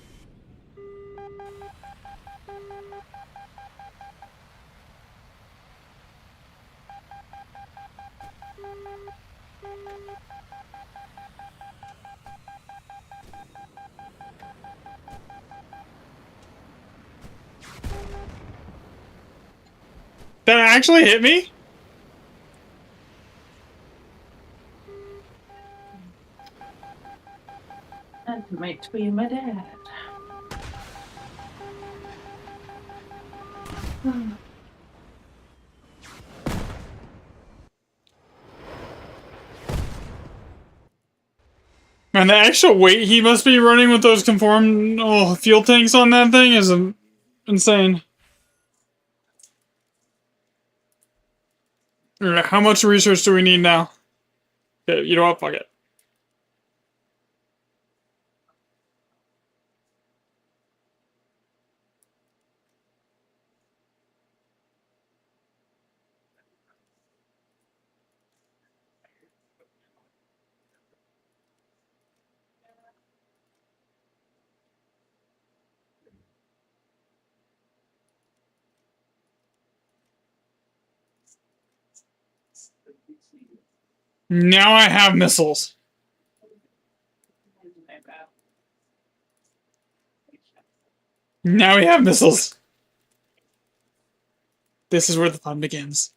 That actually hit me? That might be my dad. Man, the actual weight he must be running with those conformed fuel tanks on that thing is insane. Alright, how much research do we need now? Okay, you know what? Fuck it. Now I have missiles. Now we have missiles. This is where the fun begins.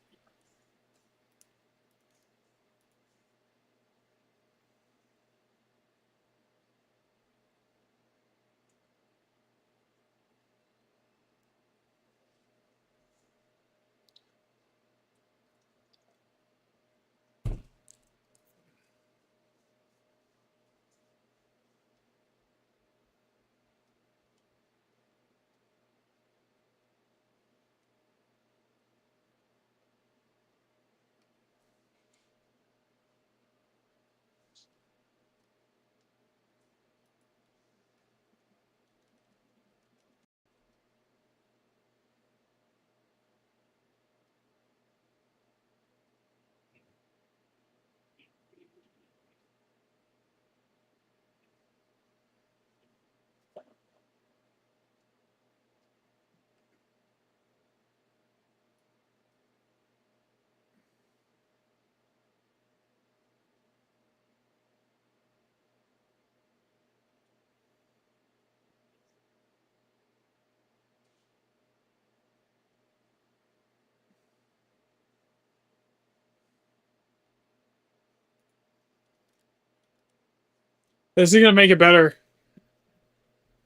Is he gonna make it better?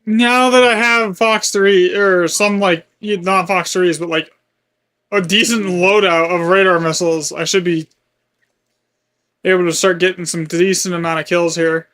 Now that I have Fox 3, or some, like, not Fox 3s, but, like, a decent loadout of radar missiles, I should be able to start getting some decent amount of kills here.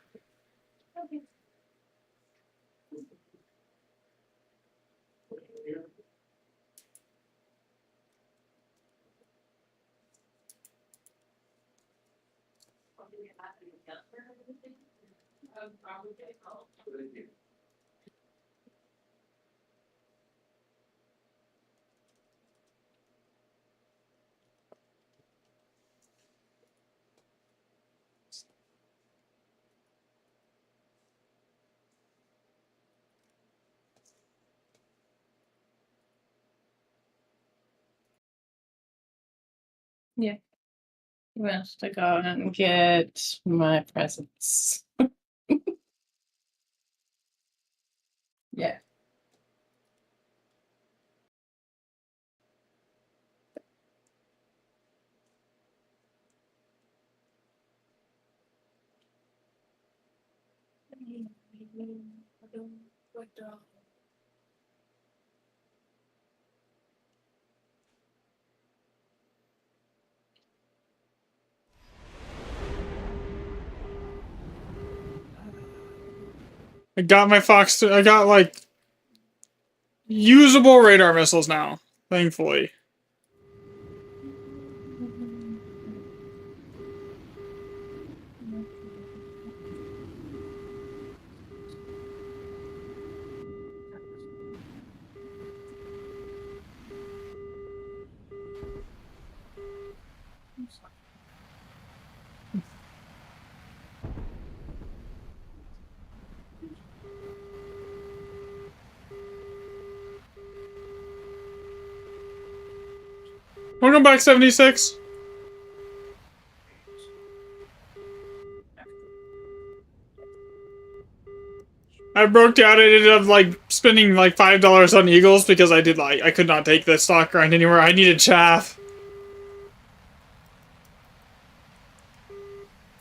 Yeah. I'm gonna have to go and get my presents. Yeah. I got my Fox 3, I got, like, usable radar missiles now, thankfully. Welcome back, 76. I broke down and ended up, like, spending, like, $5 on Eagles because I did, like, I could not take the stock grind anymore. I needed chaff.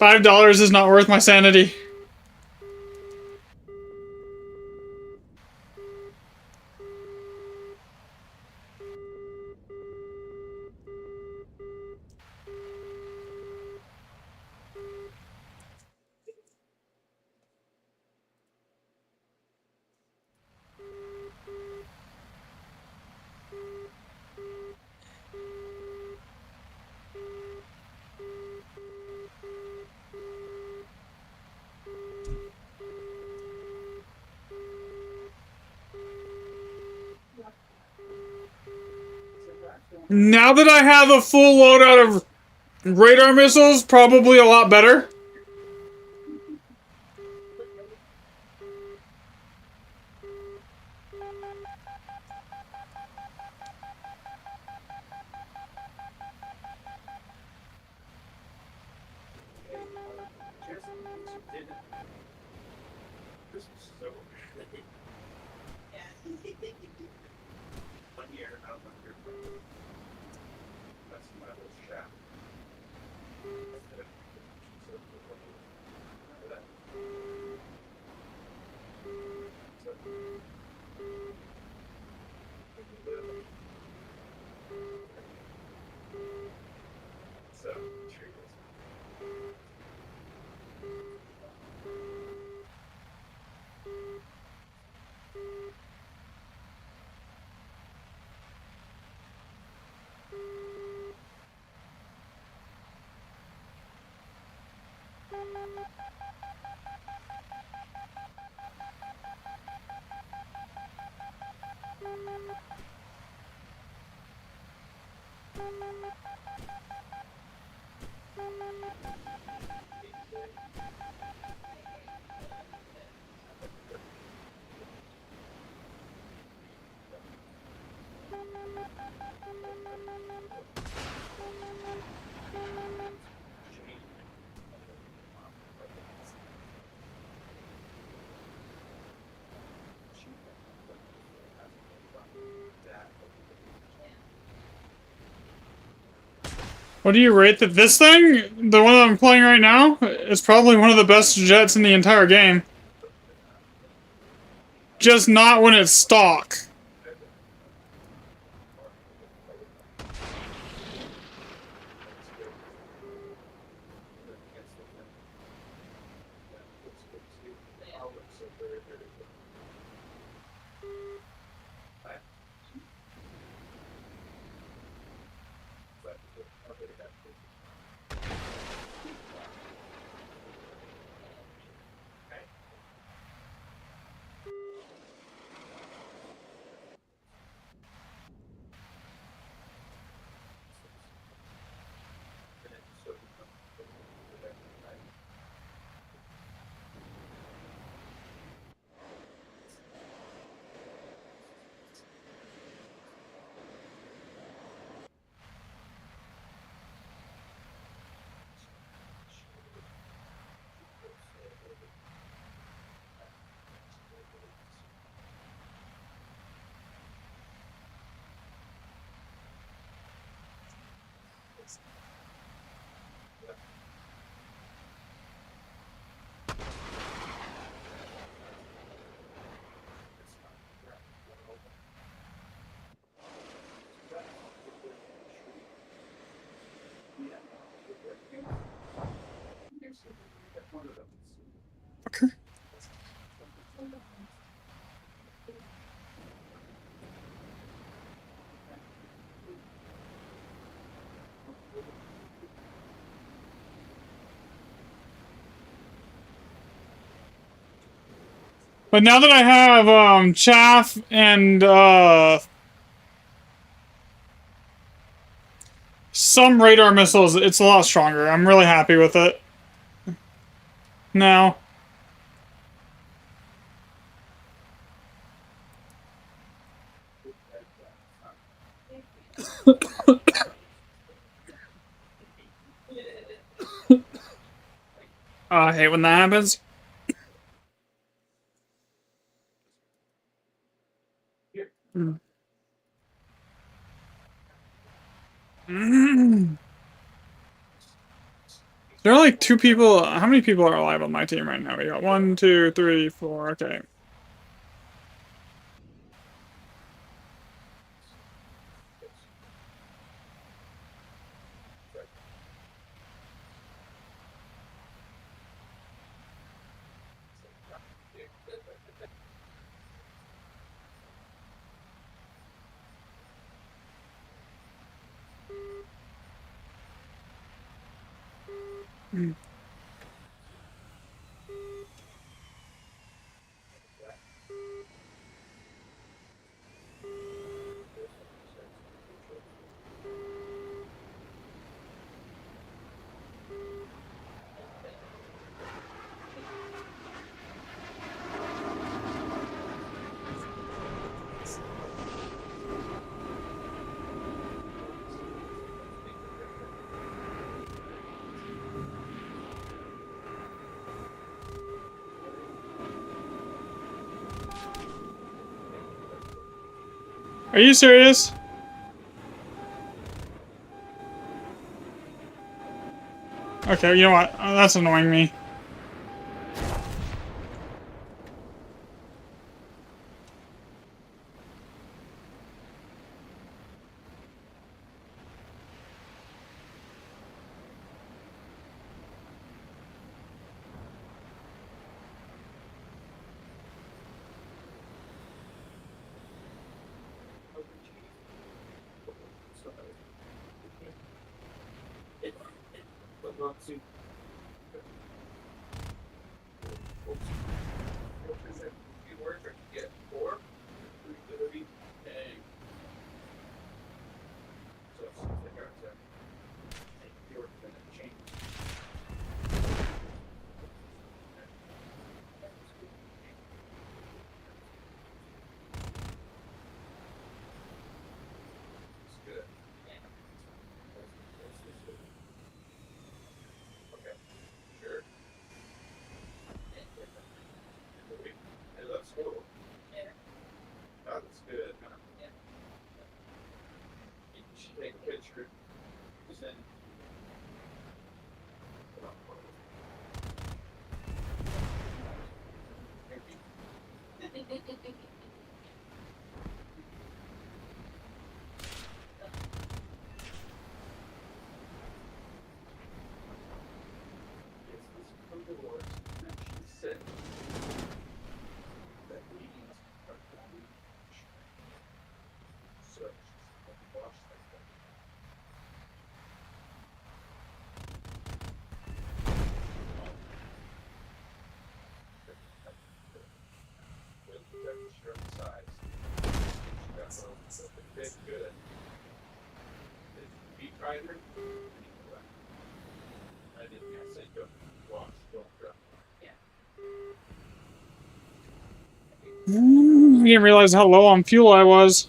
$5 is not worth my sanity. Now that I have a full loadout of radar missiles, probably a lot better. What do you rate that? This thing, the one that I'm playing right now, is probably one of the best jets in the entire game. Just not when it's stock. But now that I have chaff and some radar missiles, it's a lot stronger. I'm really happy with it. Now. I hate when that happens. There are like 2 people. How many people are alive on my team right now? We got 1, 2, 3, 4. Okay. Are you serious? Okay, you know what? That's annoying me. I didn't realize how low on fuel I was.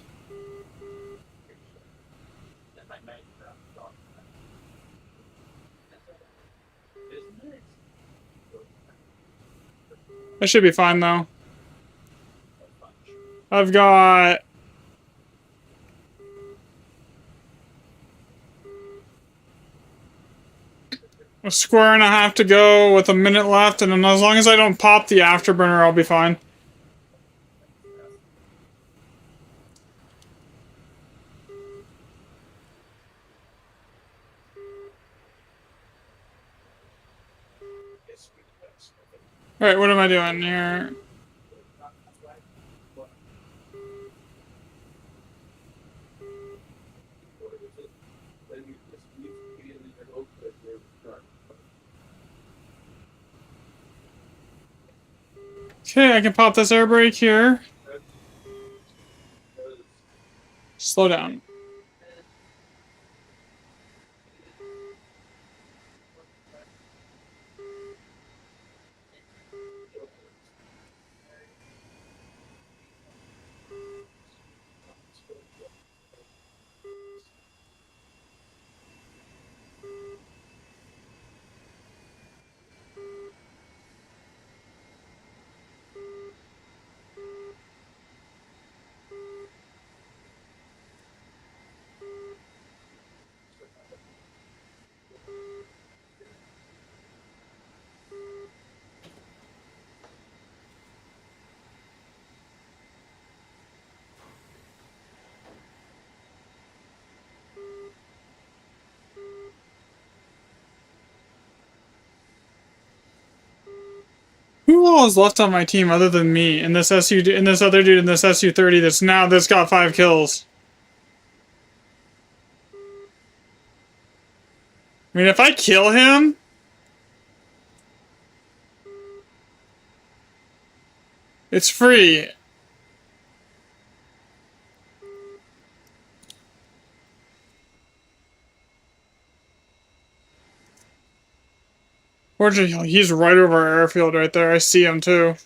I should be fine though. I've got a square and a half to go with a minute left, and then as long as I don't pop the afterburner, I'll be fine. Alright, what am I doing here? Okay, I can pop this air brake here. Slow down. Who all is left on my team other than me and this and this other dude in this SU-30 that's got 5 kills? I mean, if I kill him, it's free. Fortunately, he's right over our airfield right there. I see him too.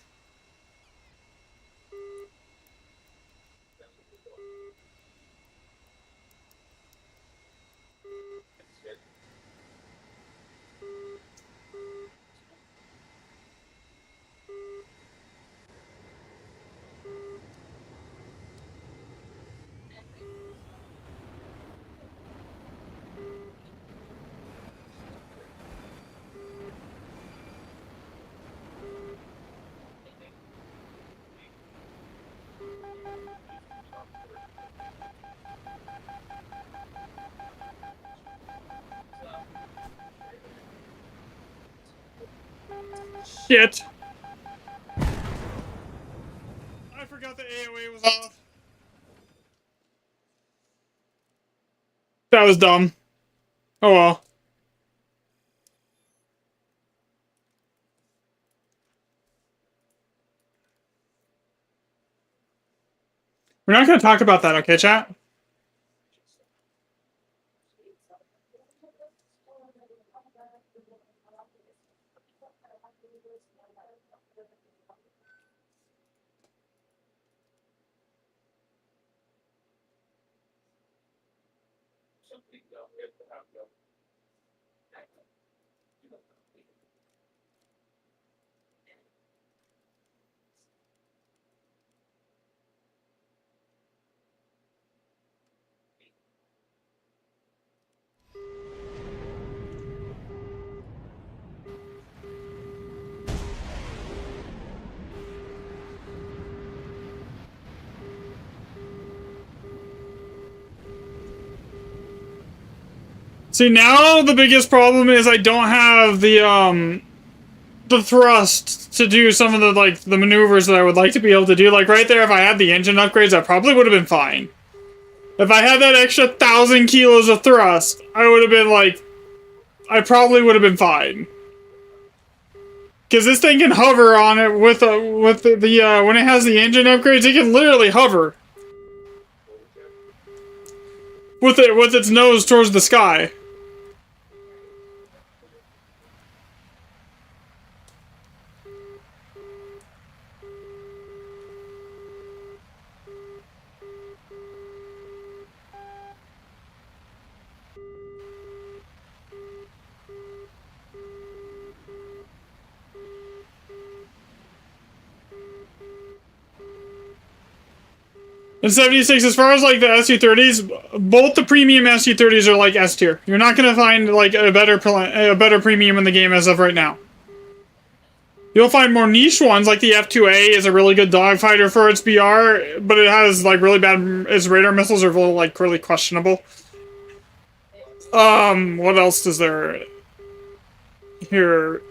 Shit. I forgot the AOA was off. That was dumb. Oh well. We're not going to talk about that, okay, chat? See, now the biggest problem is I don't have the thrust to do some of the maneuvers that I would like to be able to do. Like right there, if I had the engine upgrades, I probably would have been fine. If I had that extra 1,000 kilos of thrust, I would have been like, I probably would have been fine. Because this thing can hover on it with when it has the engine upgrades, it can literally hover with its nose towards the sky. And 76, as far as like the SU30s, both the premium SU30s are like S tier. You're not gonna find like a better premium in the game as of right now. You'll find more niche ones, like the F2A is a really good dogfighter for its BR, but it has like really bad, its radar missiles are like really questionable. What else is there here?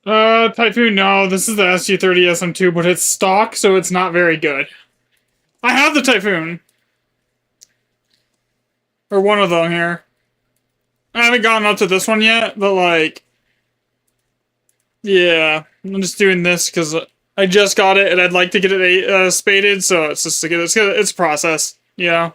Typhoon, no, this is the SU30-SM2, but it's stock, so it's not very good. I have the Typhoon. Or one of them here. I haven't gotten up to this one yet, but like... Yeah, I'm just doing this because I just got it and I'd like to get it spaded, so it's just it's a process, you know?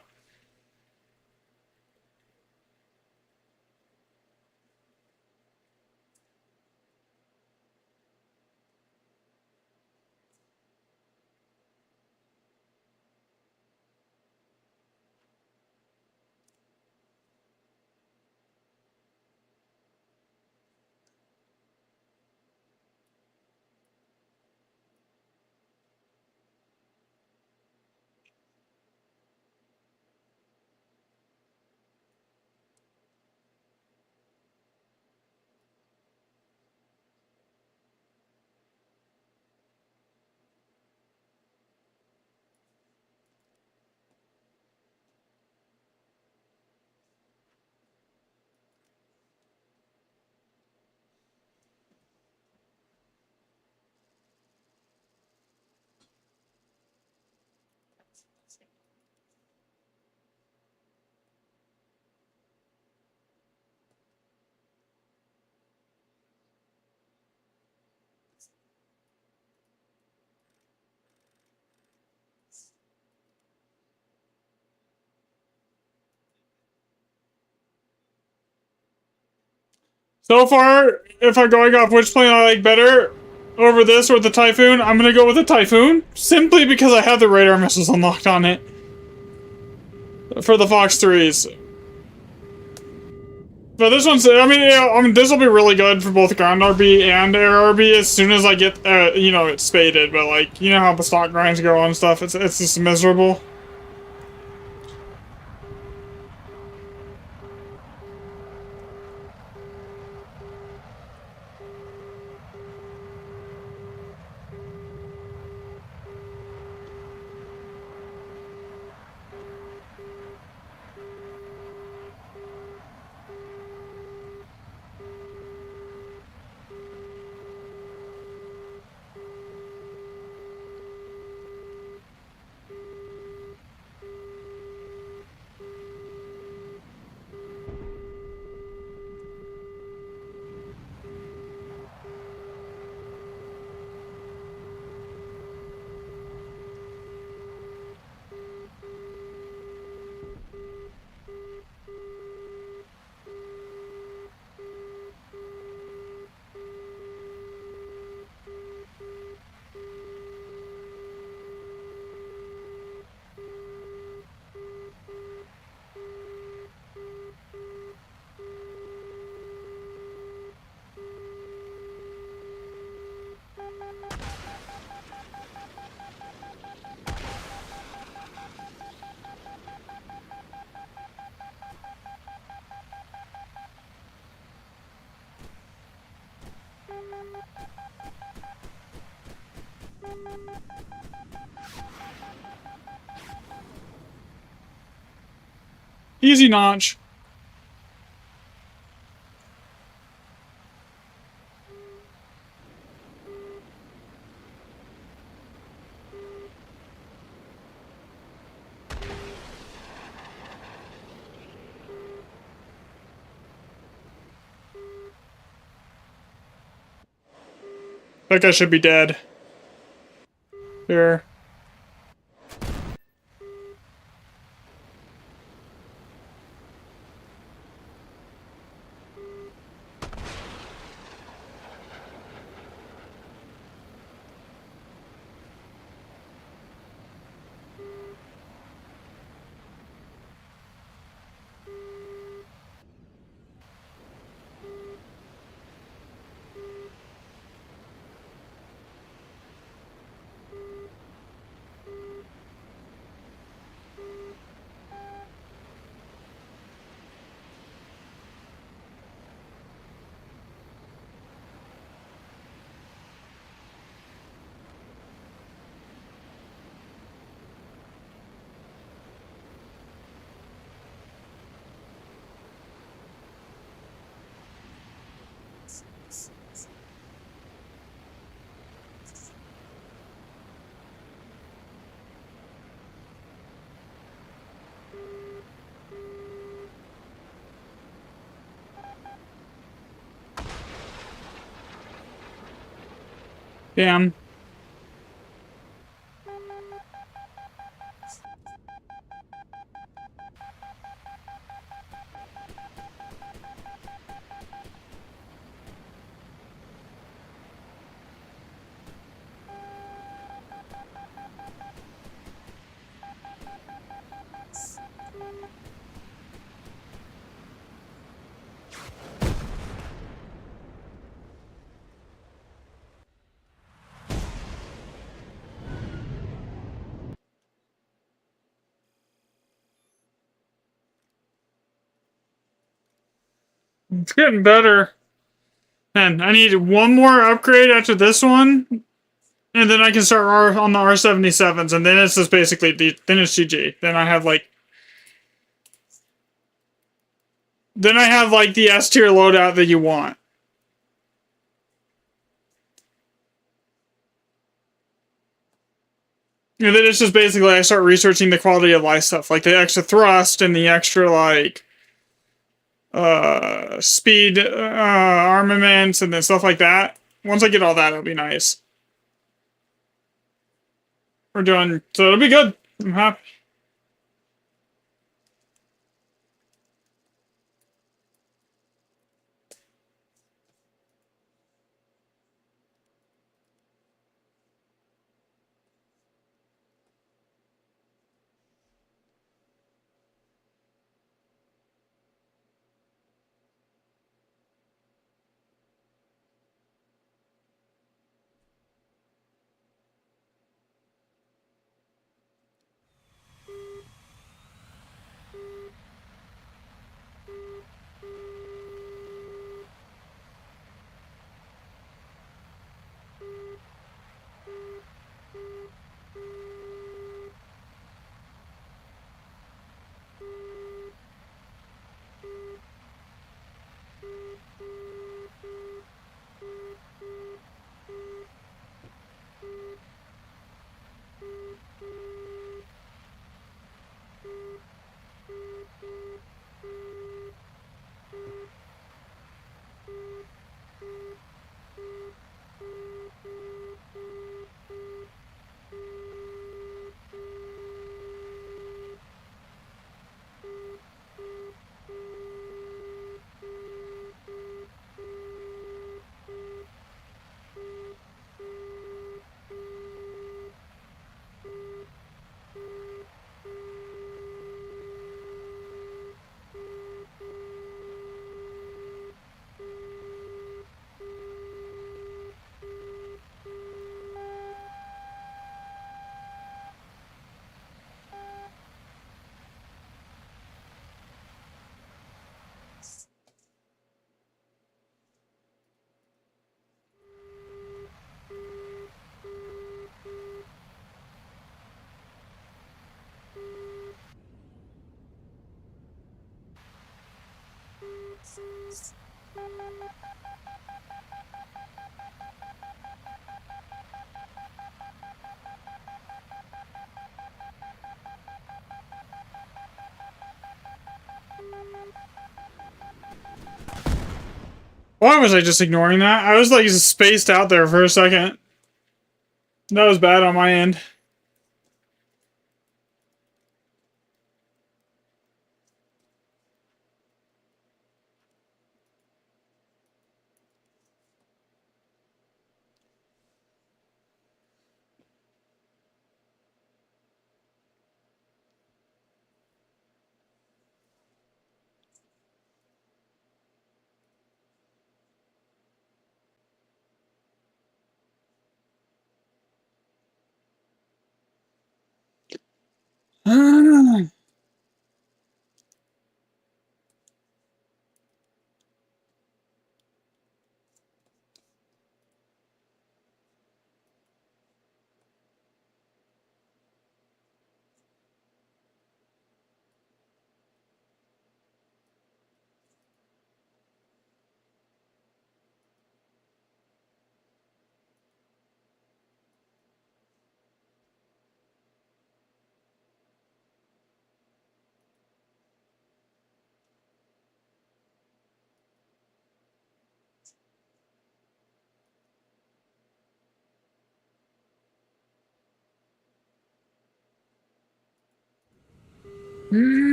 So far, if I'm going off which plane I like better over this or the Typhoon, I'm gonna go with the Typhoon, simply because I have the radar missiles unlocked on it. For the Fox 3s. But this one's, I mean, this will be really good for both ground RB and air RB as soon as I get, you know, it's spaded. But, like, you know how the stock grinds go and stuff, it's just miserable. Easy notch. That guy should be dead. There. Damn. It's getting better. Man, I need one more upgrade after this one, and then I can start on the R77s, and then it's just basically then it's GG. Then I have like the S tier loadout that you want. And then it's just basically I start researching the quality of life stuff, like the extra thrust and the extra like speed armaments and then stuff like that. Once I get all that, it'll be nice. We're doing so it'll be good. I'm happy. Why was I just ignoring that? I was like spaced out there for a second. That was bad on my end.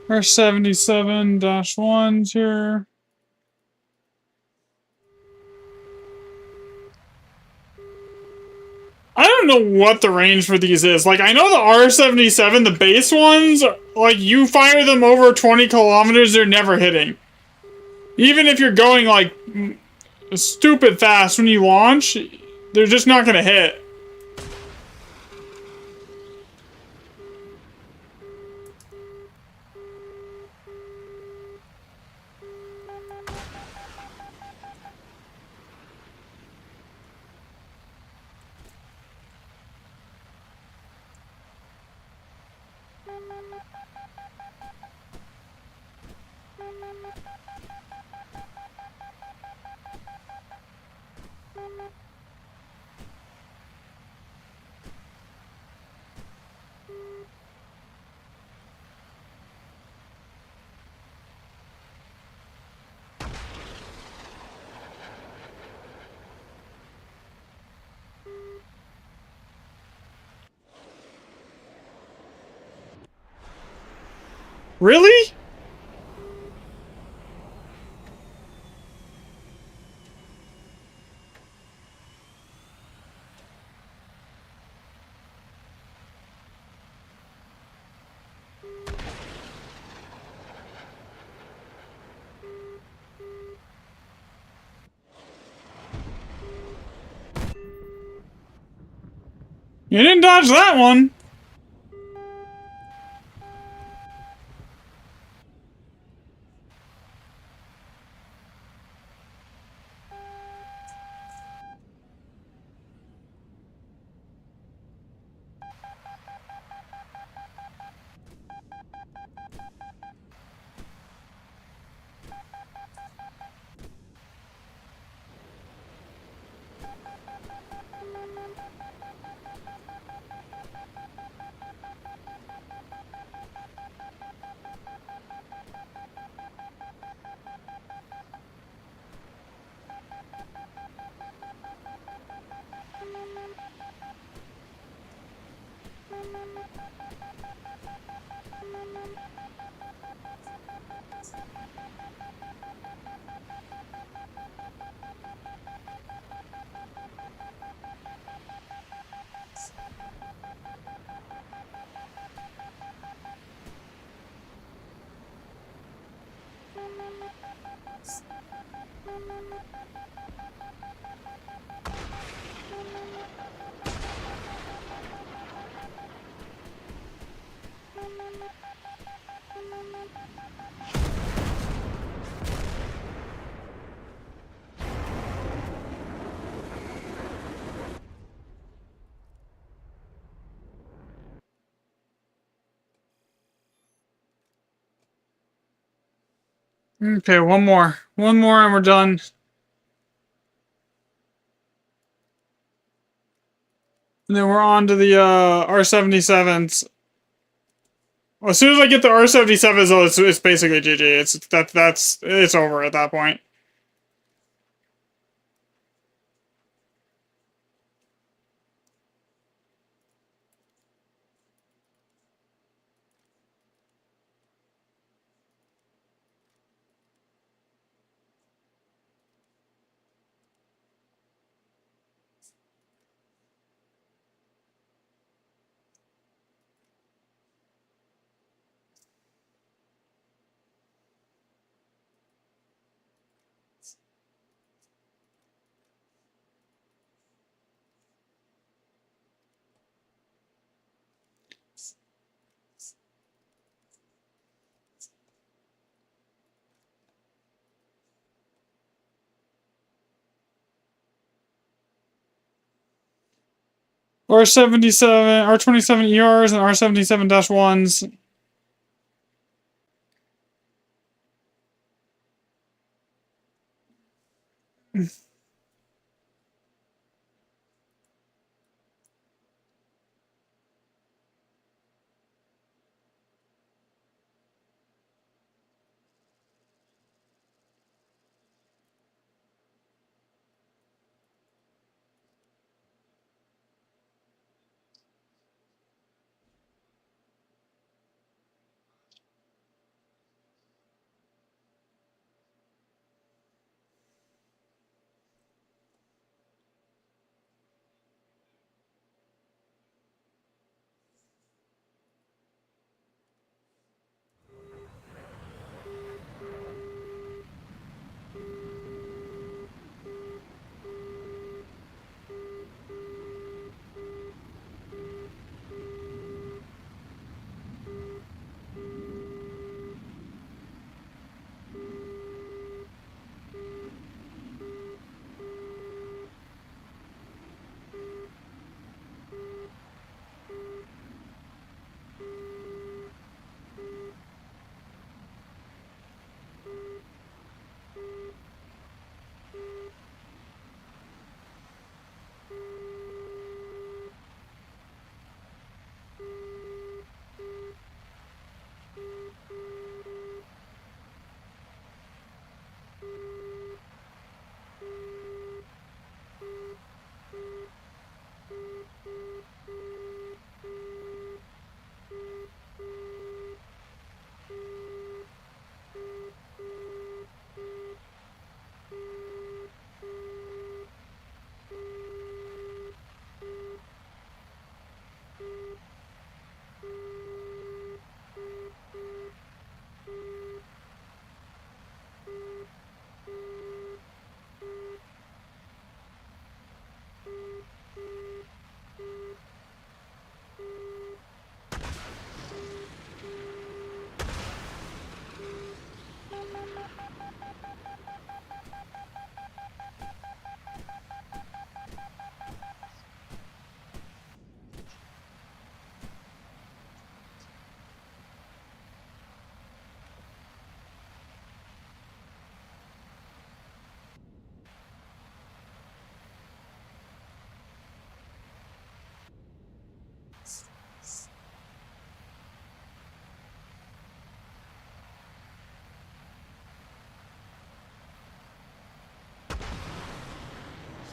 Our 77-1s here. I don't know what the range for these is. Like, I know the R77, the base ones, like, you fire them over 20 kilometers, they're never hitting. Even if you're going, like, stupid fast when you launch, they're just not gonna hit. Really? You didn't dodge that one. Okay, one more. One more and we're done. And then we're on to the R77s. Well, as soon as I get the R77s, though, it's basically GG. It's over at that point. R77, R27 ERs and R77-1s.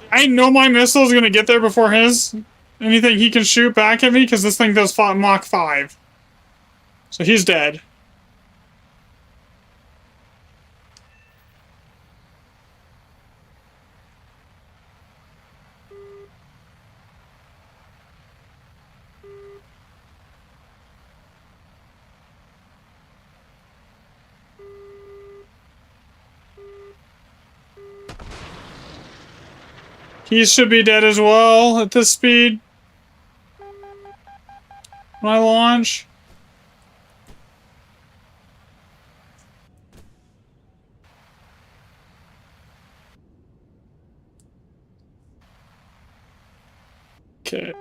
I know my missile's gonna get there before his. Anything he can shoot back at me, because this thing does Mach 5. So he's dead. He should be dead as well at this speed. When I launch. Okay.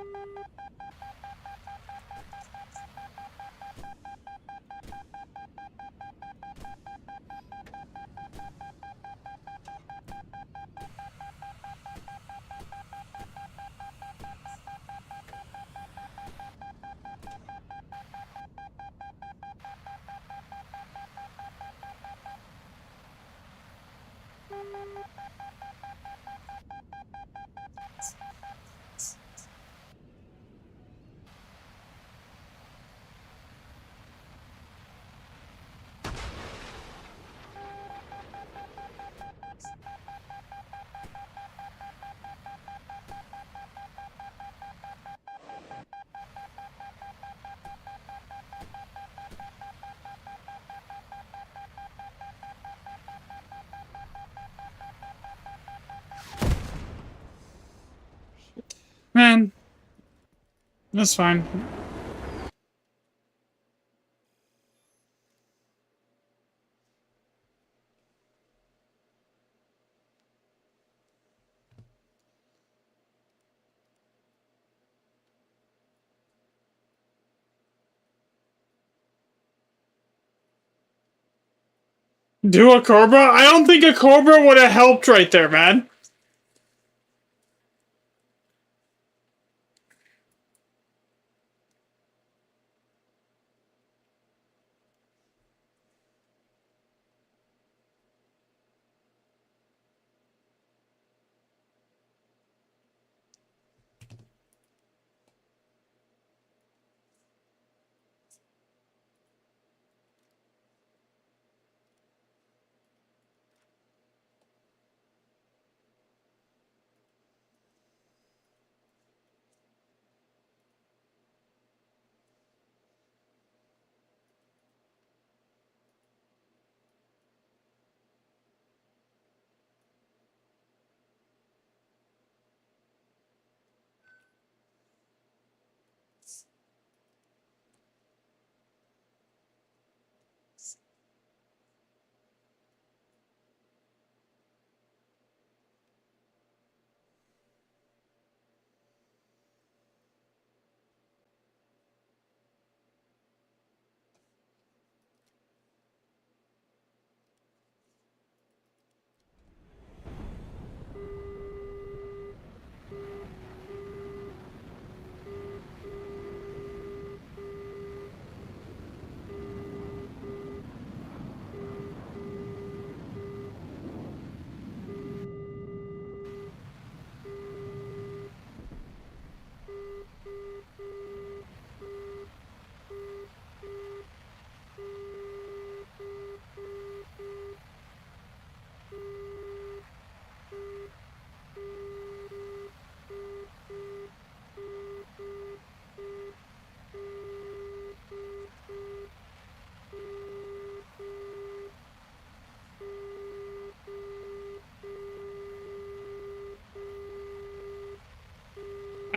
Man. That's fine. Do a Cobra? I don't think a Cobra would have helped right there, man.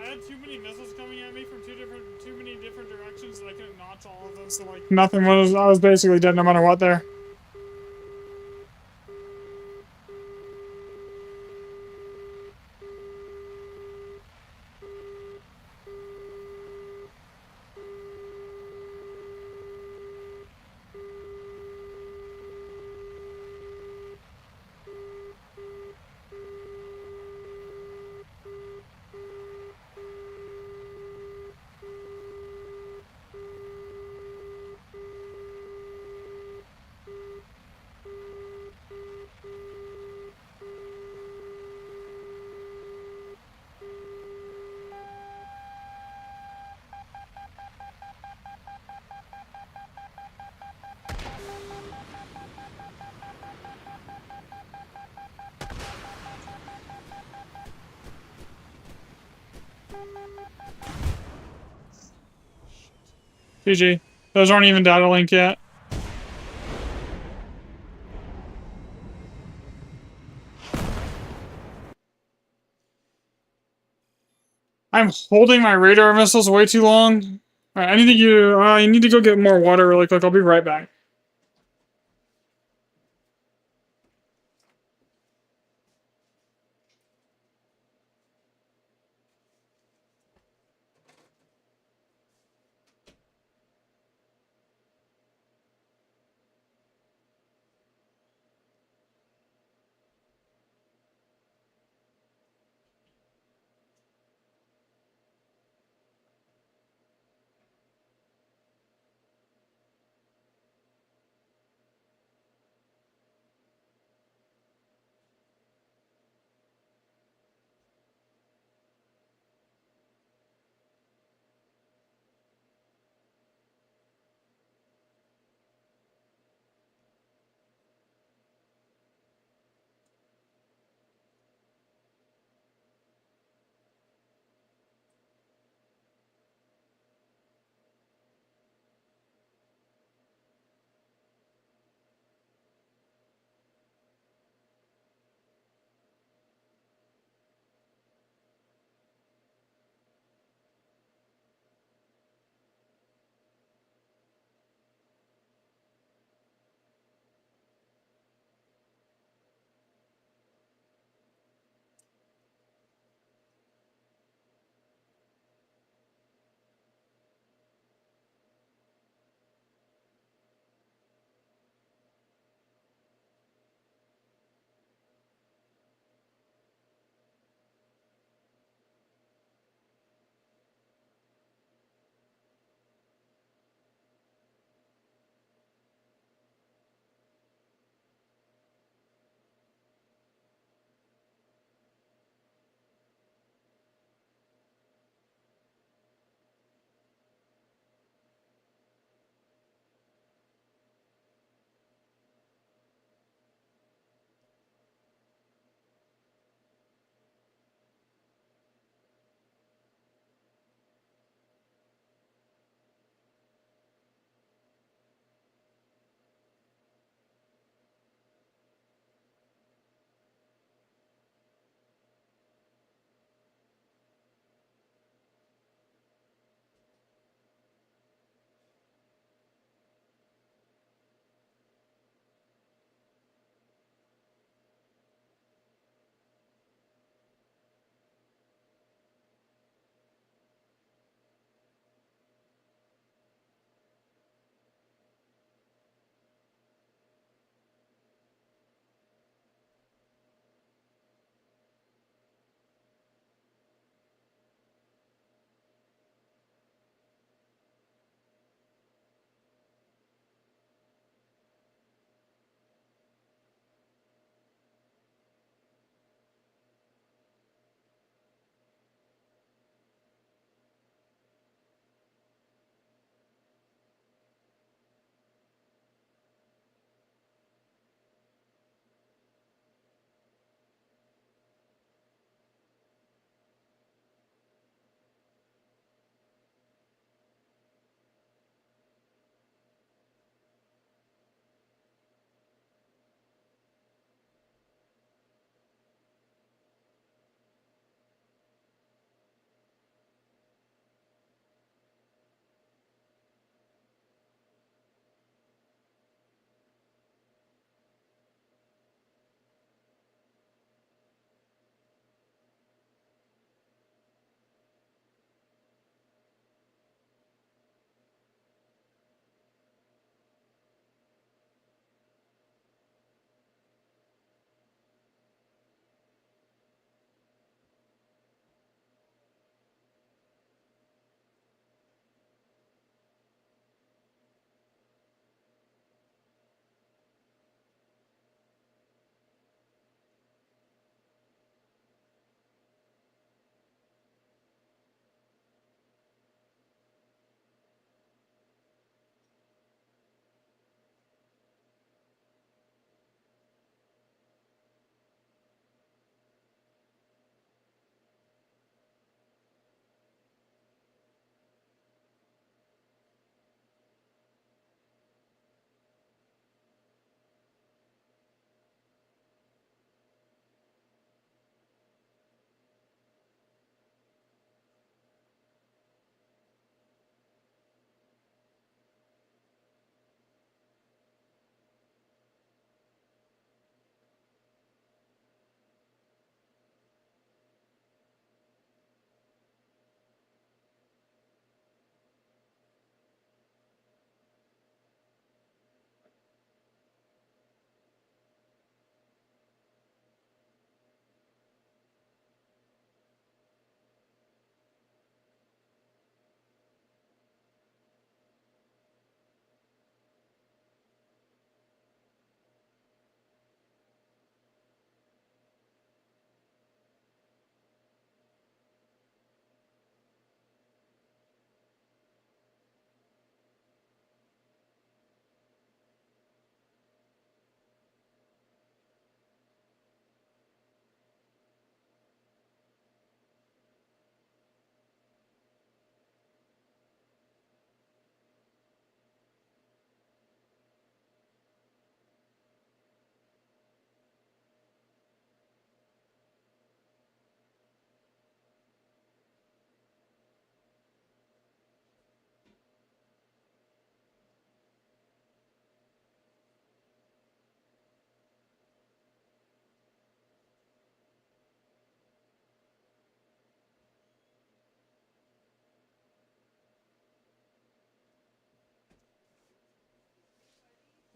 I had too many missiles coming at me from too many different directions that I couldn't notch all of them, so like nothing was. I was basically dead no matter what there. GG. Those aren't even data linked yet. I'm holding my radar missiles way too long. Alright, I need to go get more water really quick. I'll be right back.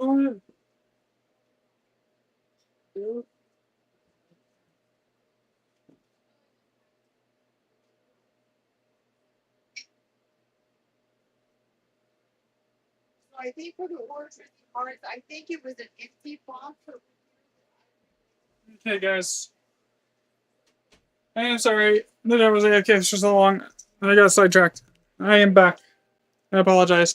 I think for the orders cards, I think it was an empty box. Okay, guys. I am sorry that I was AFK for so long. I got sidetracked. I am back. I apologize.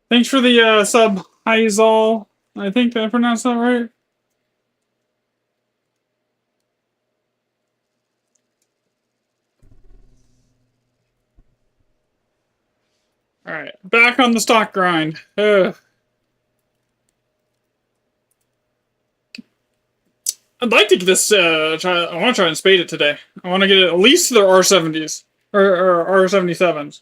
Thanks for the sub, Hazel. I think I pronounced that right. Alright, back on the stock grind. Ugh. I'd like to get this, I want to try and spade it today. I want to get it at least to their R70s. Or R77s.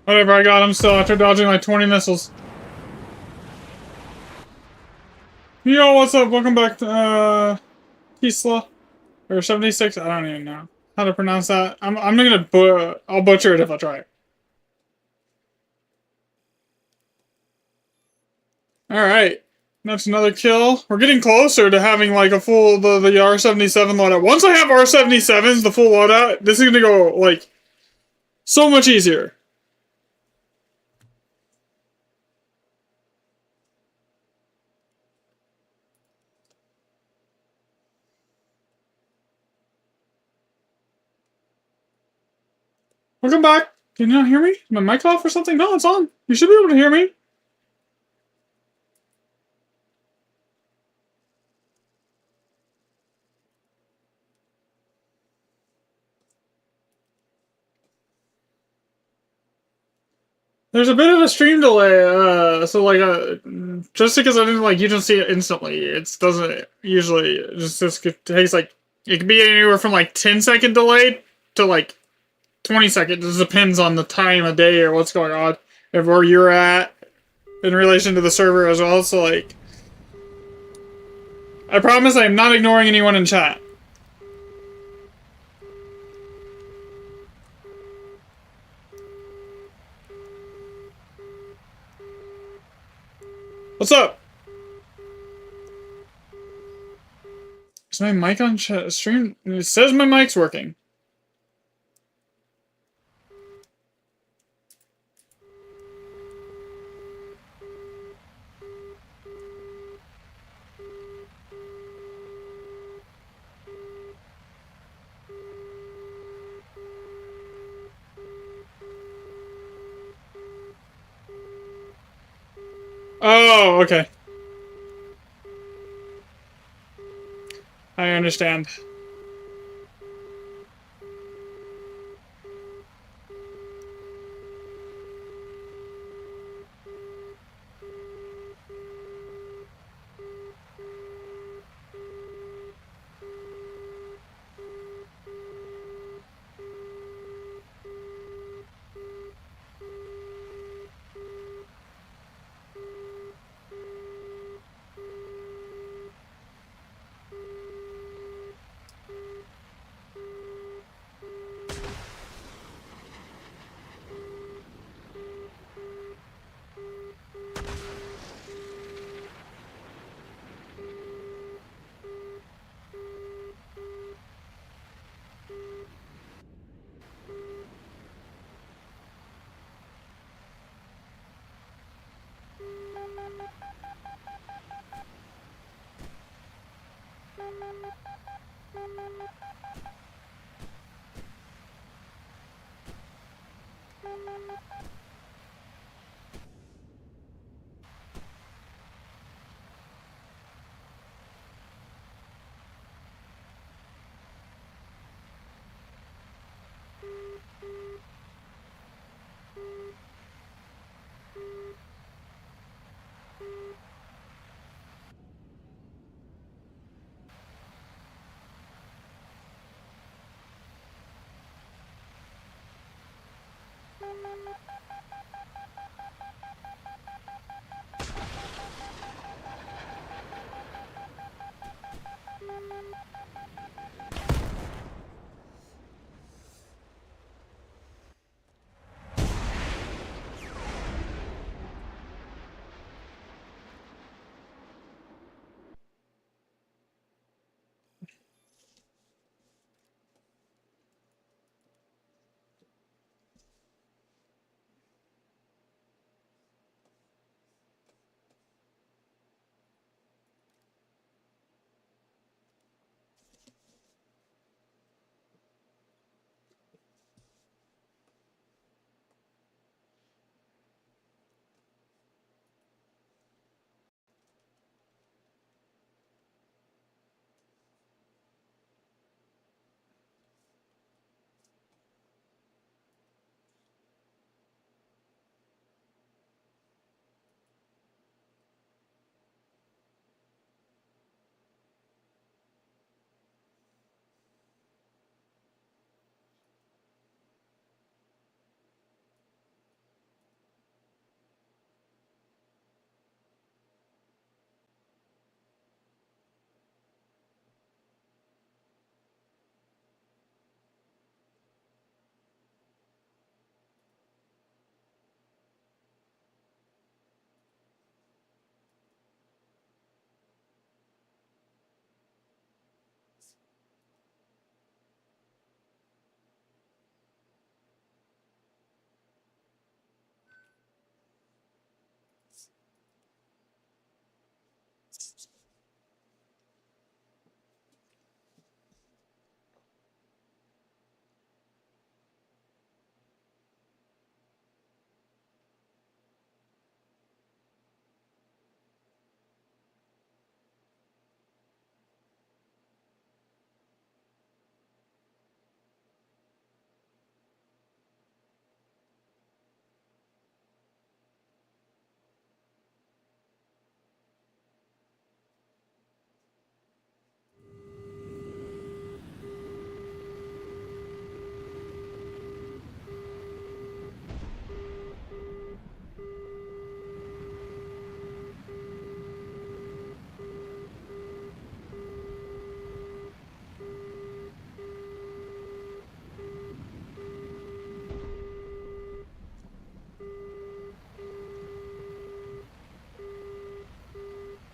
Whatever, I got him still after dodging like 20 missiles. Yo, what's up? Welcome back to, Kisla. Or 76, I don't even know how to pronounce that. I'm gonna I'll butcher it if I try it. Alright. That's another kill. We're getting closer to having like a full the R77 loadout. Once I have R77s, the full loadout, this is gonna go like so much easier. Welcome back. Can you not hear me? My mic off or something? No, it's on. You should be able to hear me. There's a bit of a stream delay, so like, just because I didn't like, you don't see it instantly. It doesn't usually just it takes like it can be anywhere from like 10-second delay to like 20 seconds. It just depends on the time of day or what's going on and where you're at in relation to the server as well. So like, I promise I am not ignoring anyone in chat. What's up? Is my mic on stream? It says my mic's working. Oh, okay. I understand.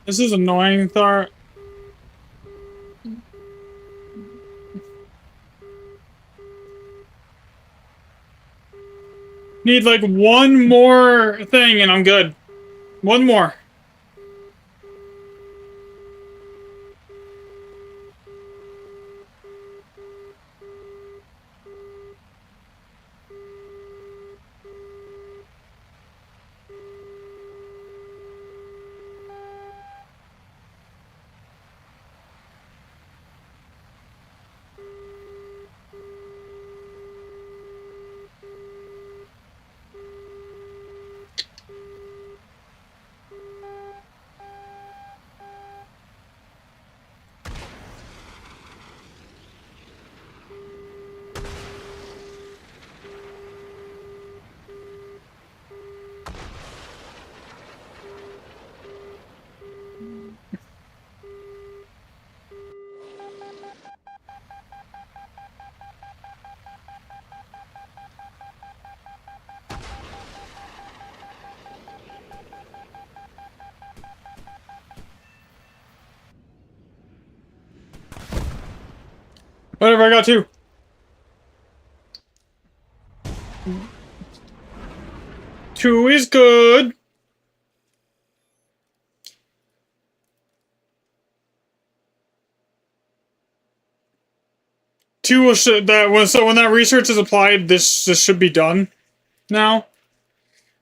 This is annoying, Thar. Need like one more thing and I'm good. One more. Whatever, I got two. Two is good. Two will so when that research is applied, this should be done now.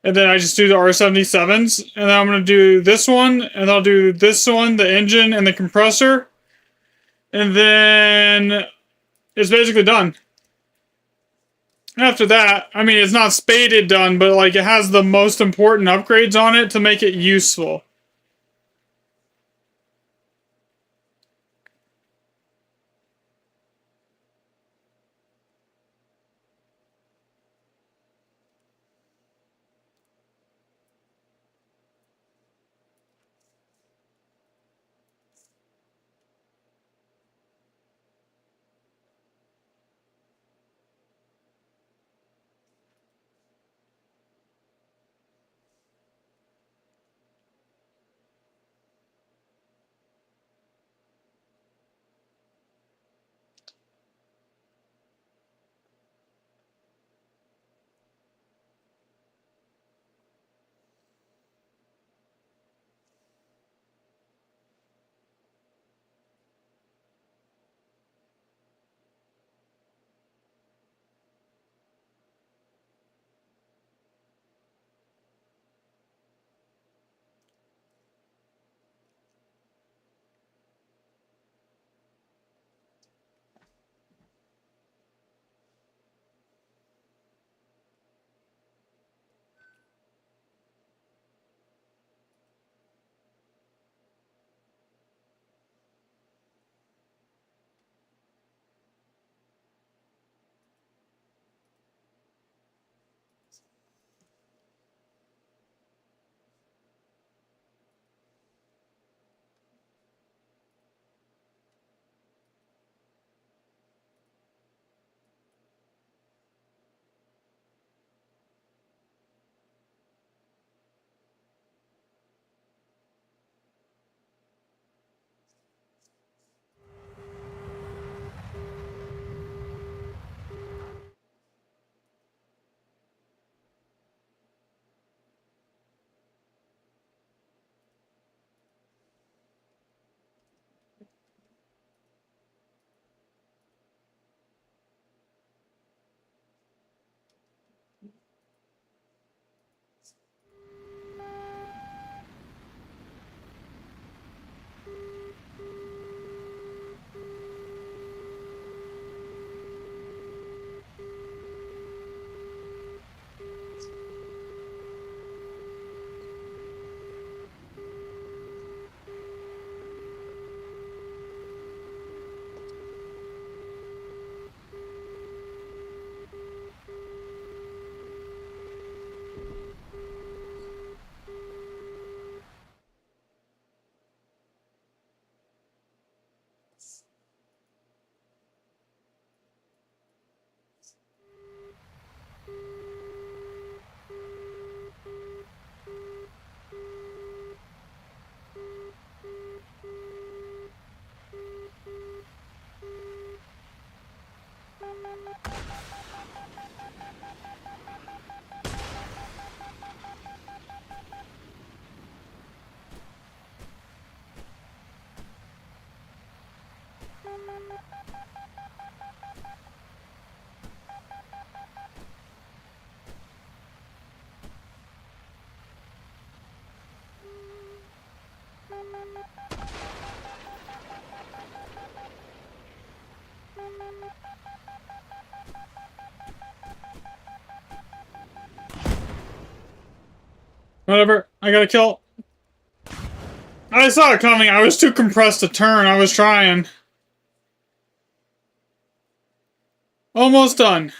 And then I just do the R77s, and then I'm gonna do this one, and I'll do this one, the engine and the compressor, and then it's basically done. After that, I mean, it's not spaded done, but like it has the most important upgrades on it to make it useful. Whatever. I got a kill. I saw it coming. I was too compressed to turn. I was trying. Almost done.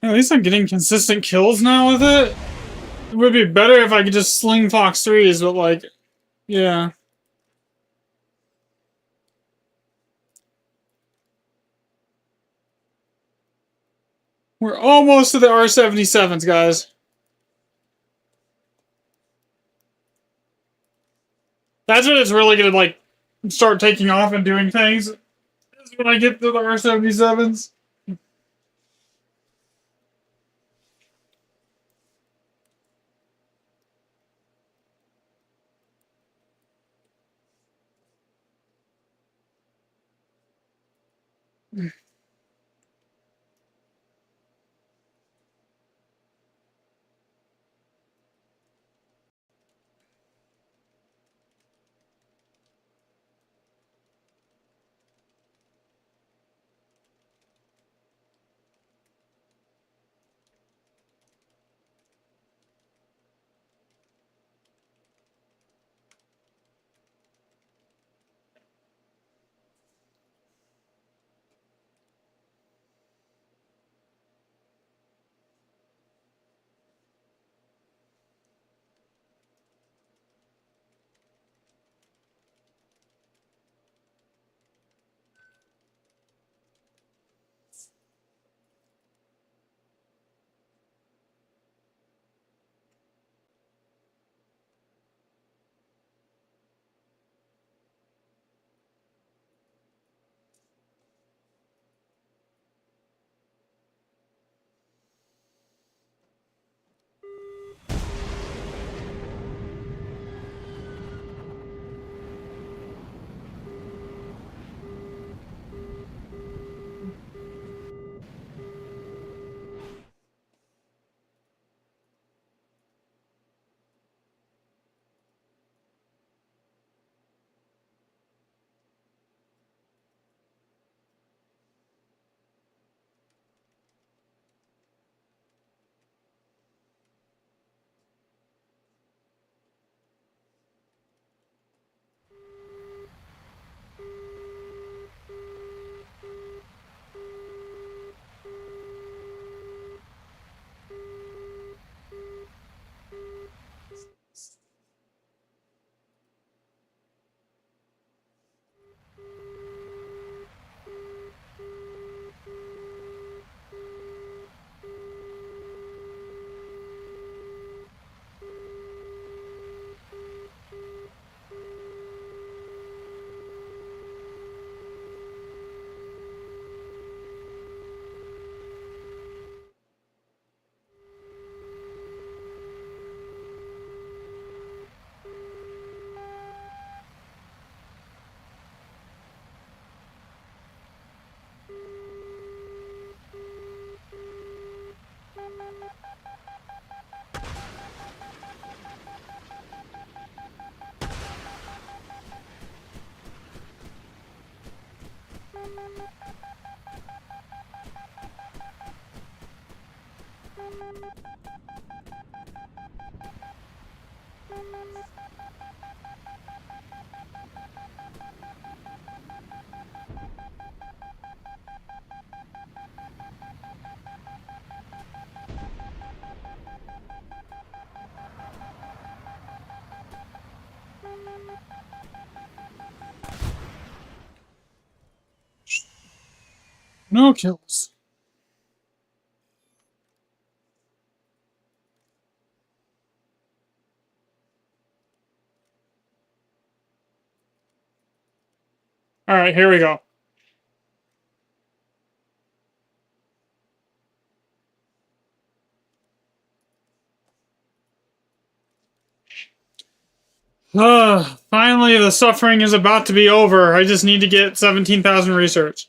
At least I'm getting consistent kills now with it. It would be better if I could just sling Fox 3s, but like, yeah. We're almost to the R77s, guys. That's when it's really gonna, like, start taking off and doing things. Is when I get to the R77s. No kills. Alright, here we go. Finally, the suffering is about to be over. I just need to get 17,000 research.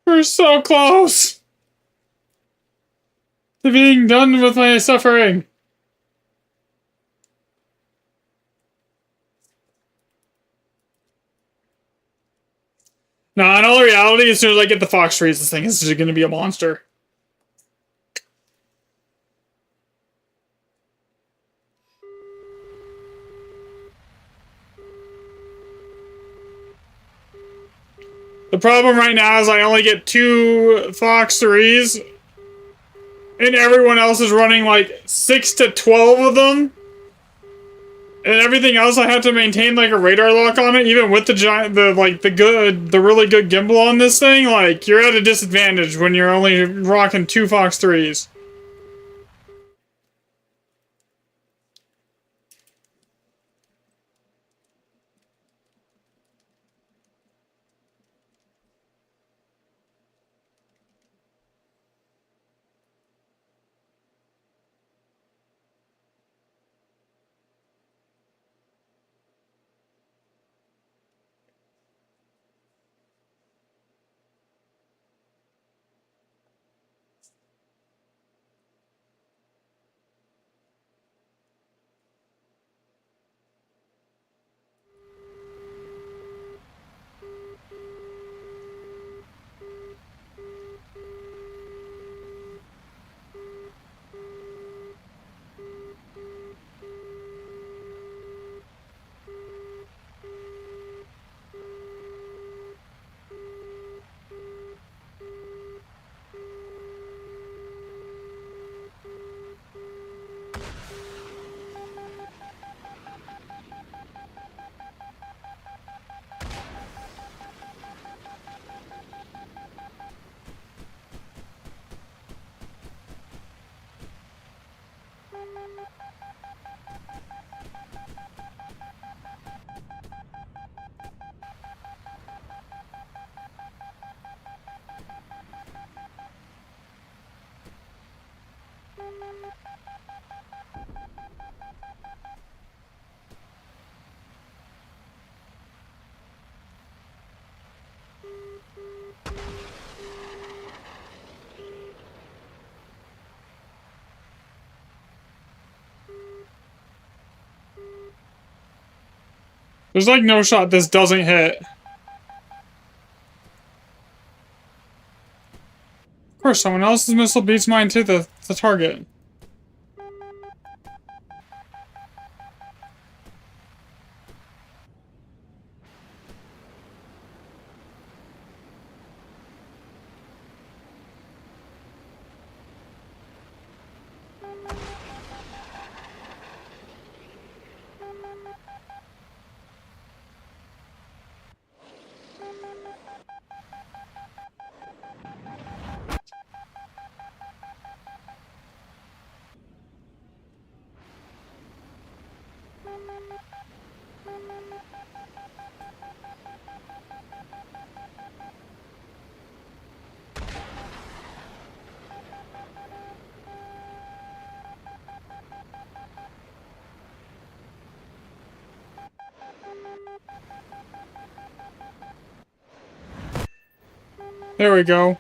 We're so close to being done with my suffering. Now, in all reality, as soon as I get the fox trees, this thing is just going to be a monster. The problem right now is I only get 2 fox 3s, and everyone else is running like 6 to 12 of them. And everything else I have to maintain like a radar lock on it, even with the giant, the really good gimbal on this thing. Like, you're at a disadvantage when you're only rocking 2 fox 3s. There's like no shot this doesn't hit. Of course, someone else's missile beats mine to the target. There we go.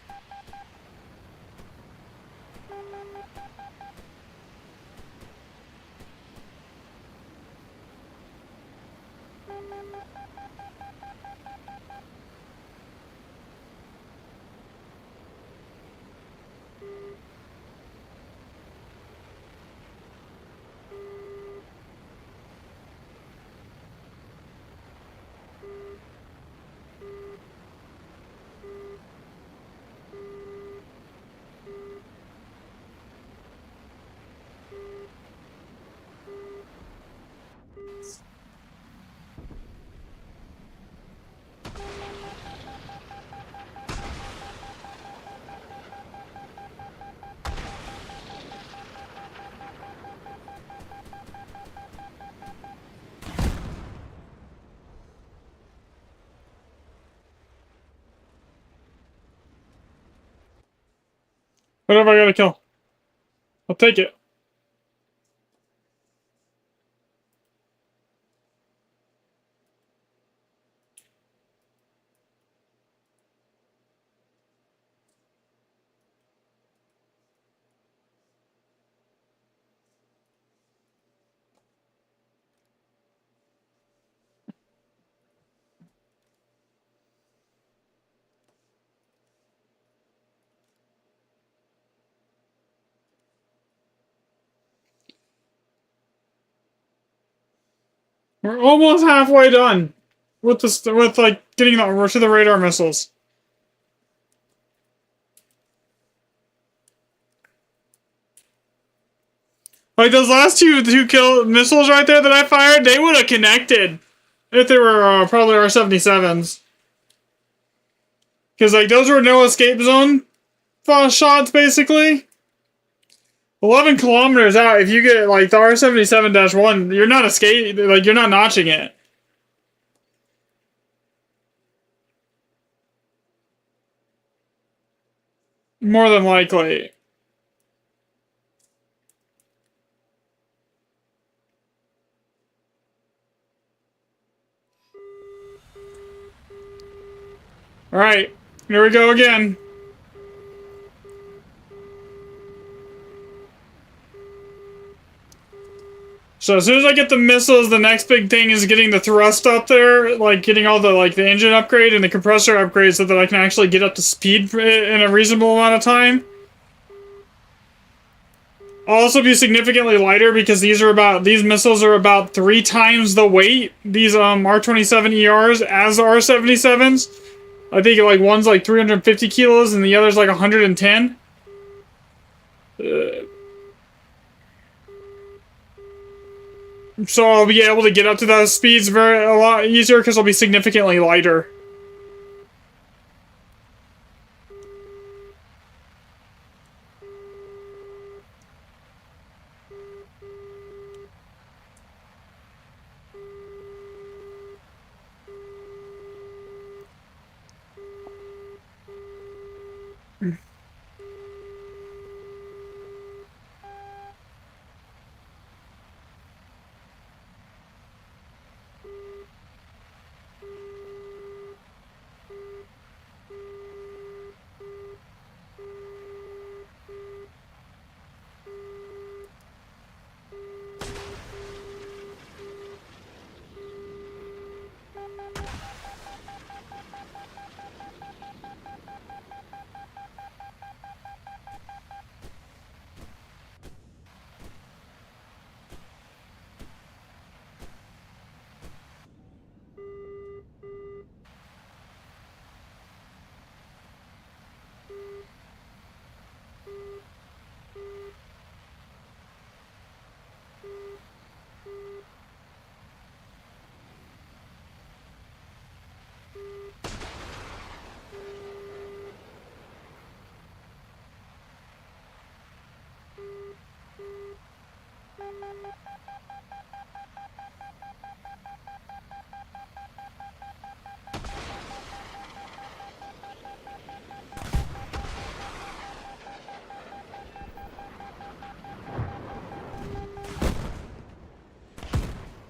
Whatever I gotta kill. I'll take it. We're almost halfway done with this, with like getting to the radar missiles. Like those last two kill missiles right there that I fired, they would have connected if they were probably R-77s. Because like those were no escape zone shots basically. 11 kilometers out, if you get like the R-77-1, you're not like you're not notching it. More than likely. Alright, here we go again. So as soon as I get the missiles, the next big thing is getting the thrust up there, like getting all the the engine upgrade and the compressor upgrade so that I can actually get up to speed in a reasonable amount of time. I'll also be significantly lighter because these missiles are about 3 times the weight, these R-27 ERs, as the R-77s. I think like one's like 350 kilos and the other's like 110. So I'll be able to get up to those speeds a lot easier because I'll be significantly lighter.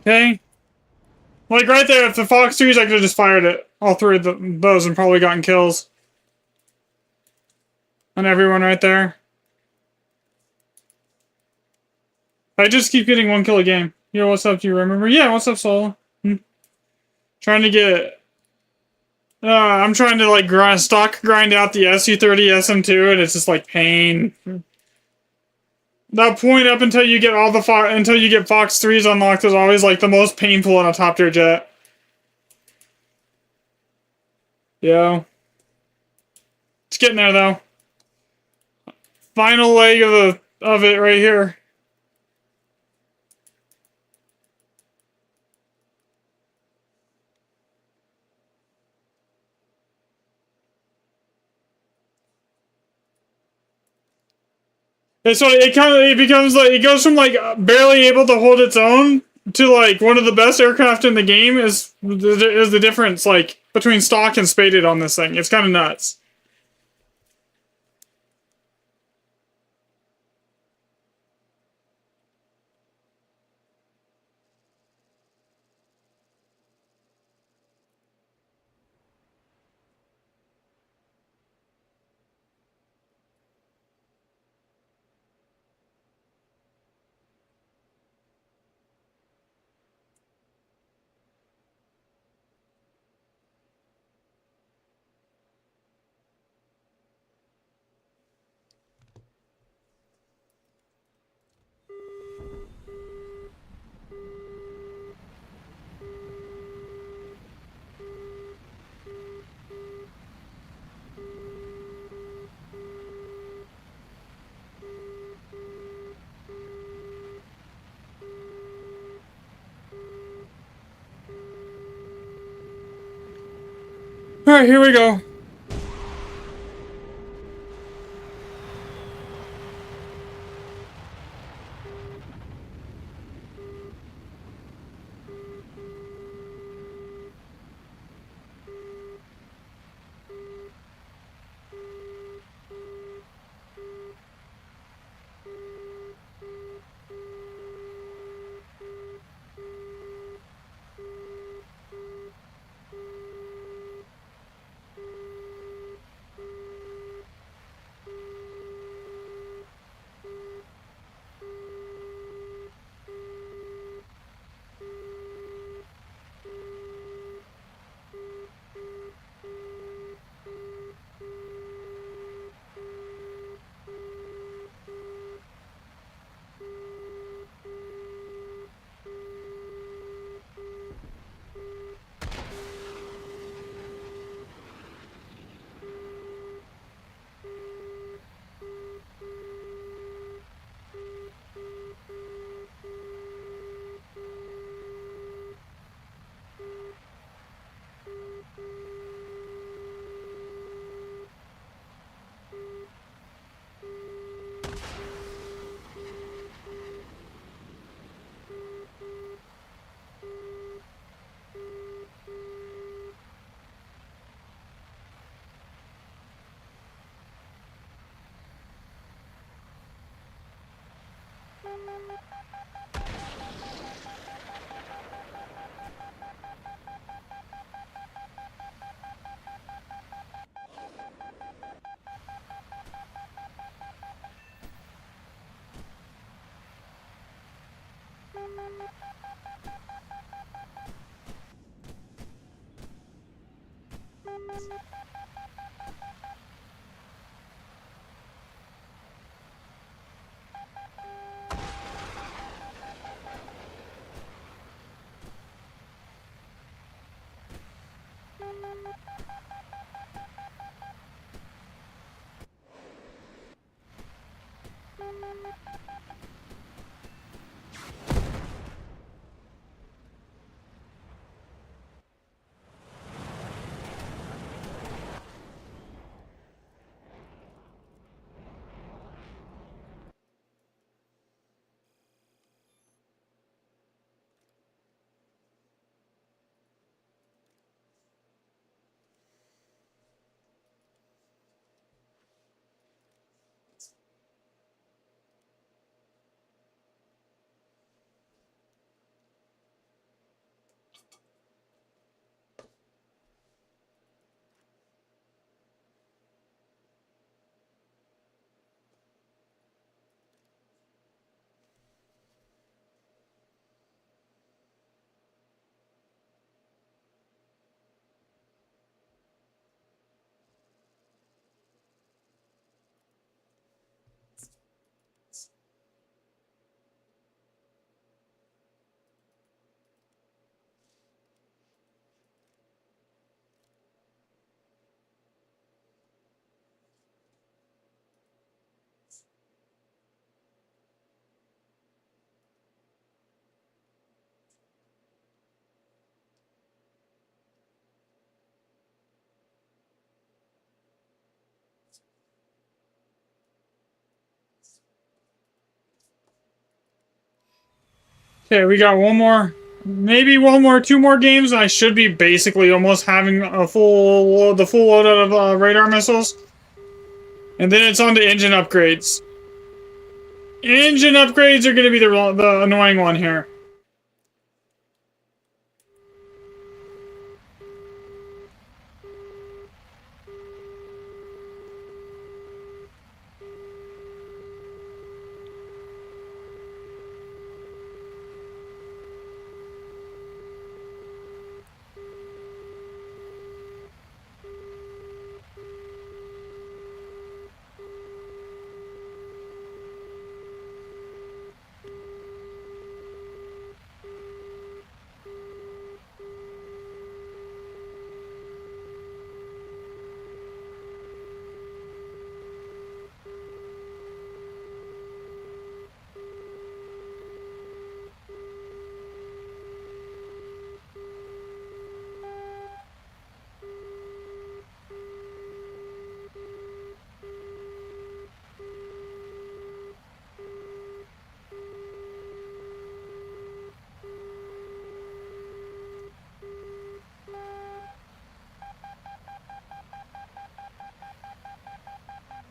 Okay. Like right there, if the Fox 2s, I could have just fired it. All 3 of those and probably gotten kills. on everyone right there. I just keep getting 1 kill a game. Yo, what's up? Do you remember? Yeah, what's up, Soul? Trying to get... I'm trying to, like, grind out the Su30-SM2, and it's just, like, pain. That point up until you get all the until you get Fox 3s unlocked is always, like, the most painful on a top-tier jet. Yeah. It's getting there, though. Final leg of it right here. It's like it becomes like it goes from like barely able to hold its own to like one of the best aircraft in the game is the difference like between stock and spaded on this thing. It's kind of nuts. All right, here we go. Okay, we got one more. Maybe one more, two more games, and I should be basically almost having a the full loadout of radar missiles. And then it's on to engine upgrades. Engine upgrades are going to be the annoying one here.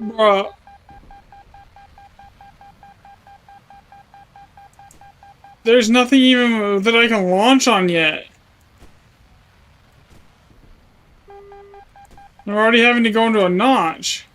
Bruh. There's nothing even that I can launch on yet. I'm already having to go into a notch.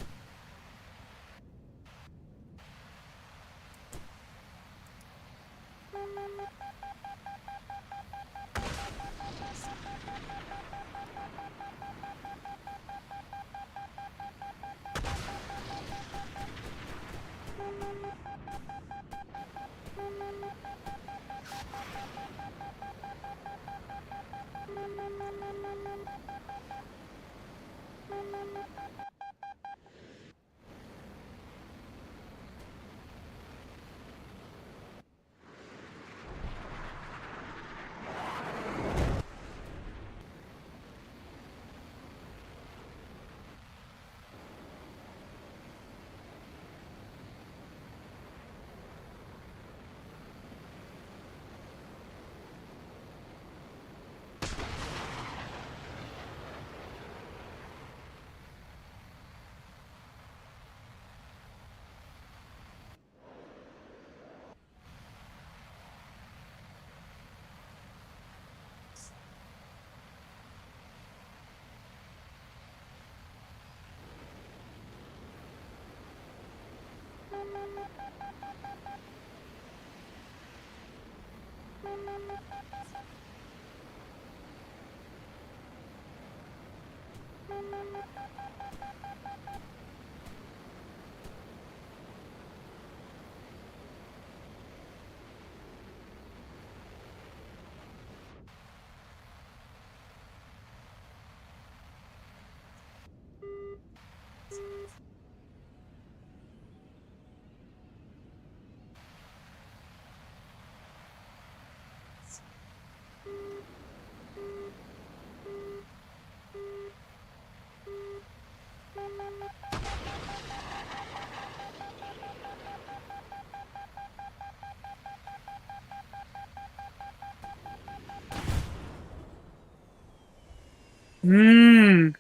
Mmm.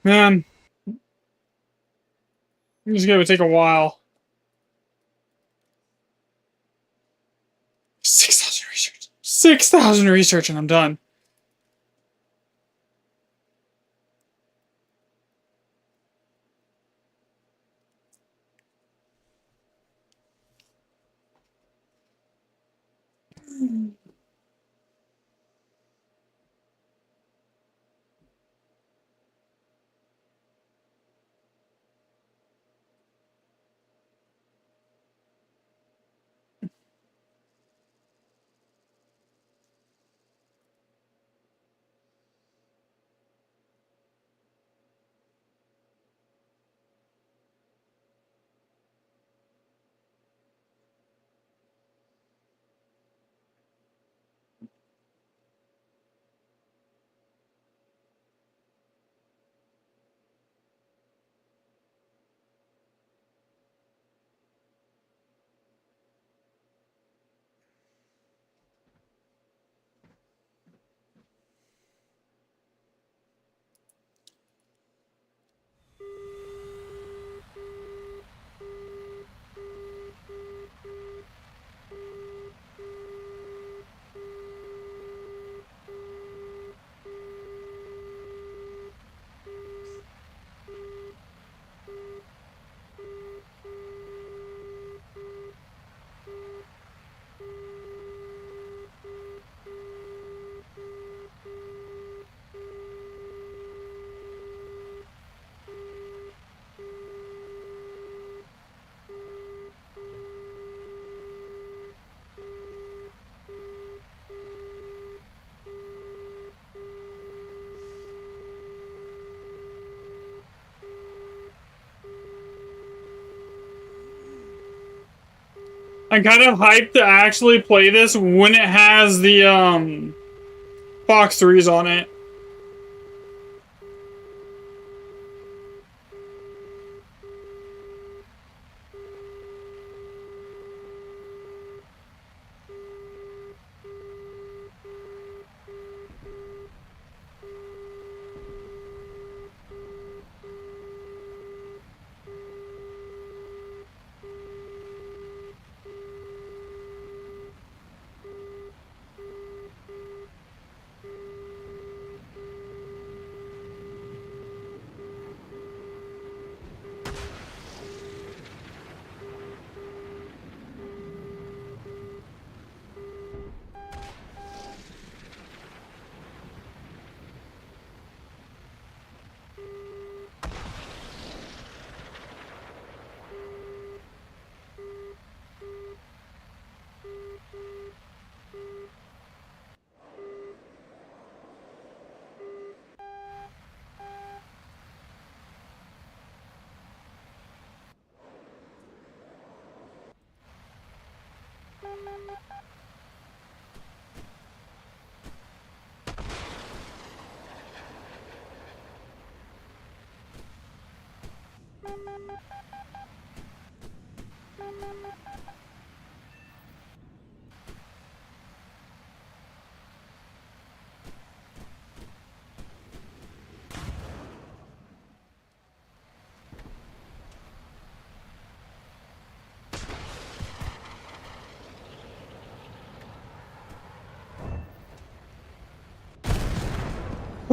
Man, this is gonna take a while. 6,000 research. 6,000 research and I'm done. I'm kind of hyped to actually play this when it has the Fox 3s on it.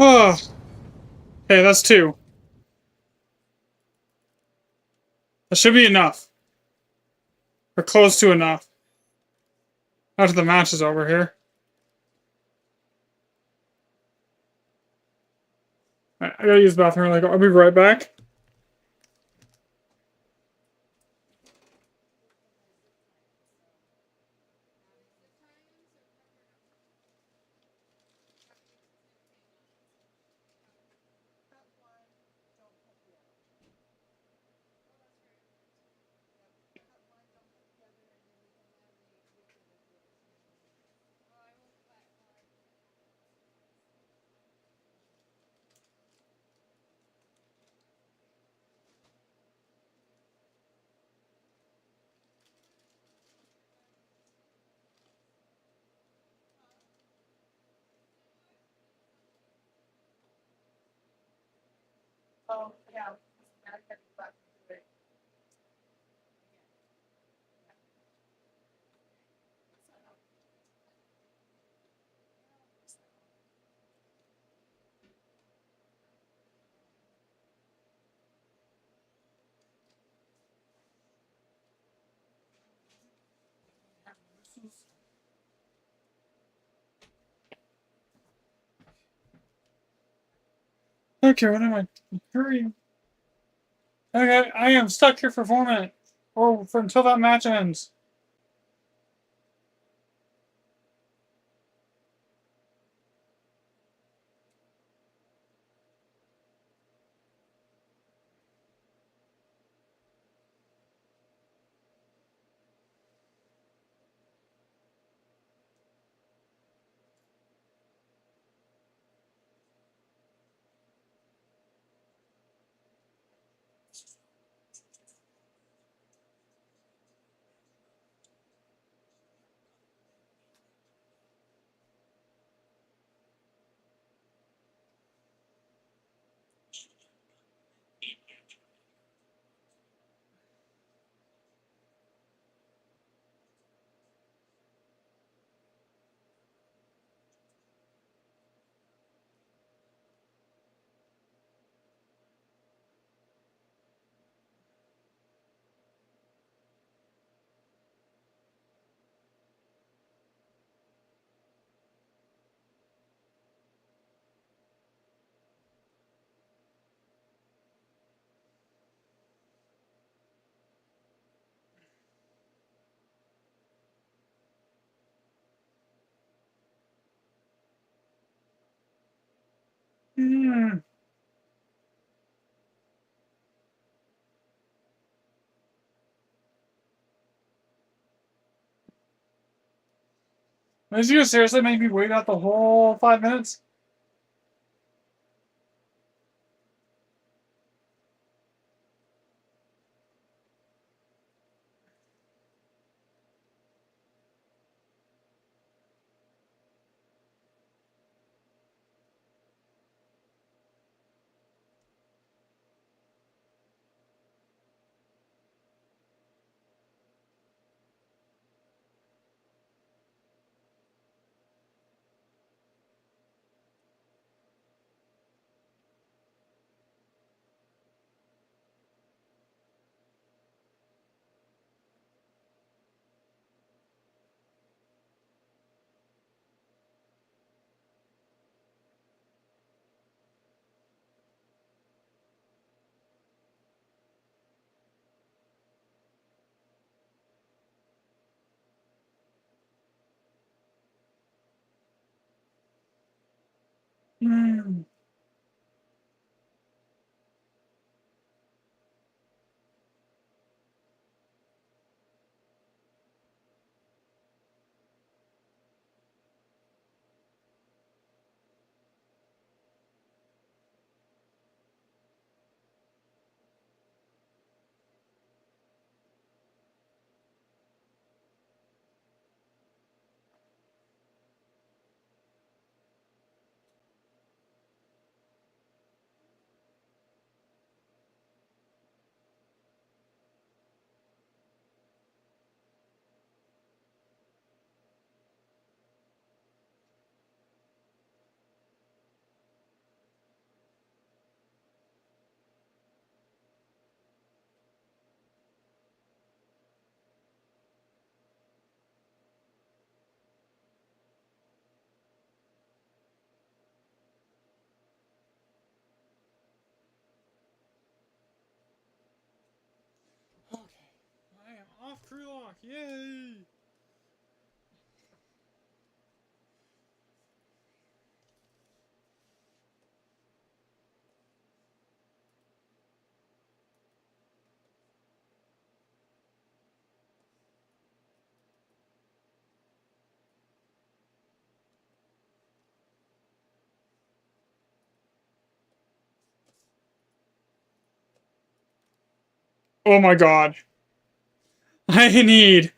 Oh, okay, that's 2. That should be enough. Or close to enough. After the match is over here. Alright, I gotta use the bathroom. I'll be right back. Okay, what am I? Hurry. Okay, I am stuck here for 4 minutes. Or for until that match ends. Is you gonna seriously make me wait out the whole 5 minutes? Mm. Okay, I am off crew lock. Yay! Oh my god. I need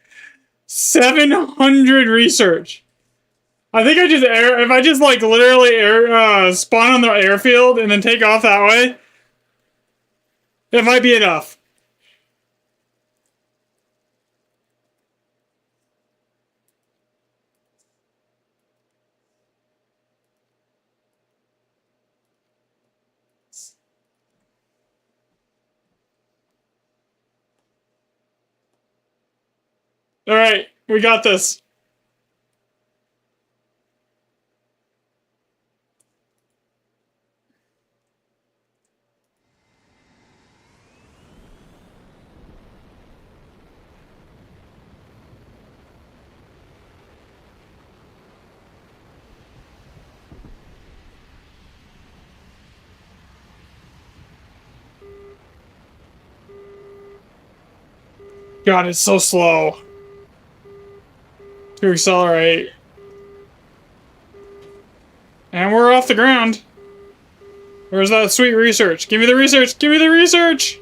700 research. I think I just if I just like literally spawn on the airfield and then take off that way, it might be enough. Alright, we got this. God, it's so slow to accelerate. And we're off the ground. Where's that sweet research? Give me the research! Give me the research!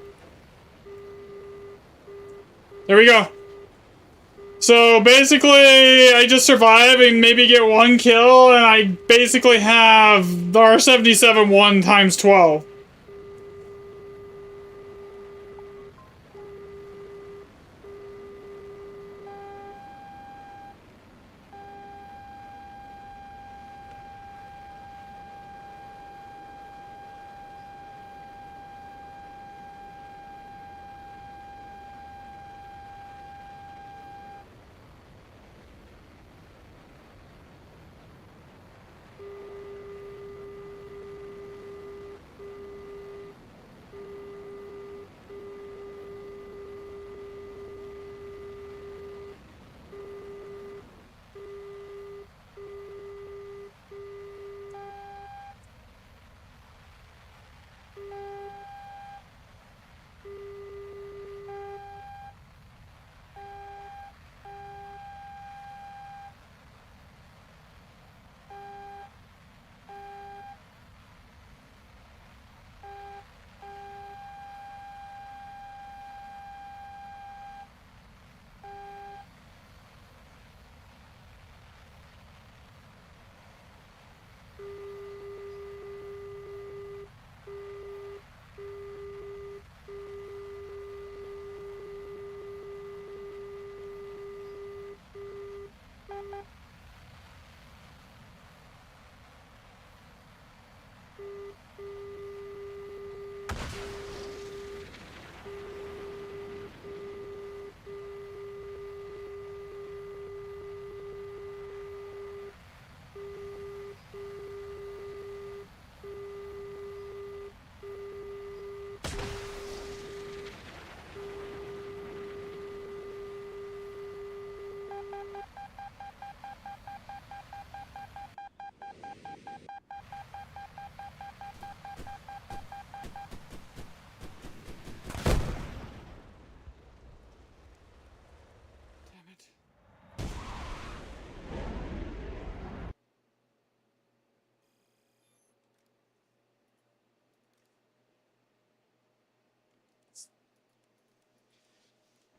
There we go. So basically, I just survive and maybe get one kill, and I basically have the R77 1 times 12.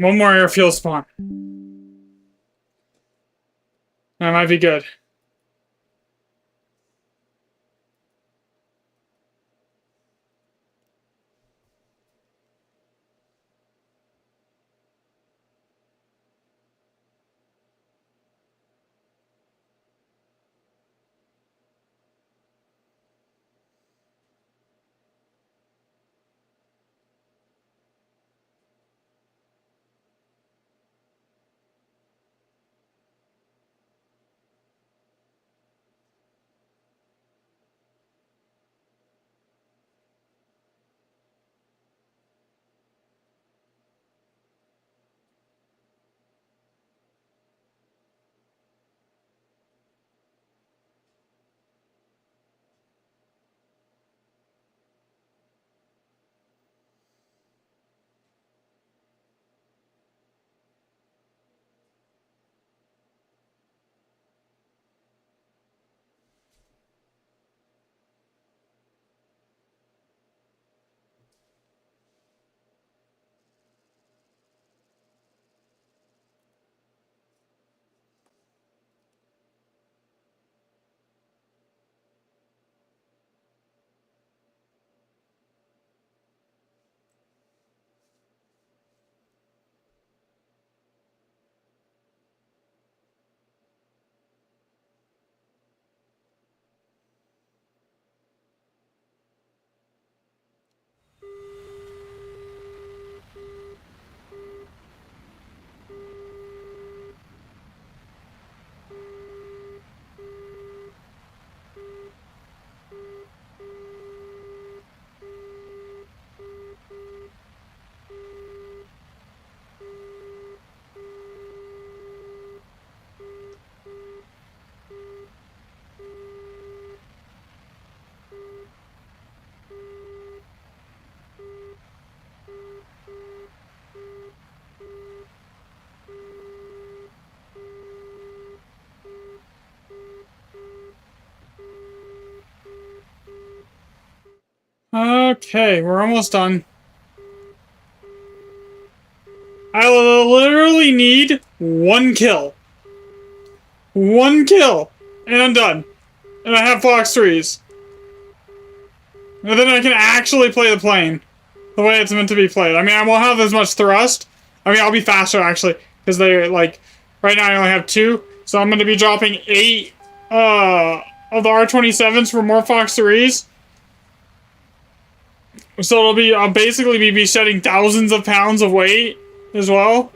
One more airfield spawn. That might be good. Okay, we're almost done. I literally need one kill. One kill. And I'm done. And I have Fox 3s. And then I can actually play the plane the way it's meant to be played. I mean, I won't have as much thrust. I mean, I'll be faster, actually. Because they're, like, right now I only have 2. So I'm going to be dropping 8 of the R27s for more Fox 3s. So it'll be, I'll basically be shedding thousands of pounds of weight as well.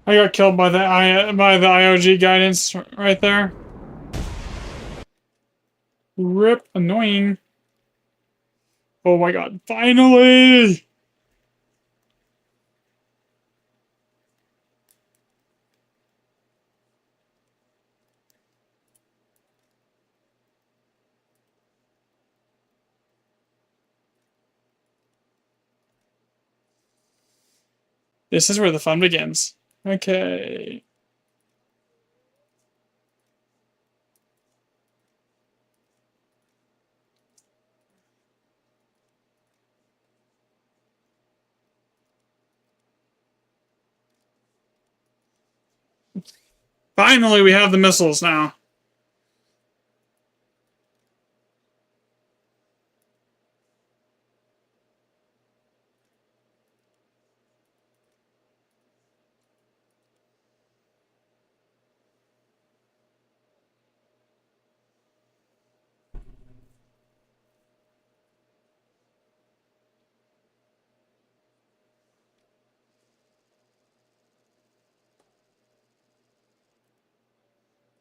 I got killed by the IOG guidance right there. Rip, annoying. Oh my god, finally! This is where the fun begins. Okay. Finally, we have the missiles now.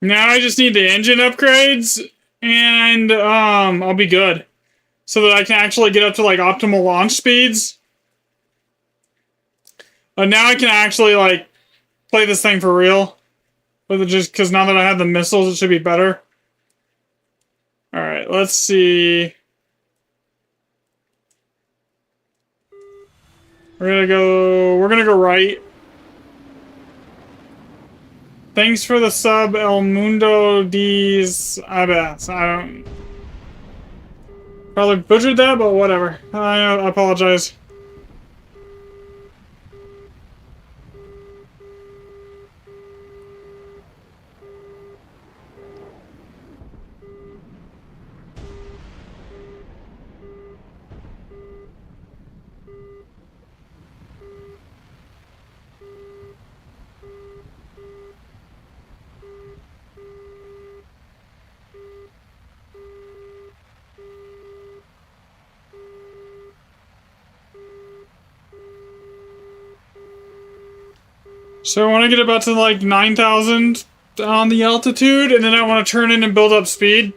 Now I just need the engine upgrades, and I'll be good. So that I can actually get up to like optimal launch speeds. But now I can actually like play this thing for real. With it just because now that I have the missiles, it should be better. Alright, let's see. We're gonna go right. Thanks for the sub, El Mundo D's Abas. I don't... Probably butchered that, but whatever. I apologize. So I want to get about to like 9,000 on the altitude, and then I want to turn in and build up speed.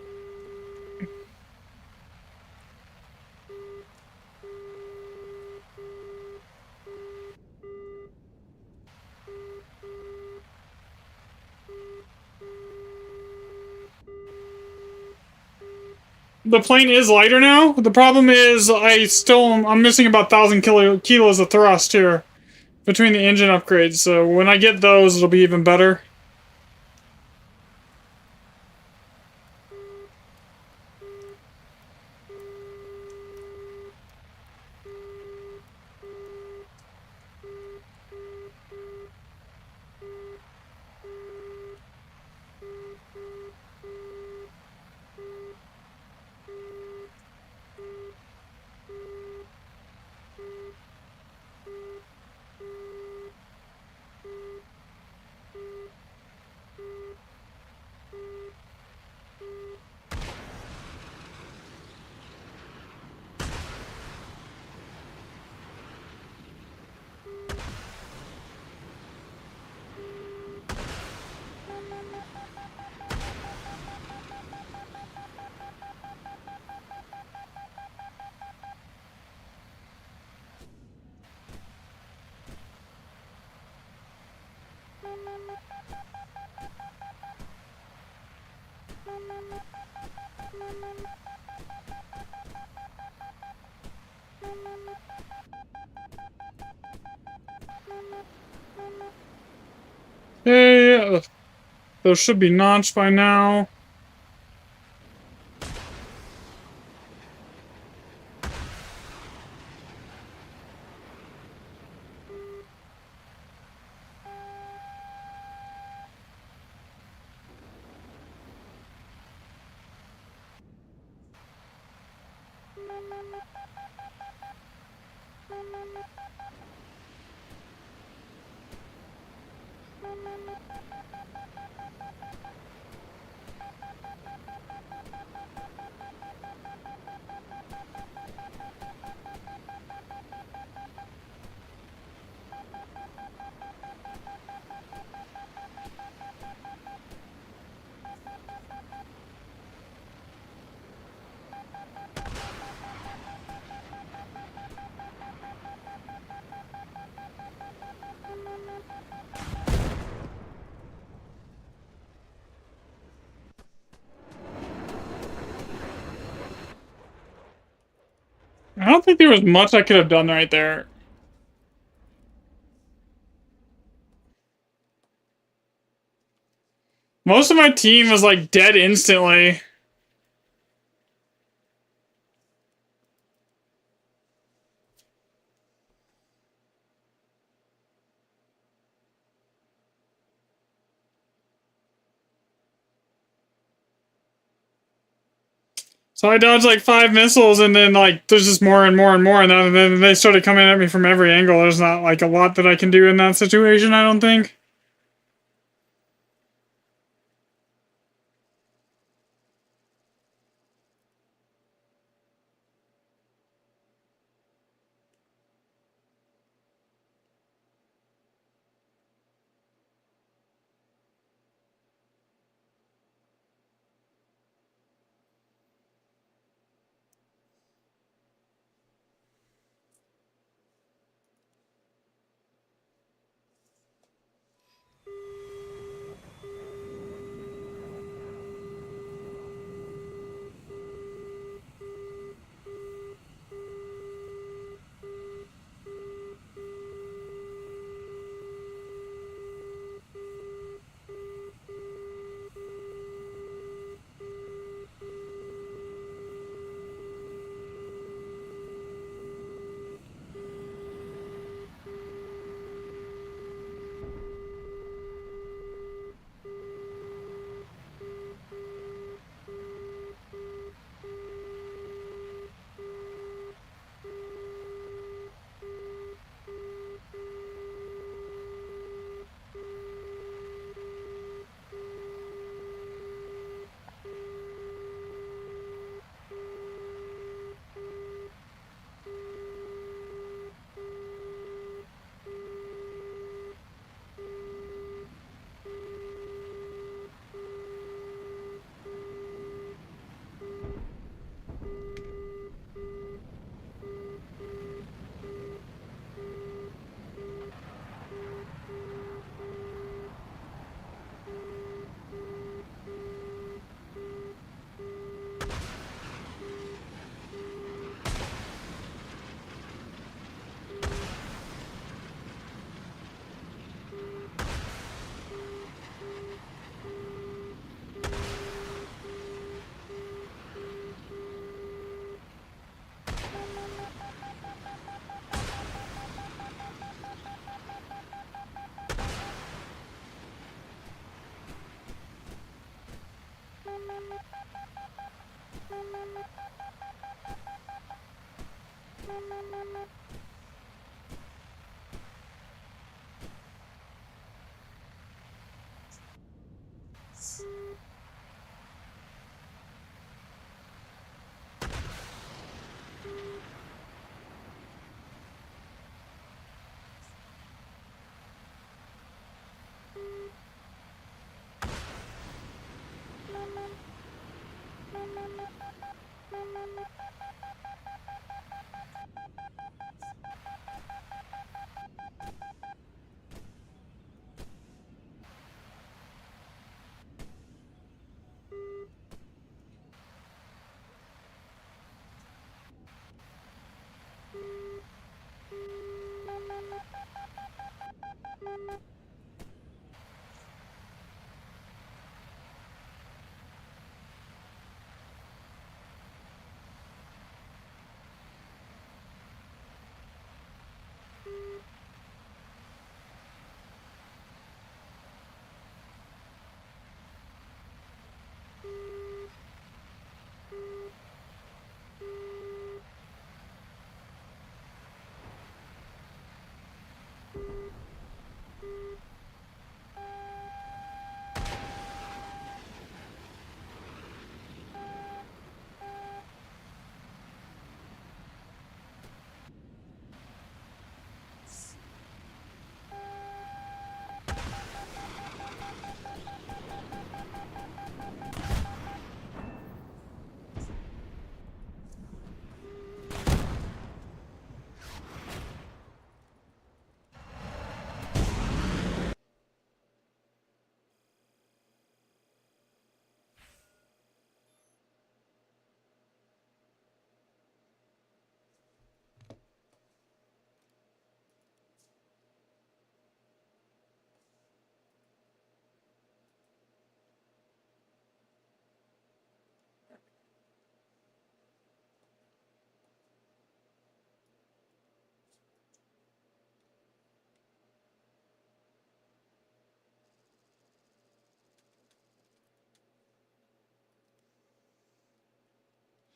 The plane is lighter now. The problem is I'm missing about 1,000 kilos of thrust here between the engine upgrades. So when I get those, it'll be even better. Yeah, those should be notched by now. I don't think there was much I could have done right there. Most of my team was like dead instantly. So I dodged like 5 missiles, and then like there's just more and more and more, and then they started coming at me from every angle. There's not like a lot that I can do in that situation, I don't think.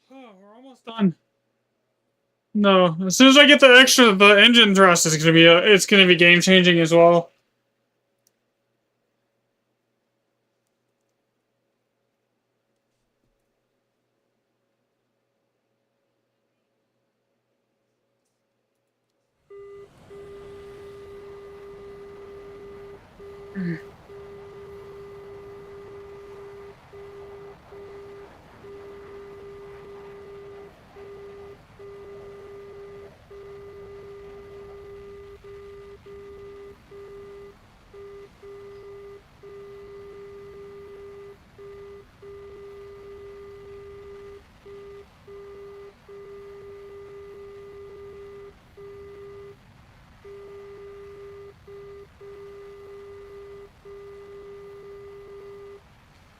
Oh, we're almost done. No, as soon as I get the engine thrust is gonna be it's gonna be game changing as well.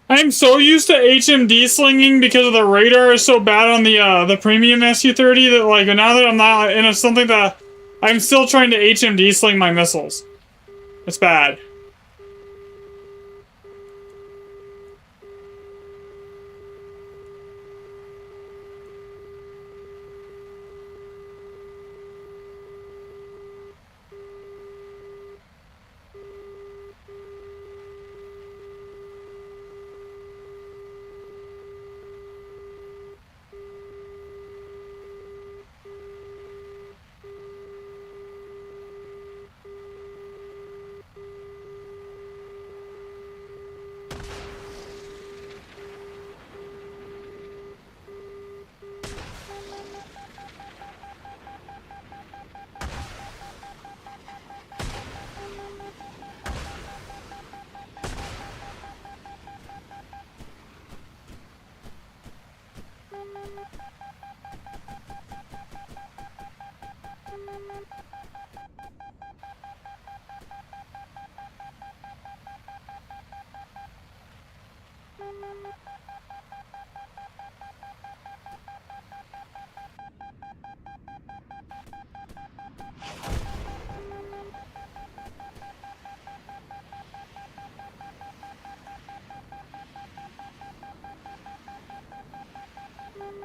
I'm so used to HMD slinging because of the radar is so bad on the premium Su30 that like now that I'm not in something that I'm still trying to HMD sling my missiles. It's bad.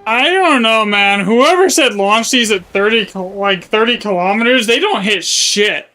I don't know, man. Whoever said launch these at 30 kilometers, they don't hit shit.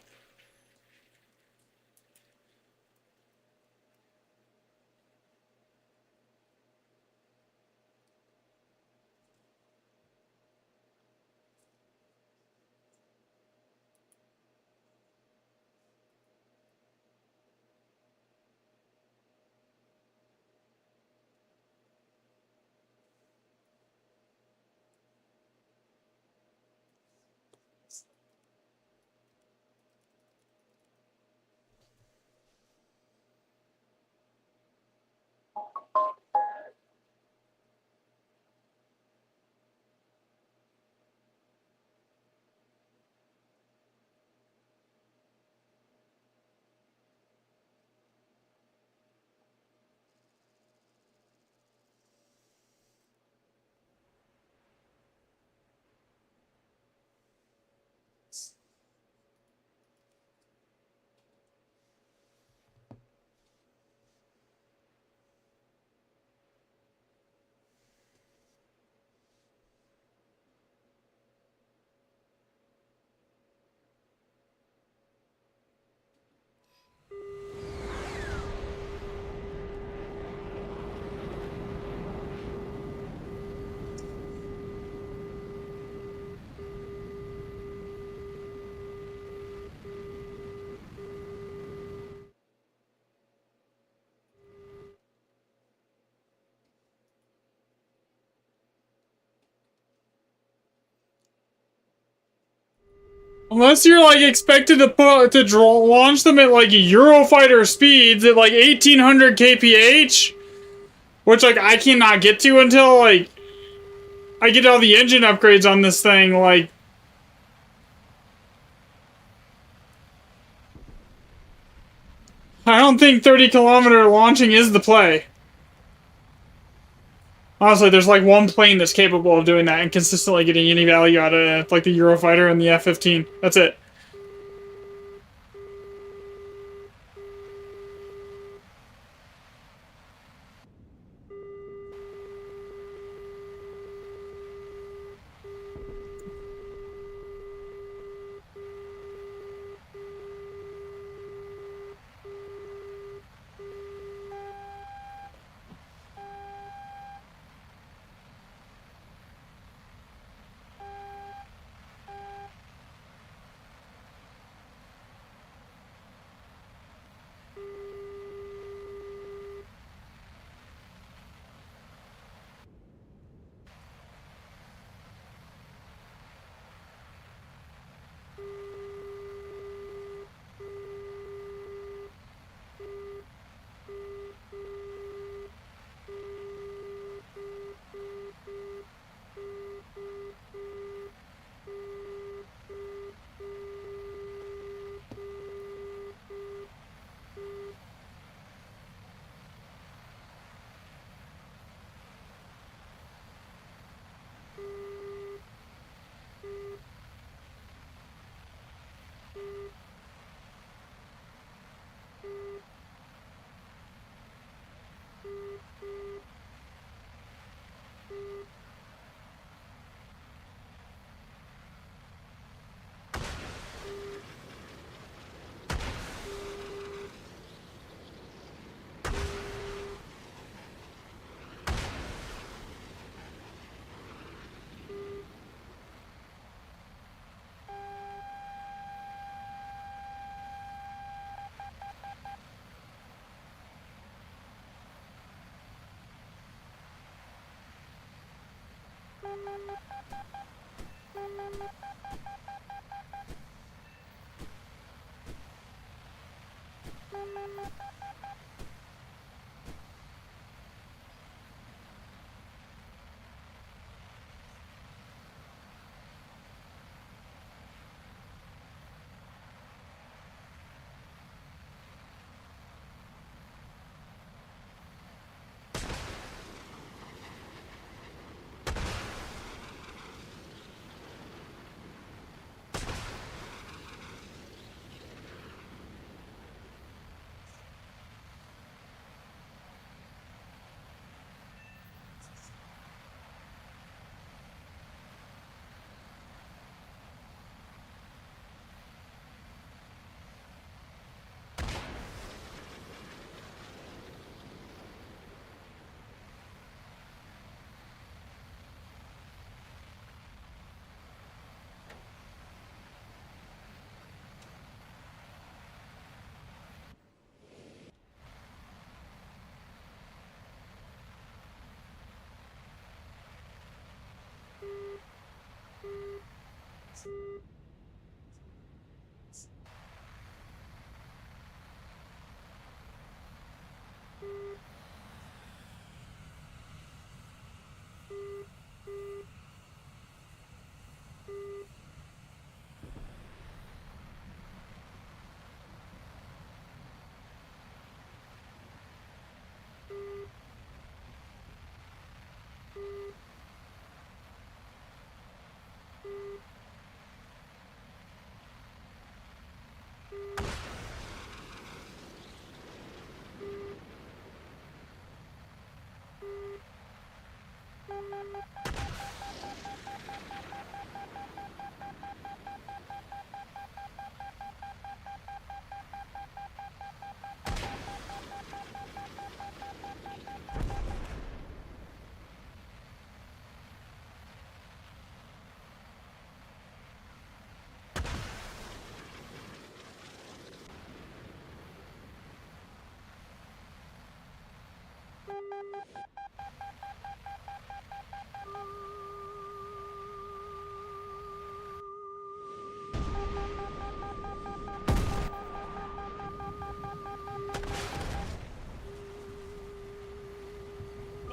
Unless you're like expected to launch them at like Eurofighter speeds at like 1800 kph, which like I cannot get to until like I get all the engine upgrades on this thing. Like, I don't think 30-kilometer launching is the play. Honestly, there's like one plane that's capable of doing that and consistently getting any value out of it. It's like the Eurofighter and the F-15. That's it.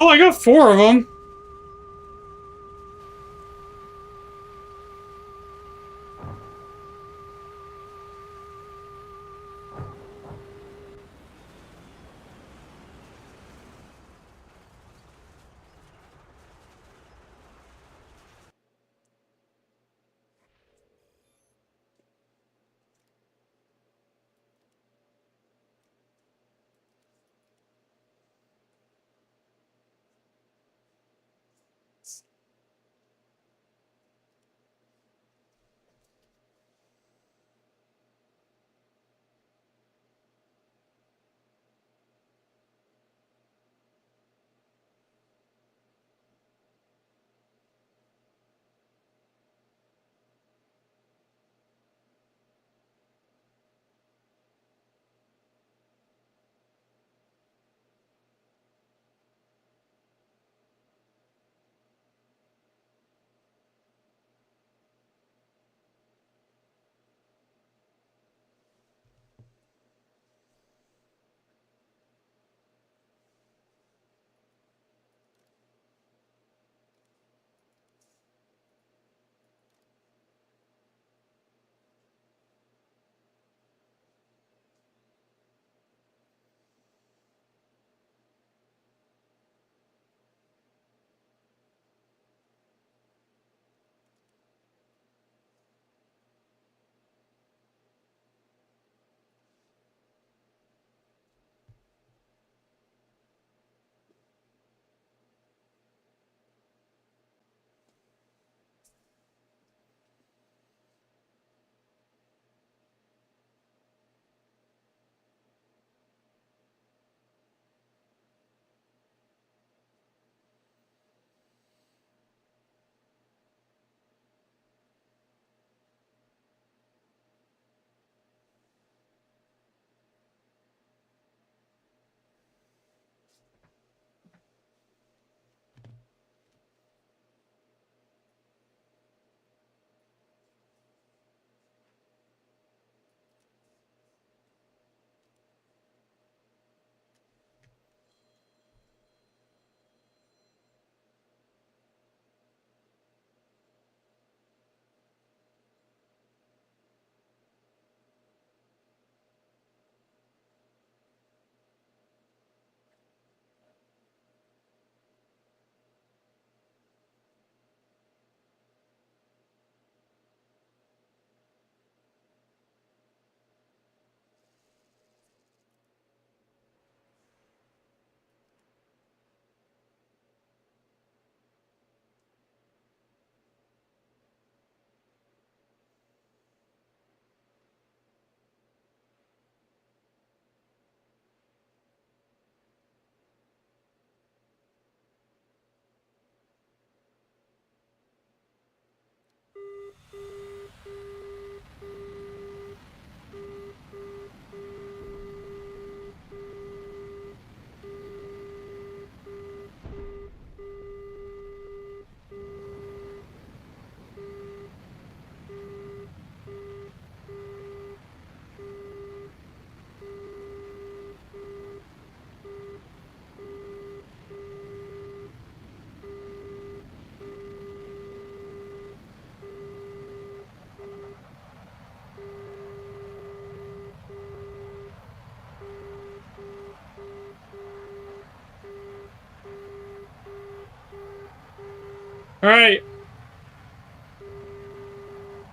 Oh, I got 4 of them. All right.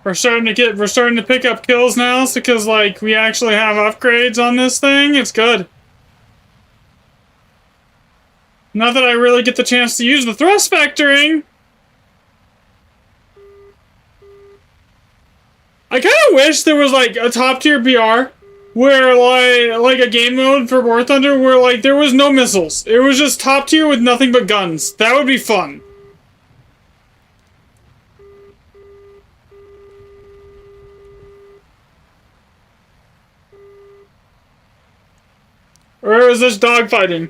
We're starting to pick up kills now, because like we actually have upgrades on this thing. It's good. Not that I really get the chance to use the thrust vectoring. I kind of wish there was like a top tier BR where like a game mode for War Thunder where like there was no missiles. It was just top tier with nothing but guns. That would be fun. Or is this dogfighting?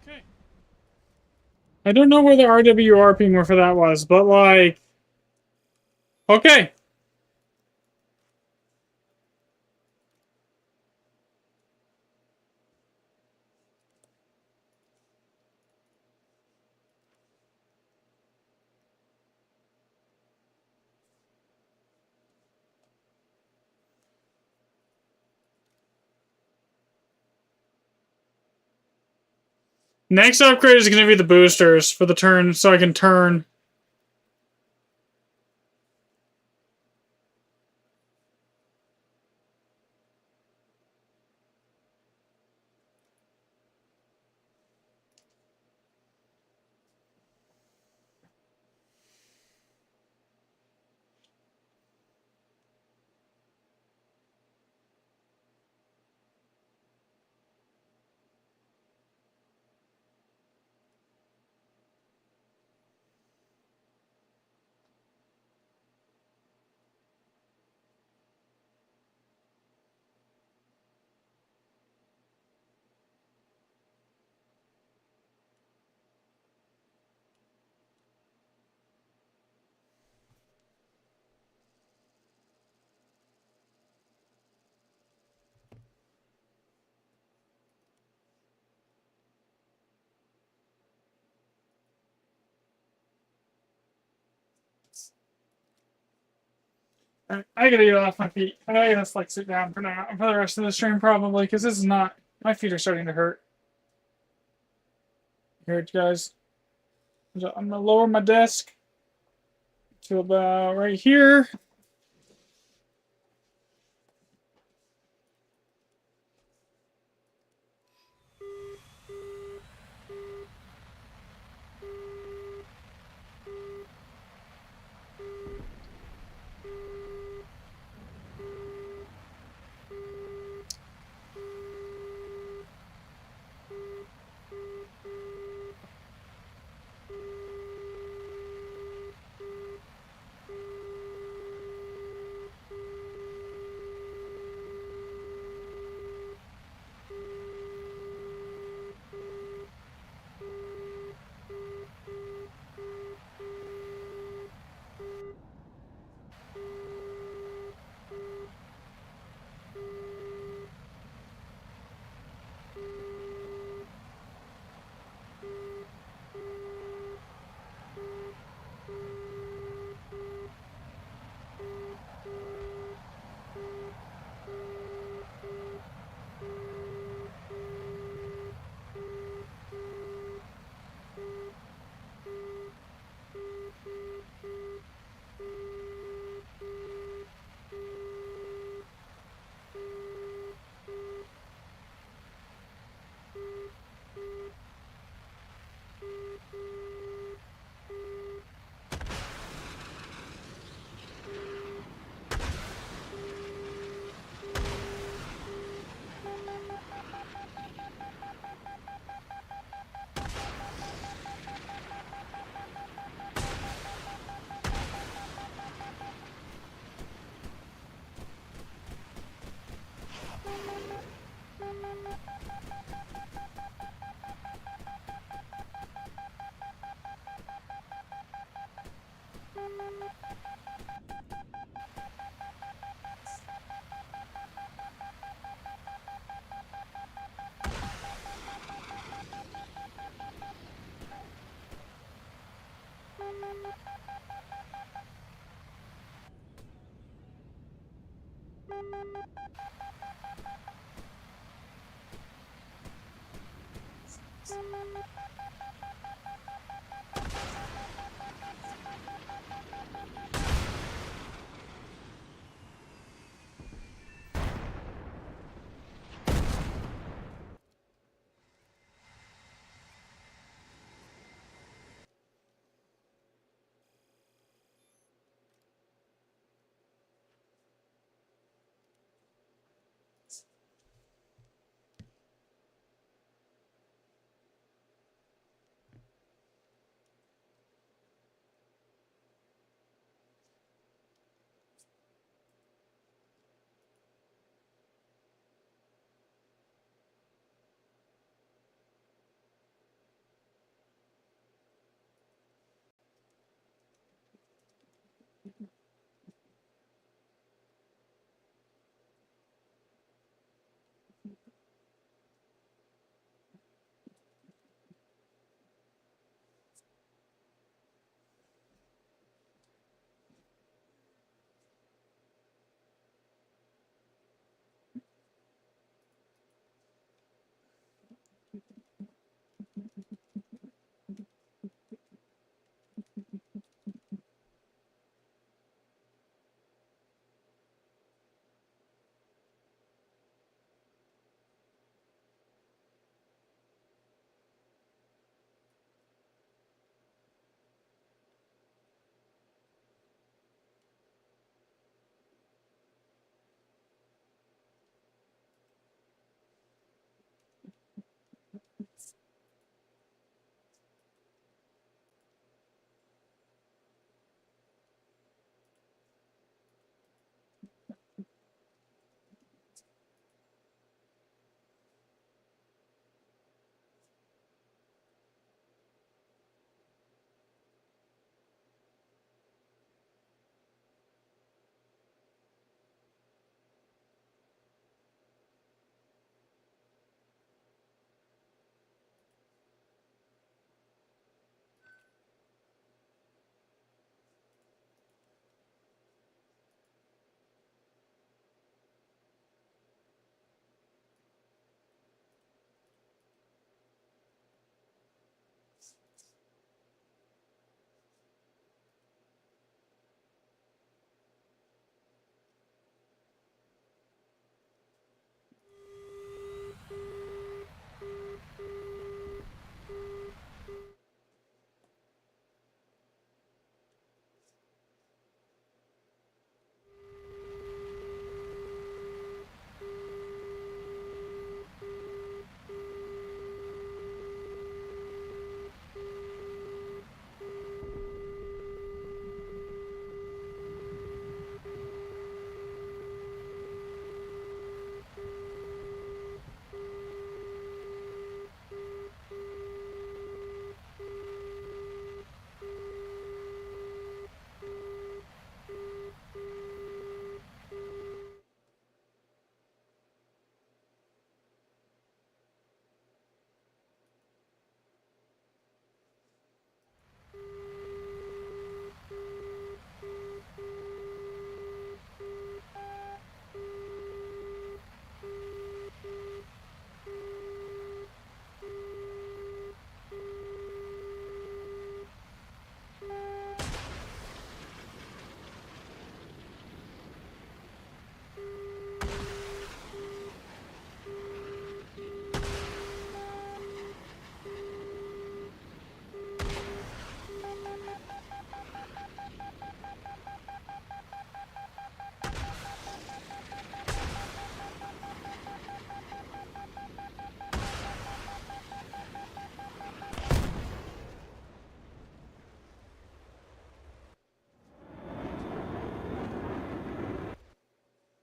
Okay. I don't know where the RWR ping for that was, but like, okay. Next upgrade is going to be the boosters for the turn, so I can turn. I gotta get off my feet. I gotta like sit down for now for the rest of the stream probably because this is not. My feet are starting to hurt. Here, guys. I'm gonna lower my desk to about right here.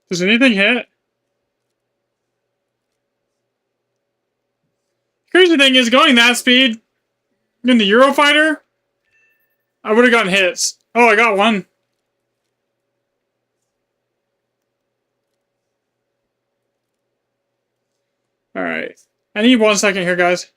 Does anything hit? Crazy thing is, going that speed in the Eurofighter, I would have gotten hits. Oh, I got one. Alright. I need 1 second here, guys.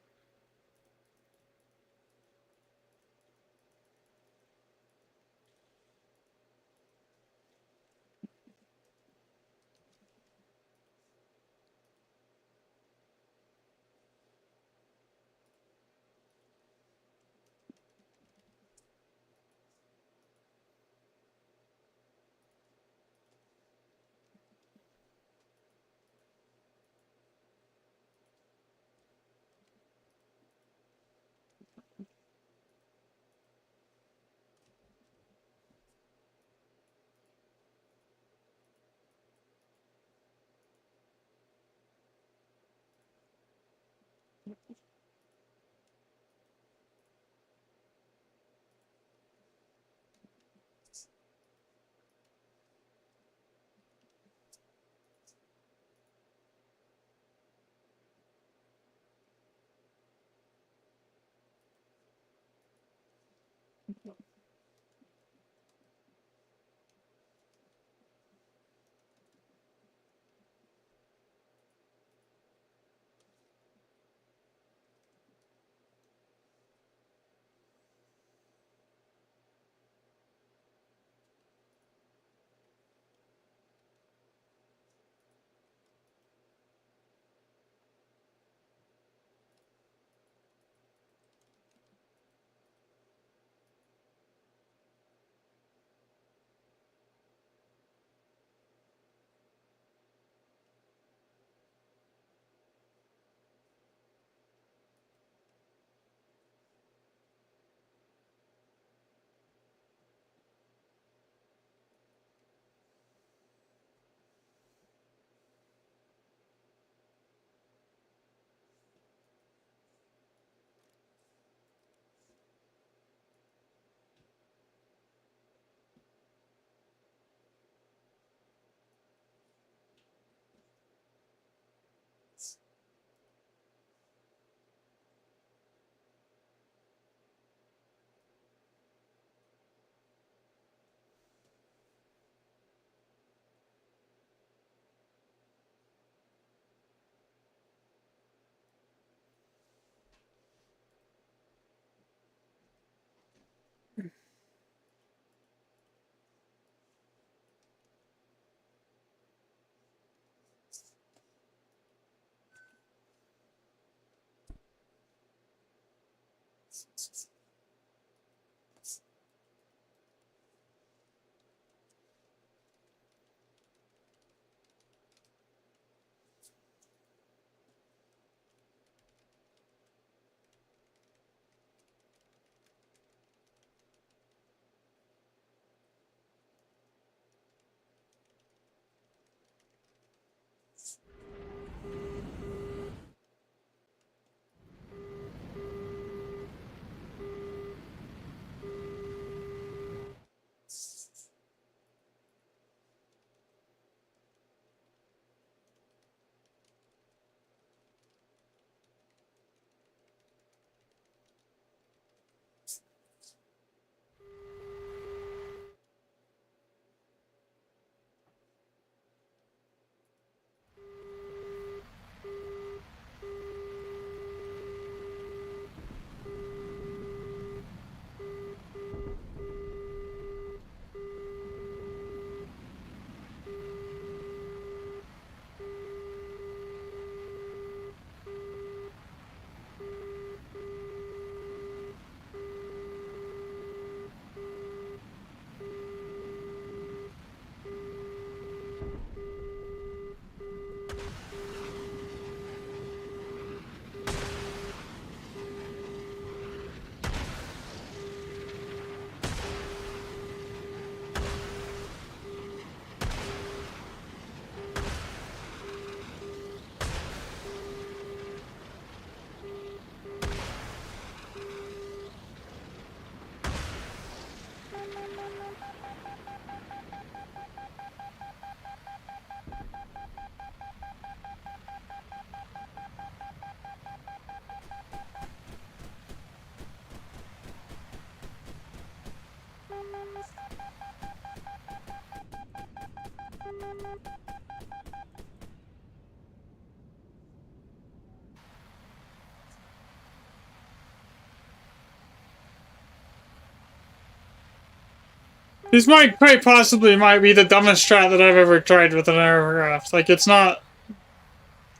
This might quite possibly might be the dumbest strat that I've ever tried with an aircraft. Like, it's not...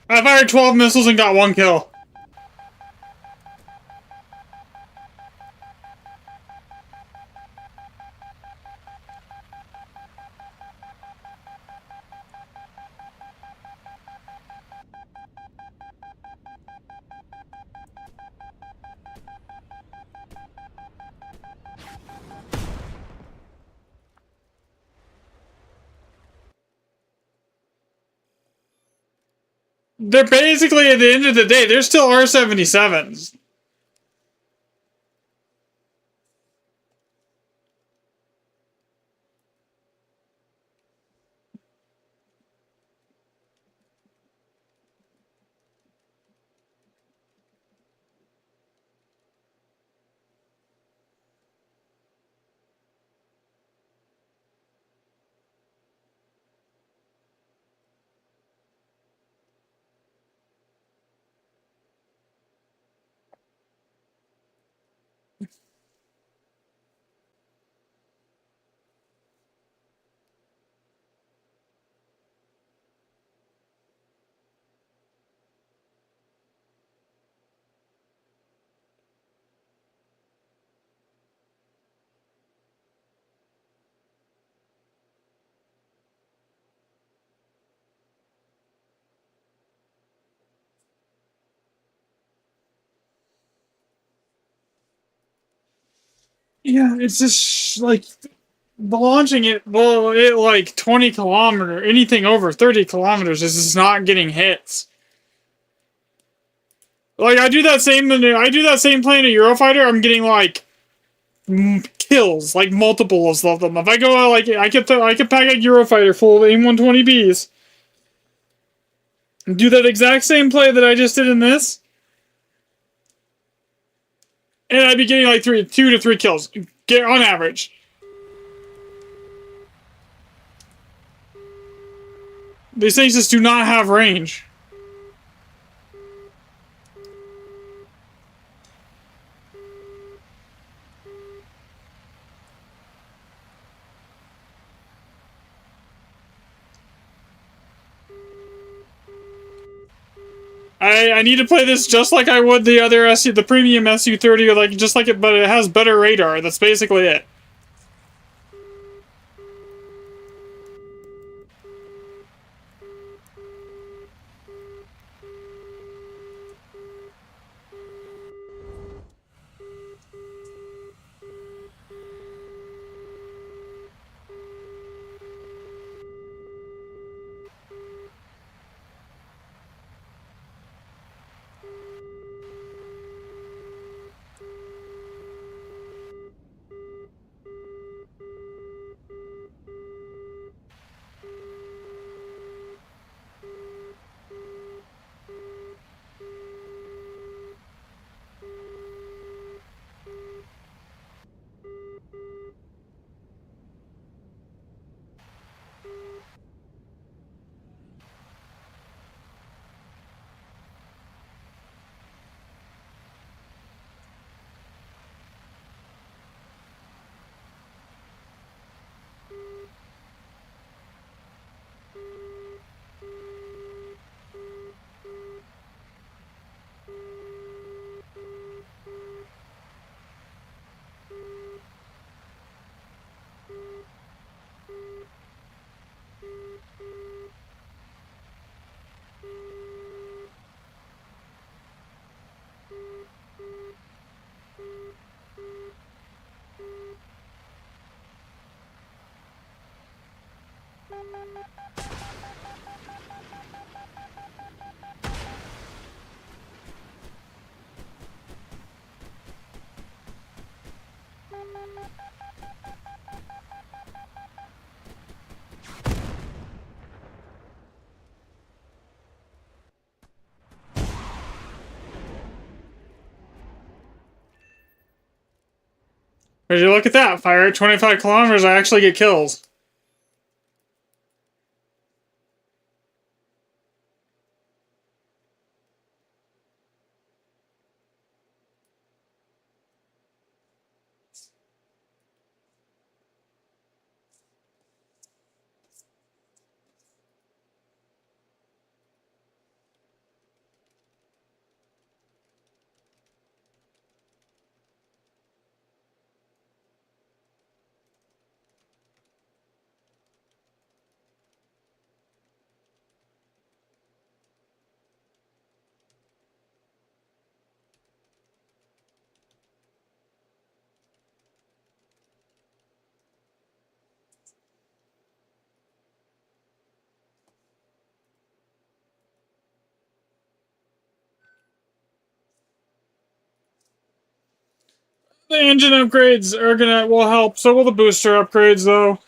I fired 12 missiles and got 1 kill. They're basically, at the end of the day, they're still R-77s. Yeah, it's just like launching it. Well, it like 20 kilometer, anything over 30 kilometers is just not getting hits. Like I do that same playing a Eurofighter. I'm getting like kills, like multiples of them. If I go like I could pack a Eurofighter full of AIM-120Bs and do that exact same play that I just did in this, and I'd be getting like 2 to 3 kills, get on average. These things just do not have range. I need to play this just like I would the other the premium Su30, or like just like it, but it has better radar. That's basically it. But you look at that, fire at 25 kilometers, I actually get kills. The engine upgrades will help. So will the booster upgrades, though.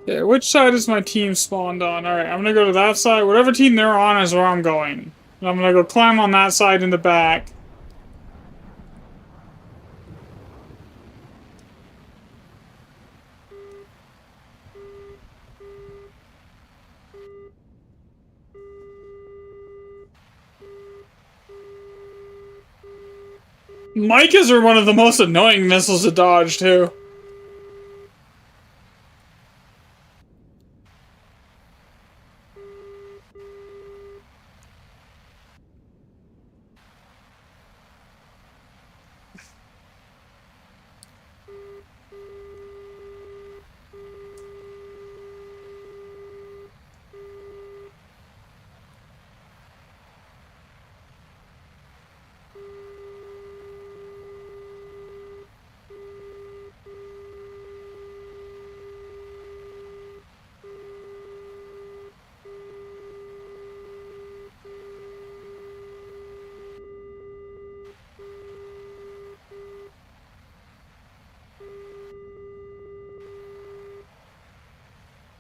Okay, which side is my team spawned on? Alright, I'm gonna go to that side. Whatever team they're on is where I'm going. And I'm gonna go climb on that side in the back. Micas are one of the most annoying missiles to dodge, too.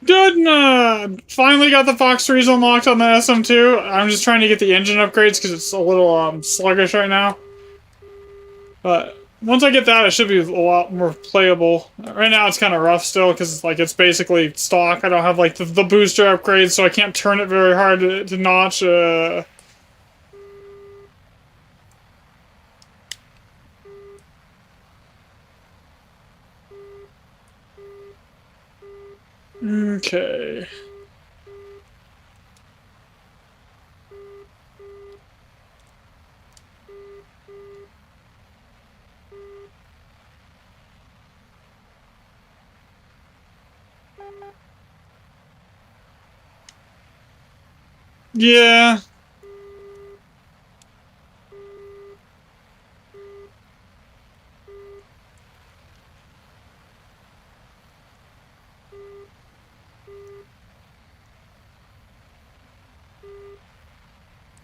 Good. Finally got the Fox 3s unlocked on the SM2. I'm just trying to get the engine upgrades because it's a little sluggish right now. But once I get that, it should be a lot more playable. Right now, it's kind of rough still because like it's basically stock. I don't have like the booster upgrades, so I can't turn it very hard to notch. Okay. Yeah.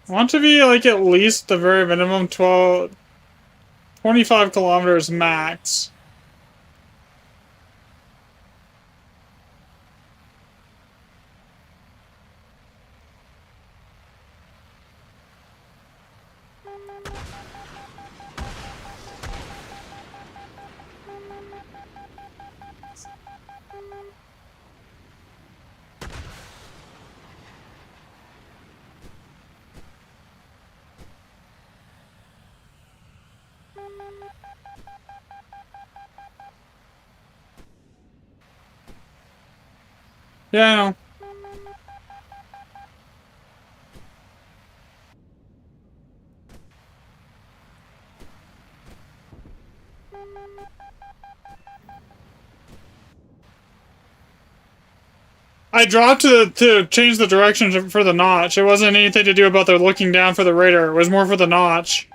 I want to be like at least the very minimum 25 kilometers max. Yeah, I know. I dropped to change the direction for the notch. It wasn't anything to do about the looking down for the radar. It was more for the notch.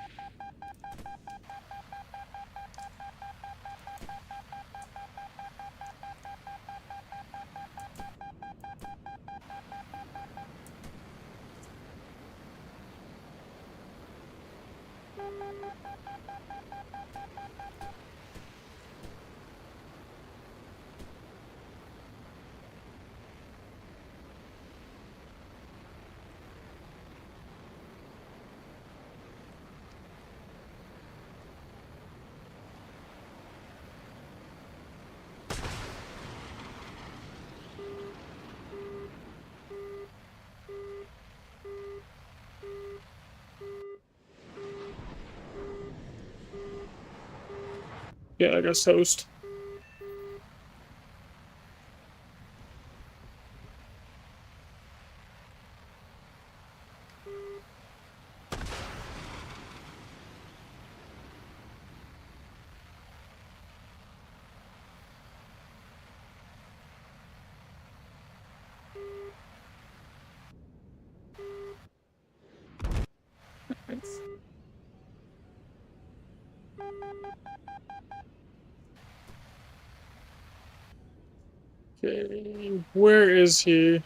Yeah, I guess host. Okay, where is he?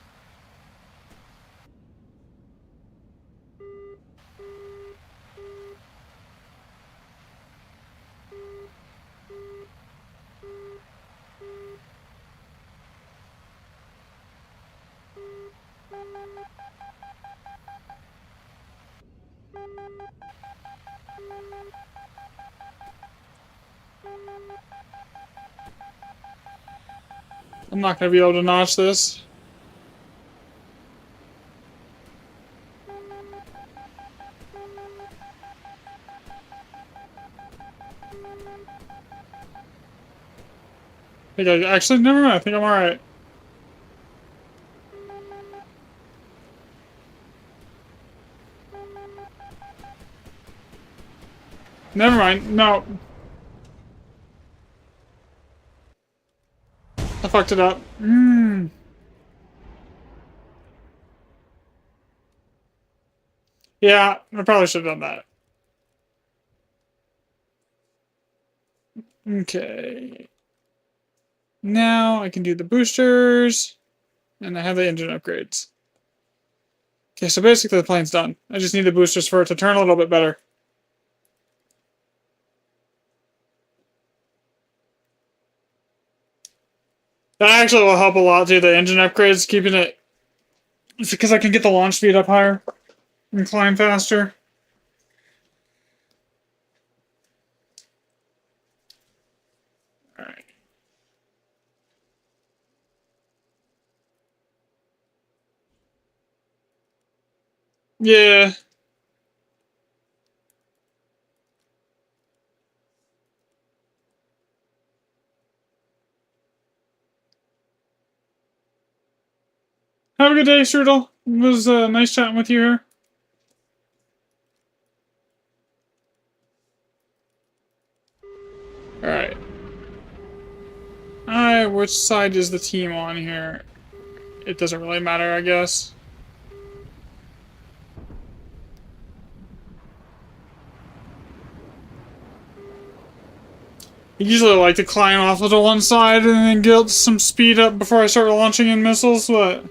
I'm not gonna be able to notch this. Actually, never mind. I think I'm alright. Never mind. No. I fucked it up. Yeah, I probably should have done that. Okay. Now I can do the boosters, and I have the engine upgrades. Okay, so basically the plane's done. I just need the boosters for it to turn a little bit better. That actually will help a lot too. The engine upgrades, keeping it. It's because I can get the launch speed up higher and climb faster. Alright. Yeah. Have a good day, Strudel. It was nice chatting with you here. Alright. Which side is the team on here? It doesn't really matter, I guess. I usually like to climb off of the one side and then get some speed up before I start launching in missiles, but...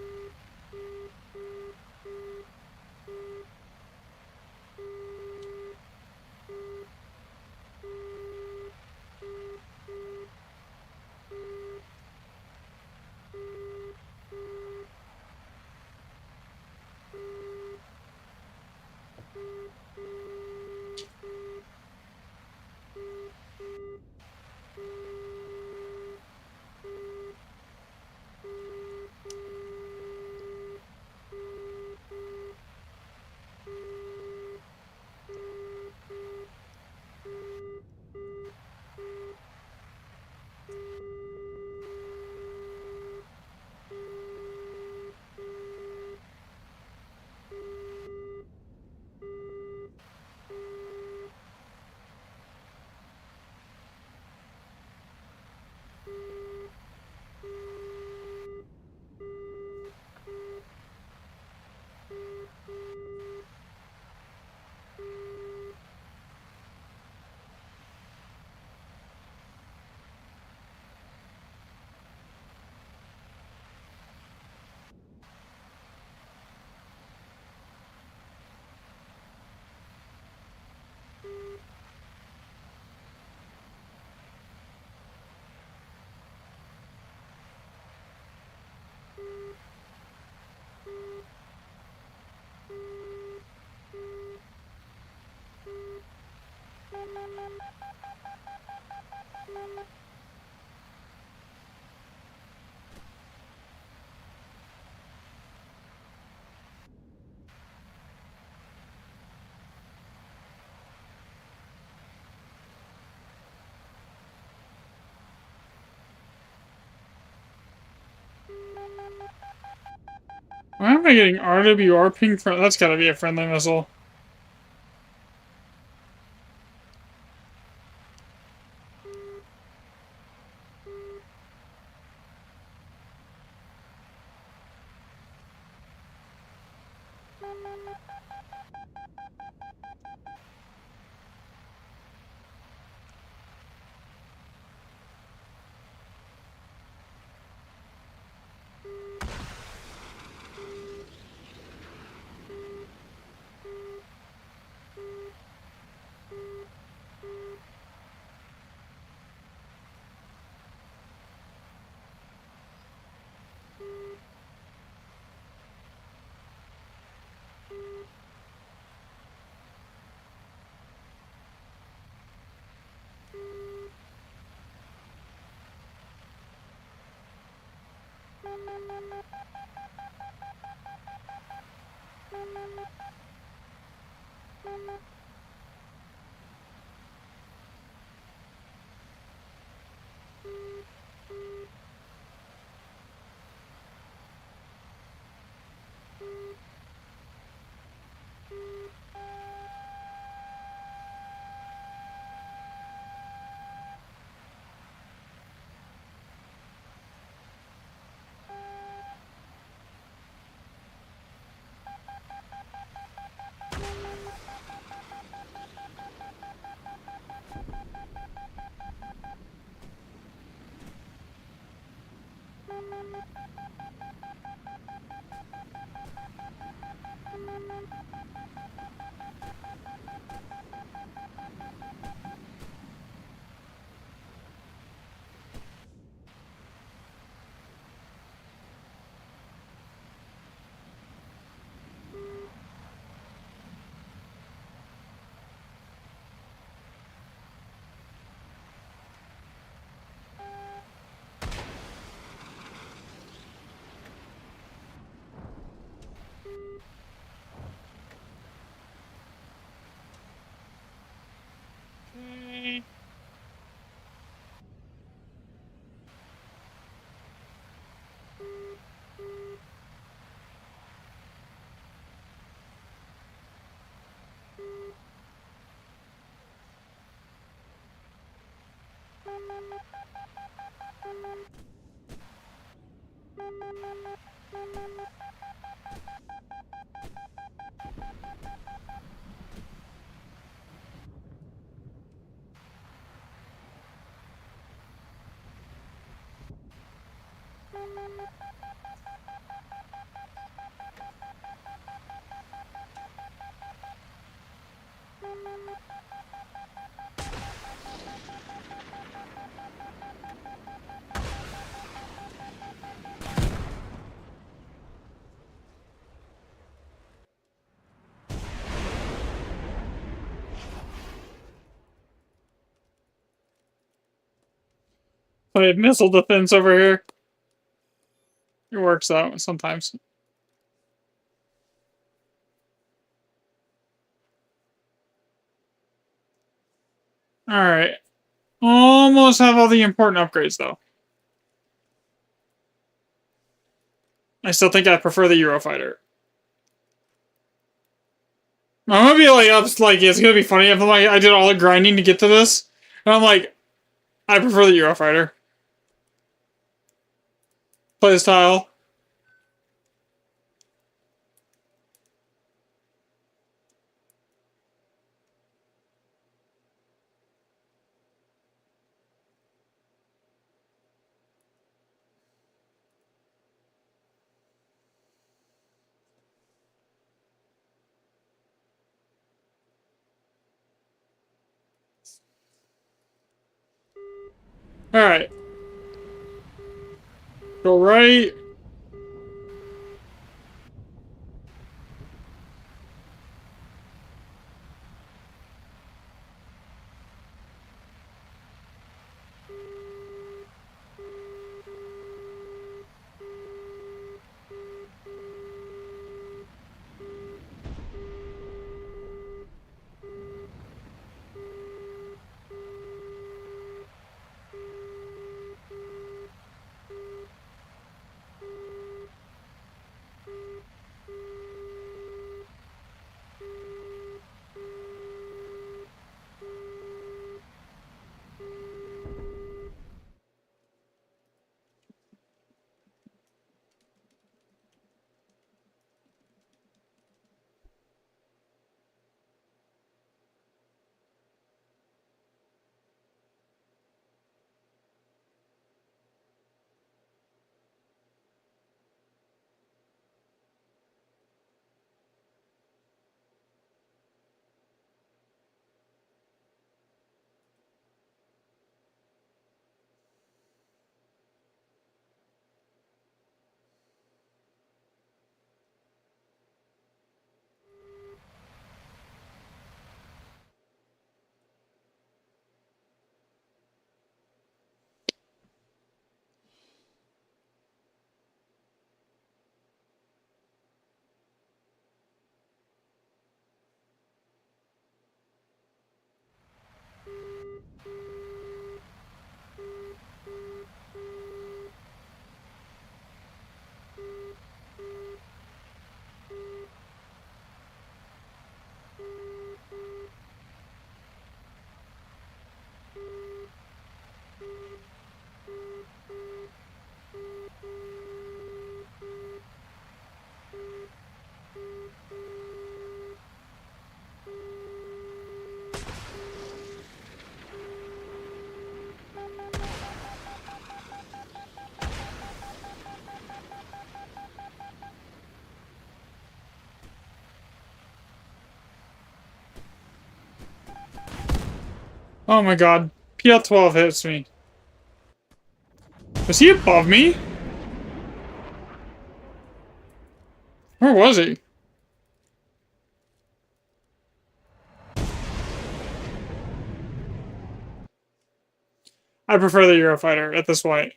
Why am I getting RWR ping from? That's gotta be a friendly missile. I have missile defense over here. It works out sometimes. Alright. Almost have all the important upgrades, though. I still think I prefer the Eurofighter. I'm gonna be like, it's gonna be funny if like, I did all the grinding to get to this. And I'm like, I prefer the Eurofighter. Playstyle. Alright. Go right. Oh my god. PL-12 hits me. Was he above me? Where was he? I prefer the Eurofighter at this point.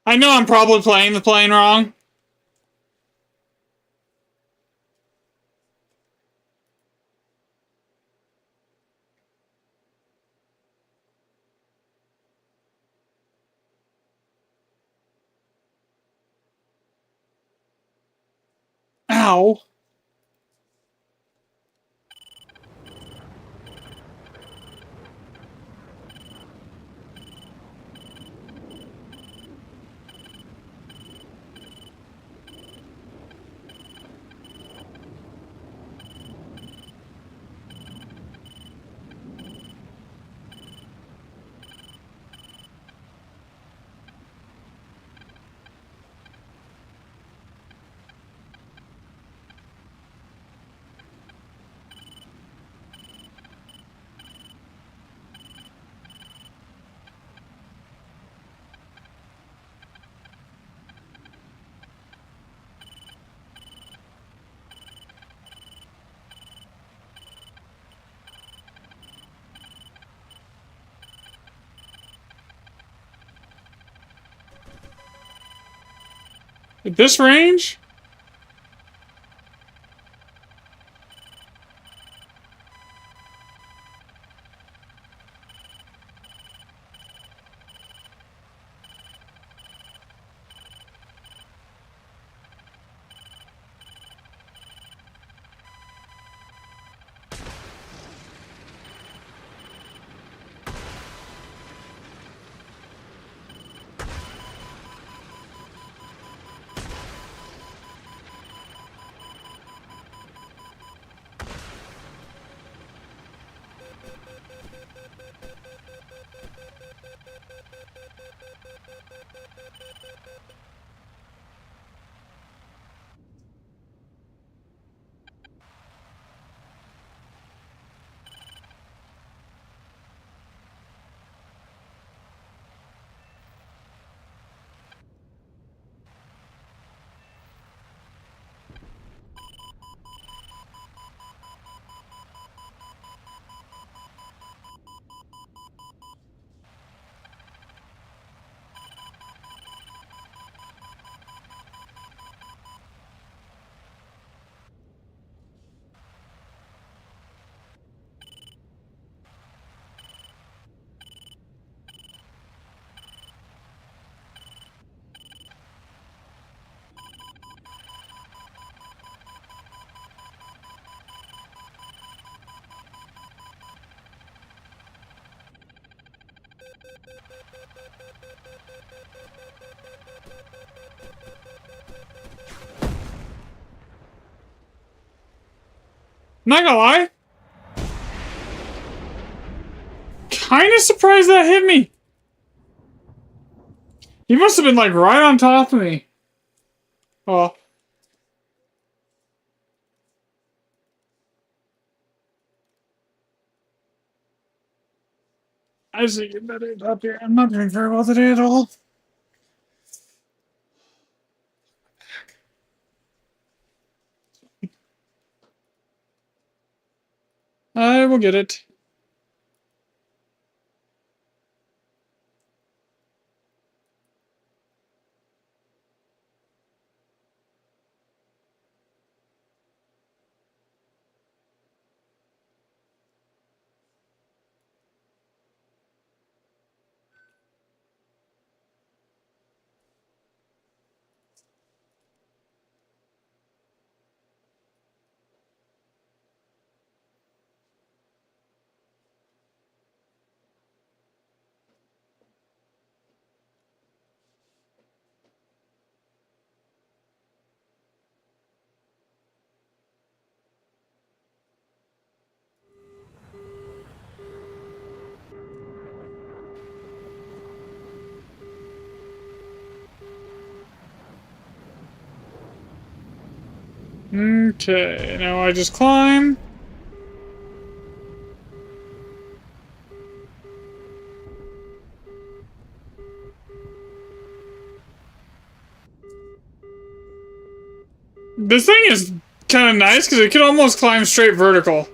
I know I'm probably playing the plane wrong. Ow. At this range? Not gonna lie. Kinda surprised that hit me. He must have been like right on top of me. Oh. I just need to get better up here. I'm not doing very well today at all. I will get it. Okay, now I just climb. This thing is kind of nice because it can almost climb straight vertical.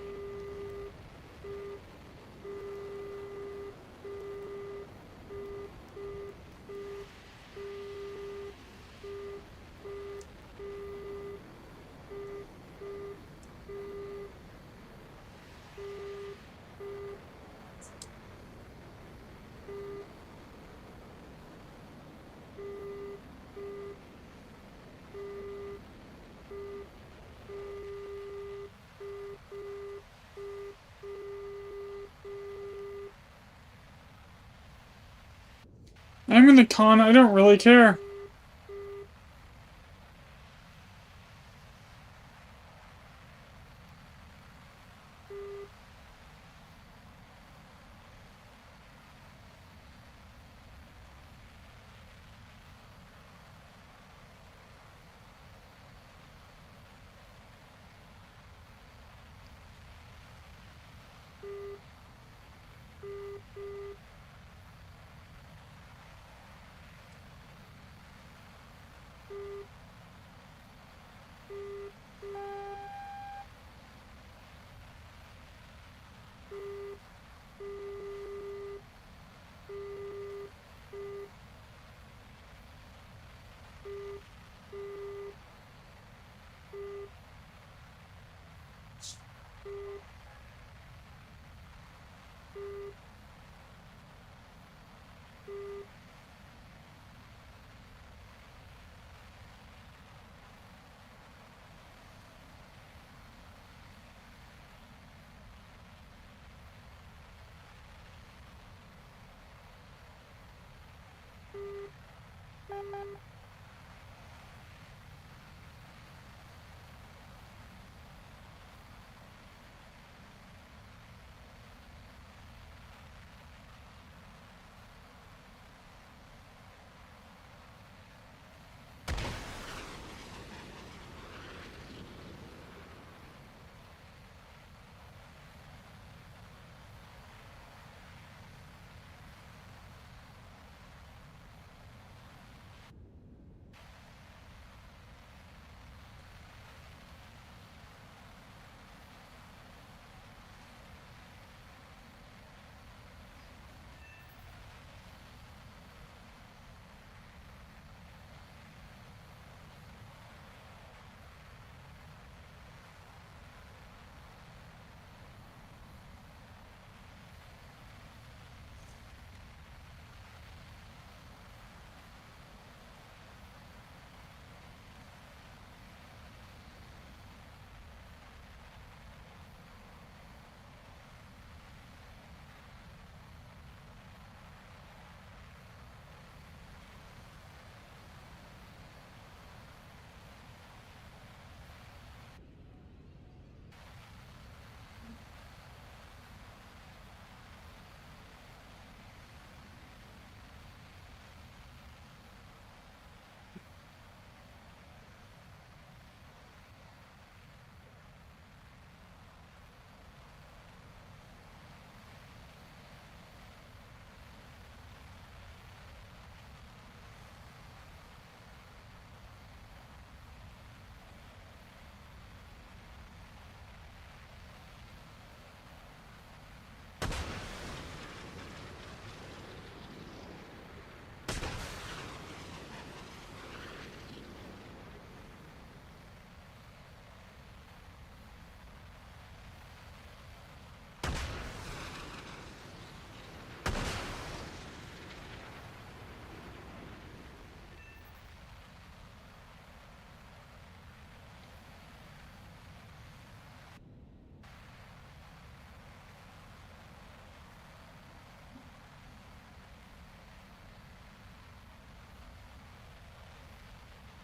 I'm in the con, I don't really care.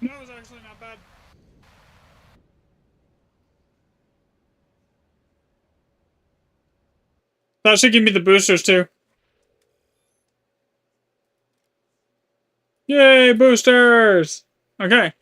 That was actually not bad. That should give me the boosters too. Yay, boosters! Okay.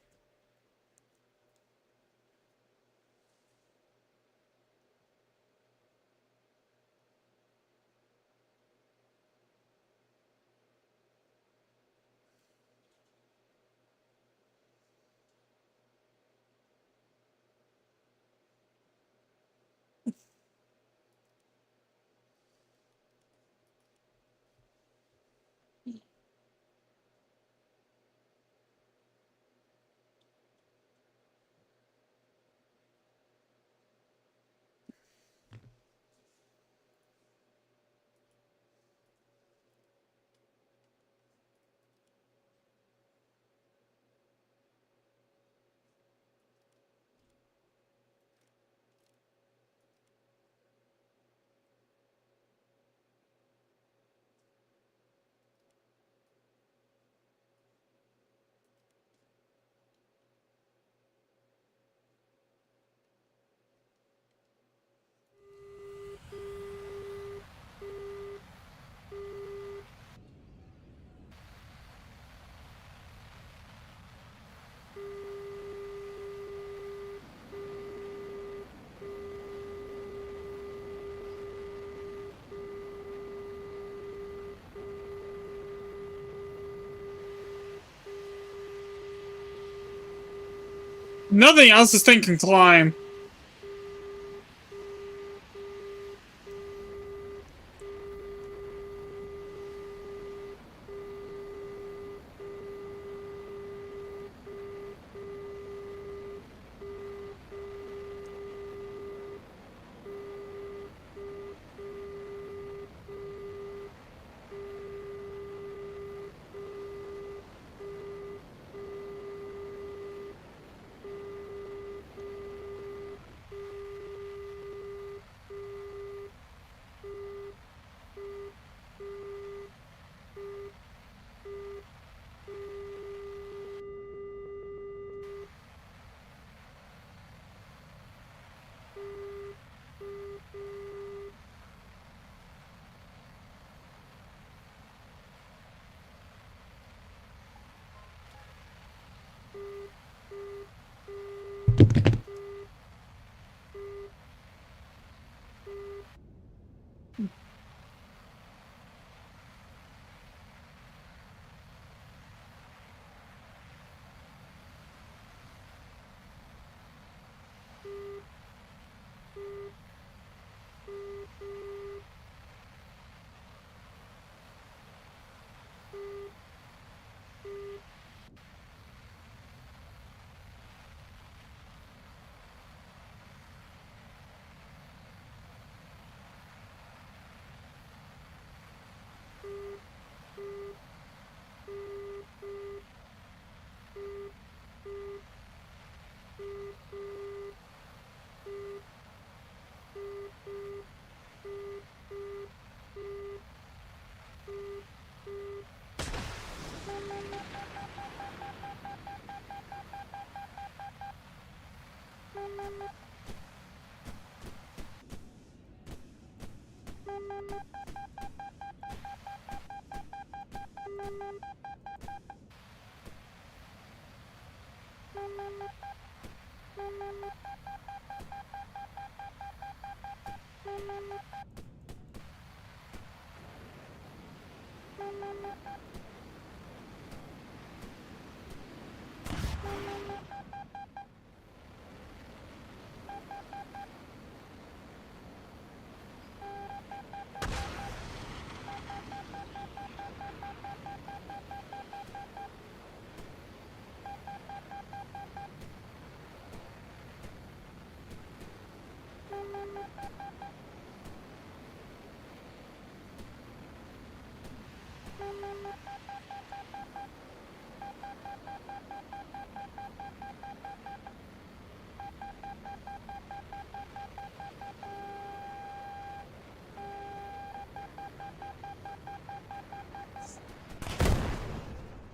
Nothing else this thing can climb.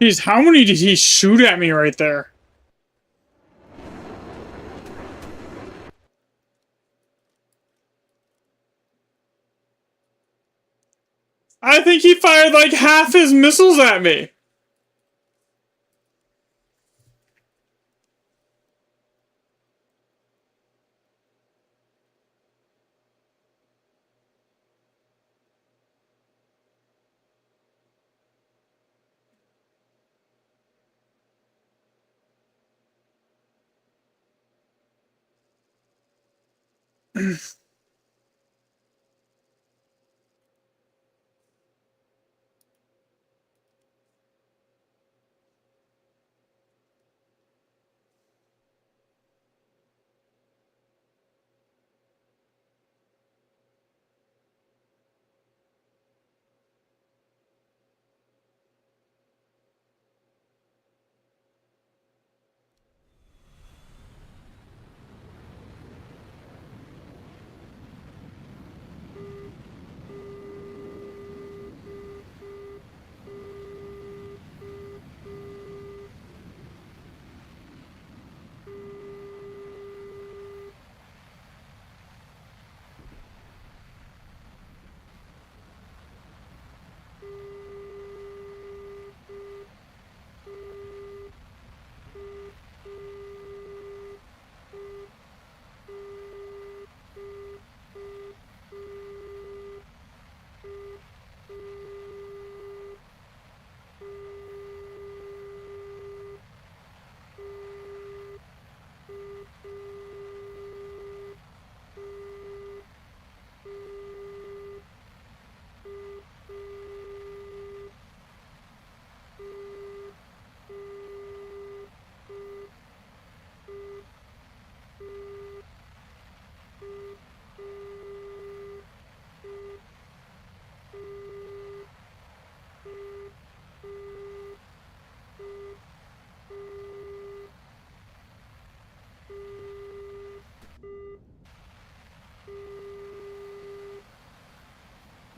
Jeez, how many did he shoot at me right there? I think he fired like half his missiles at me.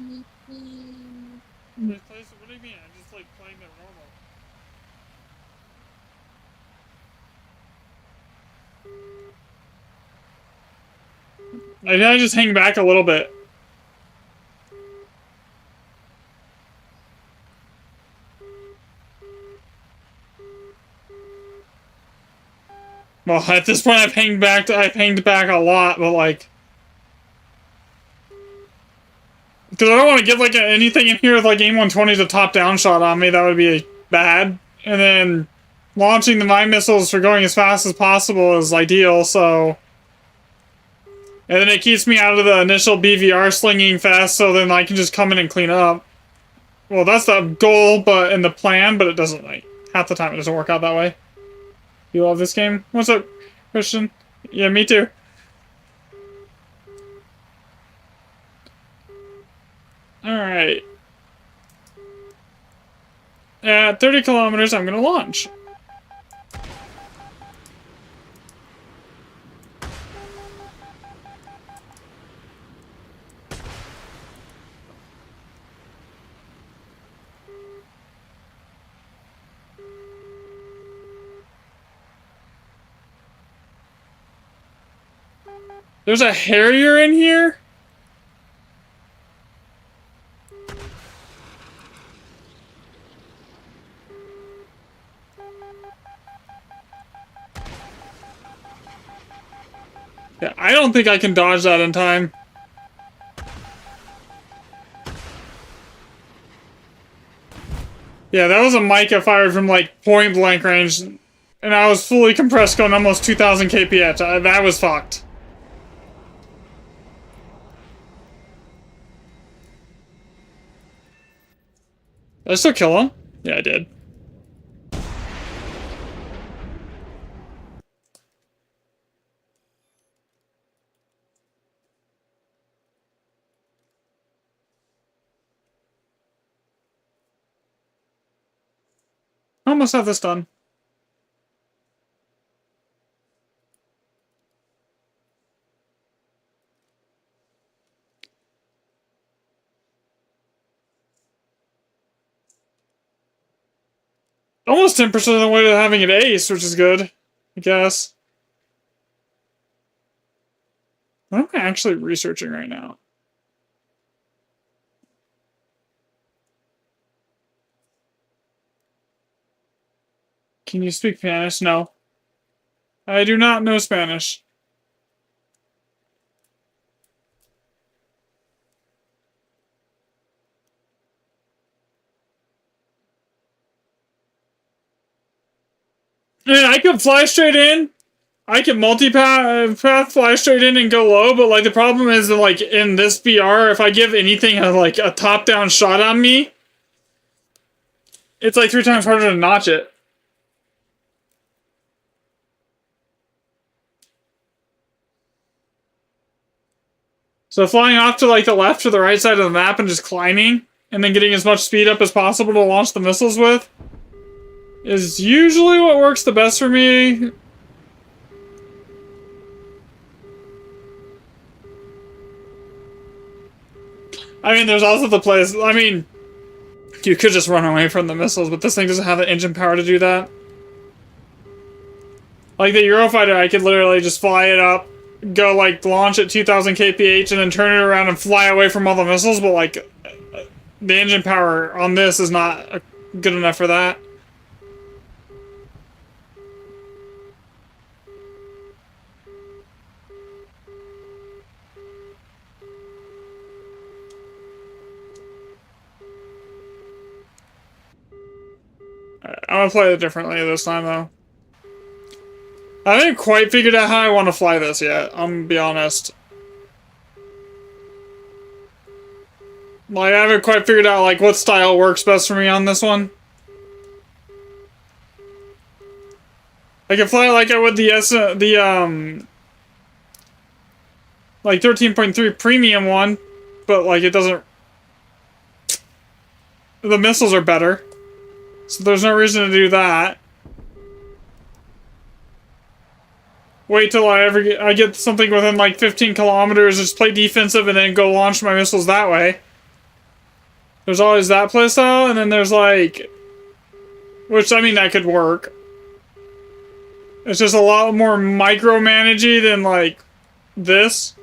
What do you mean? I just like playing it normal. I just hang back a little bit. Well, at this point, I've hanged back a lot, but like, because I don't want to get like anything in here with like AIM-120 to top-down shot on me. That would be bad. And then launching the mine missiles for going as fast as possible is ideal. So, and then it keeps me out of the initial BVR slinging fest, so then I can just come in and clean up. Well, that's the goal, but in the plan, but it doesn't, like, half the time it doesn't work out that way. You love this game? What's up, Christian? Yeah, me too. Alright. At 30 kilometers, I'm gonna launch. There's a Harrier in here? Yeah, I don't think I can dodge that in time. Yeah, that was a Micah fired from, like, point blank range. And I was fully compressed going almost 2,000 kph. That was fucked. Did I still kill him? Yeah, I did. I almost have this done. Almost 10% of the way to having an ace, which is good, I guess. What am I actually researching right now? Can you speak Spanish? No. I do not know Spanish. And I could fly straight in. I can multi-path fly straight in and go low, but like the problem is that like in this VR, if I give anything like a top-down shot on me, it's like 3 times harder to notch it. So flying off to like the left or the right side of the map and just climbing, and then getting as much speed up as possible to launch the missiles with, is usually what works the best for me. I mean, there's also the place, I mean, you could just run away from the missiles, but this thing doesn't have the engine power to do that. Like the Eurofighter, I could literally just fly it up, go like launch at 2,000 kph, and then turn it around and fly away from all the missiles, but like, the engine power on this is not good enough for that. I'm gonna play it differently this time, though. I haven't quite figured out how I want to fly this yet, I'm gonna be honest. Like, I haven't quite figured out, like, what style works best for me on this one. I can fly like I would the like 13.3 premium one, but, like, it doesn't... The missiles are better. So there's no reason to do that. Wait till I get something within like 15 kilometers, just play defensive and then go launch my missiles that way. There's always that playstyle, and then there's like, which I mean that could work. It's just a lot more micromanagey than like this.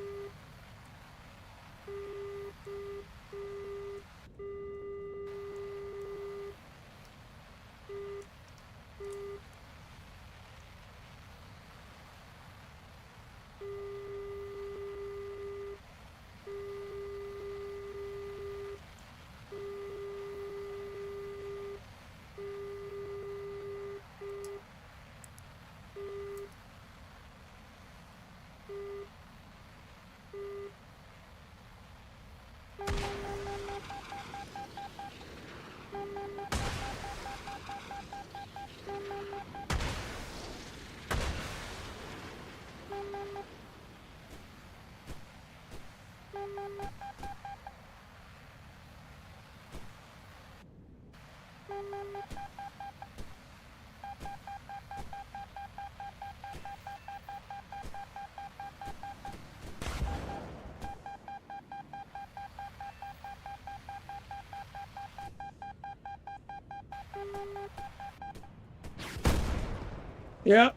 Yeah.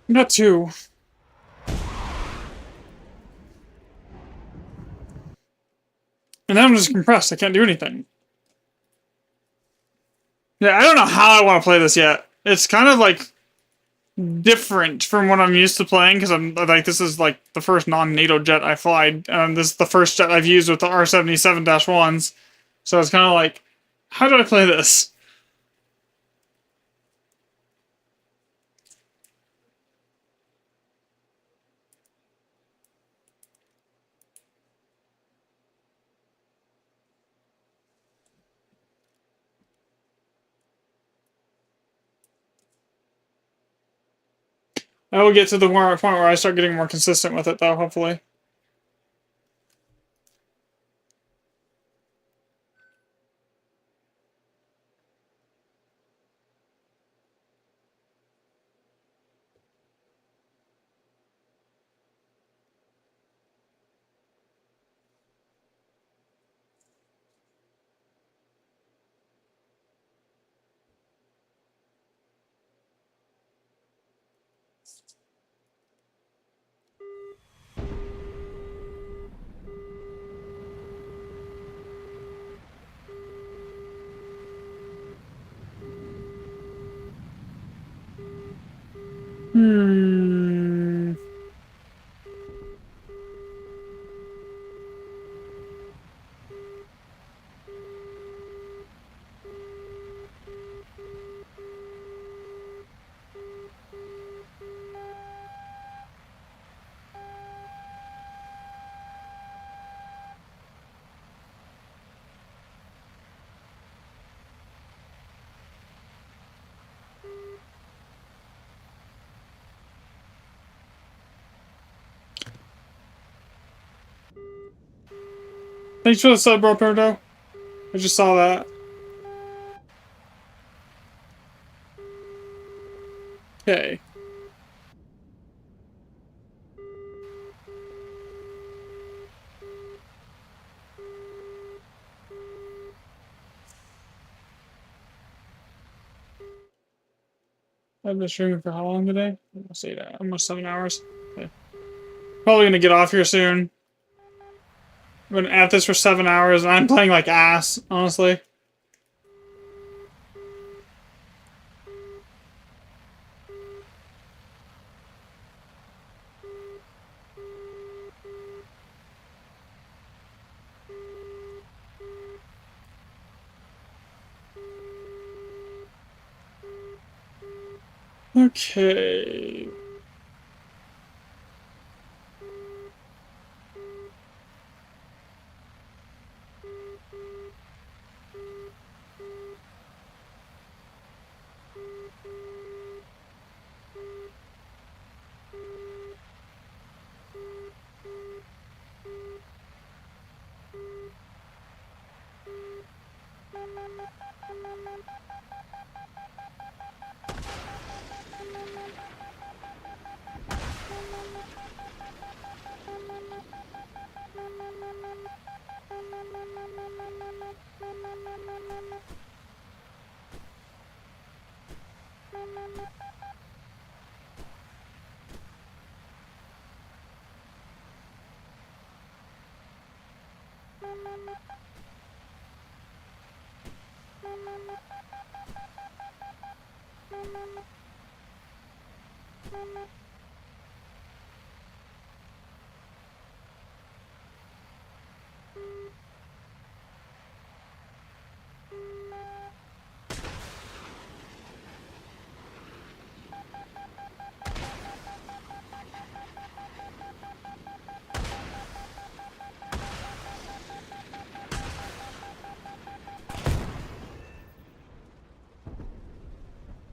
Not two. And then I'm just compressed. I can't do anything. Yeah, I don't know how I want to play this yet. It's kind of like different from what I'm used to playing because I'm like this is like the first non-NATO jet I fly, and this is the first jet I've used with the R77-1s. So it's kind of like, how do I play this? I will get to the point where I start getting more consistent with it, though, hopefully. Hmm. Thanks for the sub, bro, Perdo. I just saw that. Okay. I've been streaming for how long today? I'll say that. Almost 7 hours. Okay. Probably gonna get off here soon. I've been at this for 7 hours and I'm playing like ass, honestly. Okay.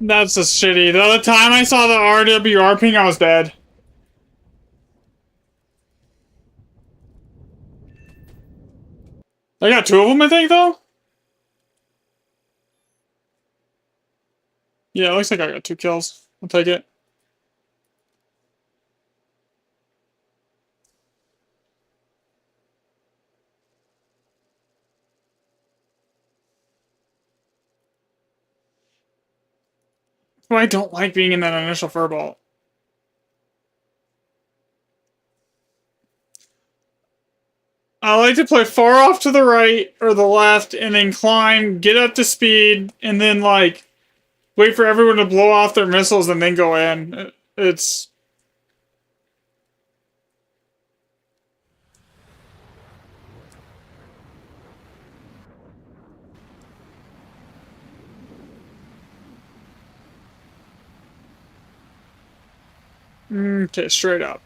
That's just shitty. The other time I saw the RWR ping, I was dead. I got 2 of them, I think, though? Yeah, it looks like I got 2 kills. I'll take it. Well, I don't like being in that initial furball. I like to play far off to the right or the left and then climb, get up to speed, and then, like, wait for everyone to blow off their missiles and then go in. It's... Okay, straight up.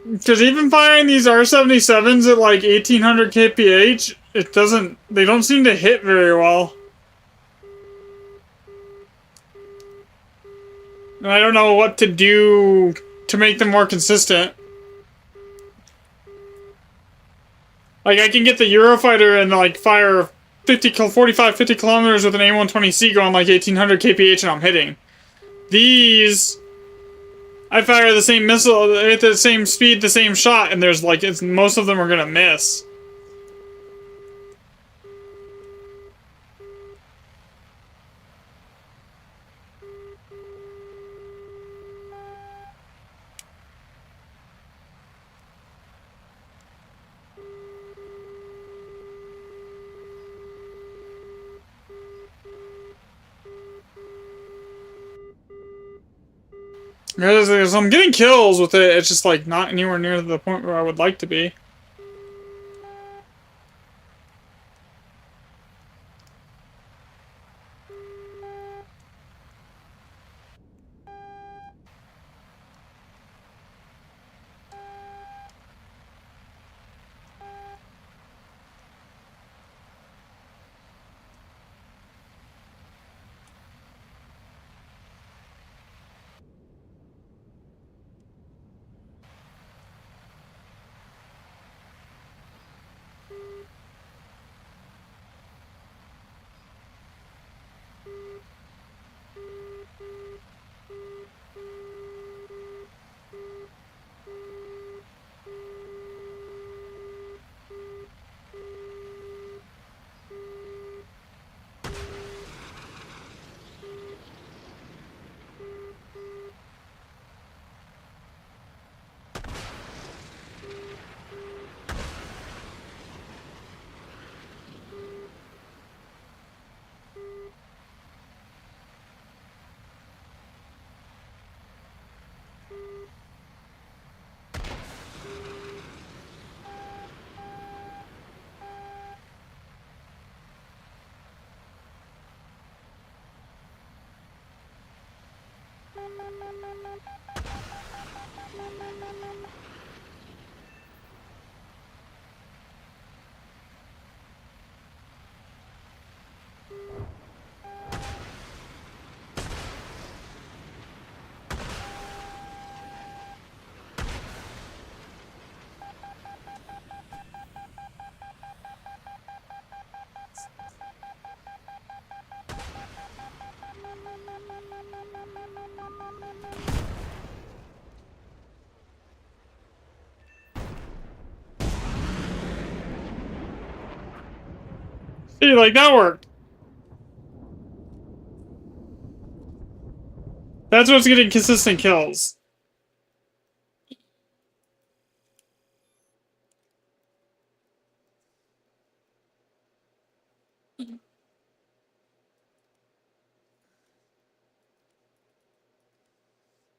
Because even firing these R77s at like 1800 kph, it doesn't... They don't seem to hit very well. And I don't know what to do to make them more consistent. Like, I can get the Eurofighter and, like, fire 45, 50 kilometers with an A120C going like 1800 kph and I'm hitting. These... I fire the same missile at the same speed, the same shot, and there's like, most of them are gonna miss. Because I'm getting kills with it, it's just like not anywhere near the point where I would like to be. See, like, that worked. That's what's getting consistent kills.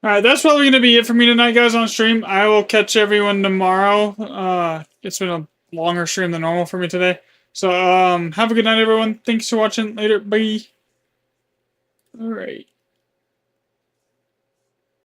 Alright, that's probably going to be it for me tonight, guys, on stream. I will catch everyone tomorrow. It's been a longer stream than normal for me today. So, have a good night, everyone. Thanks for watching. Later. Bye. Alright.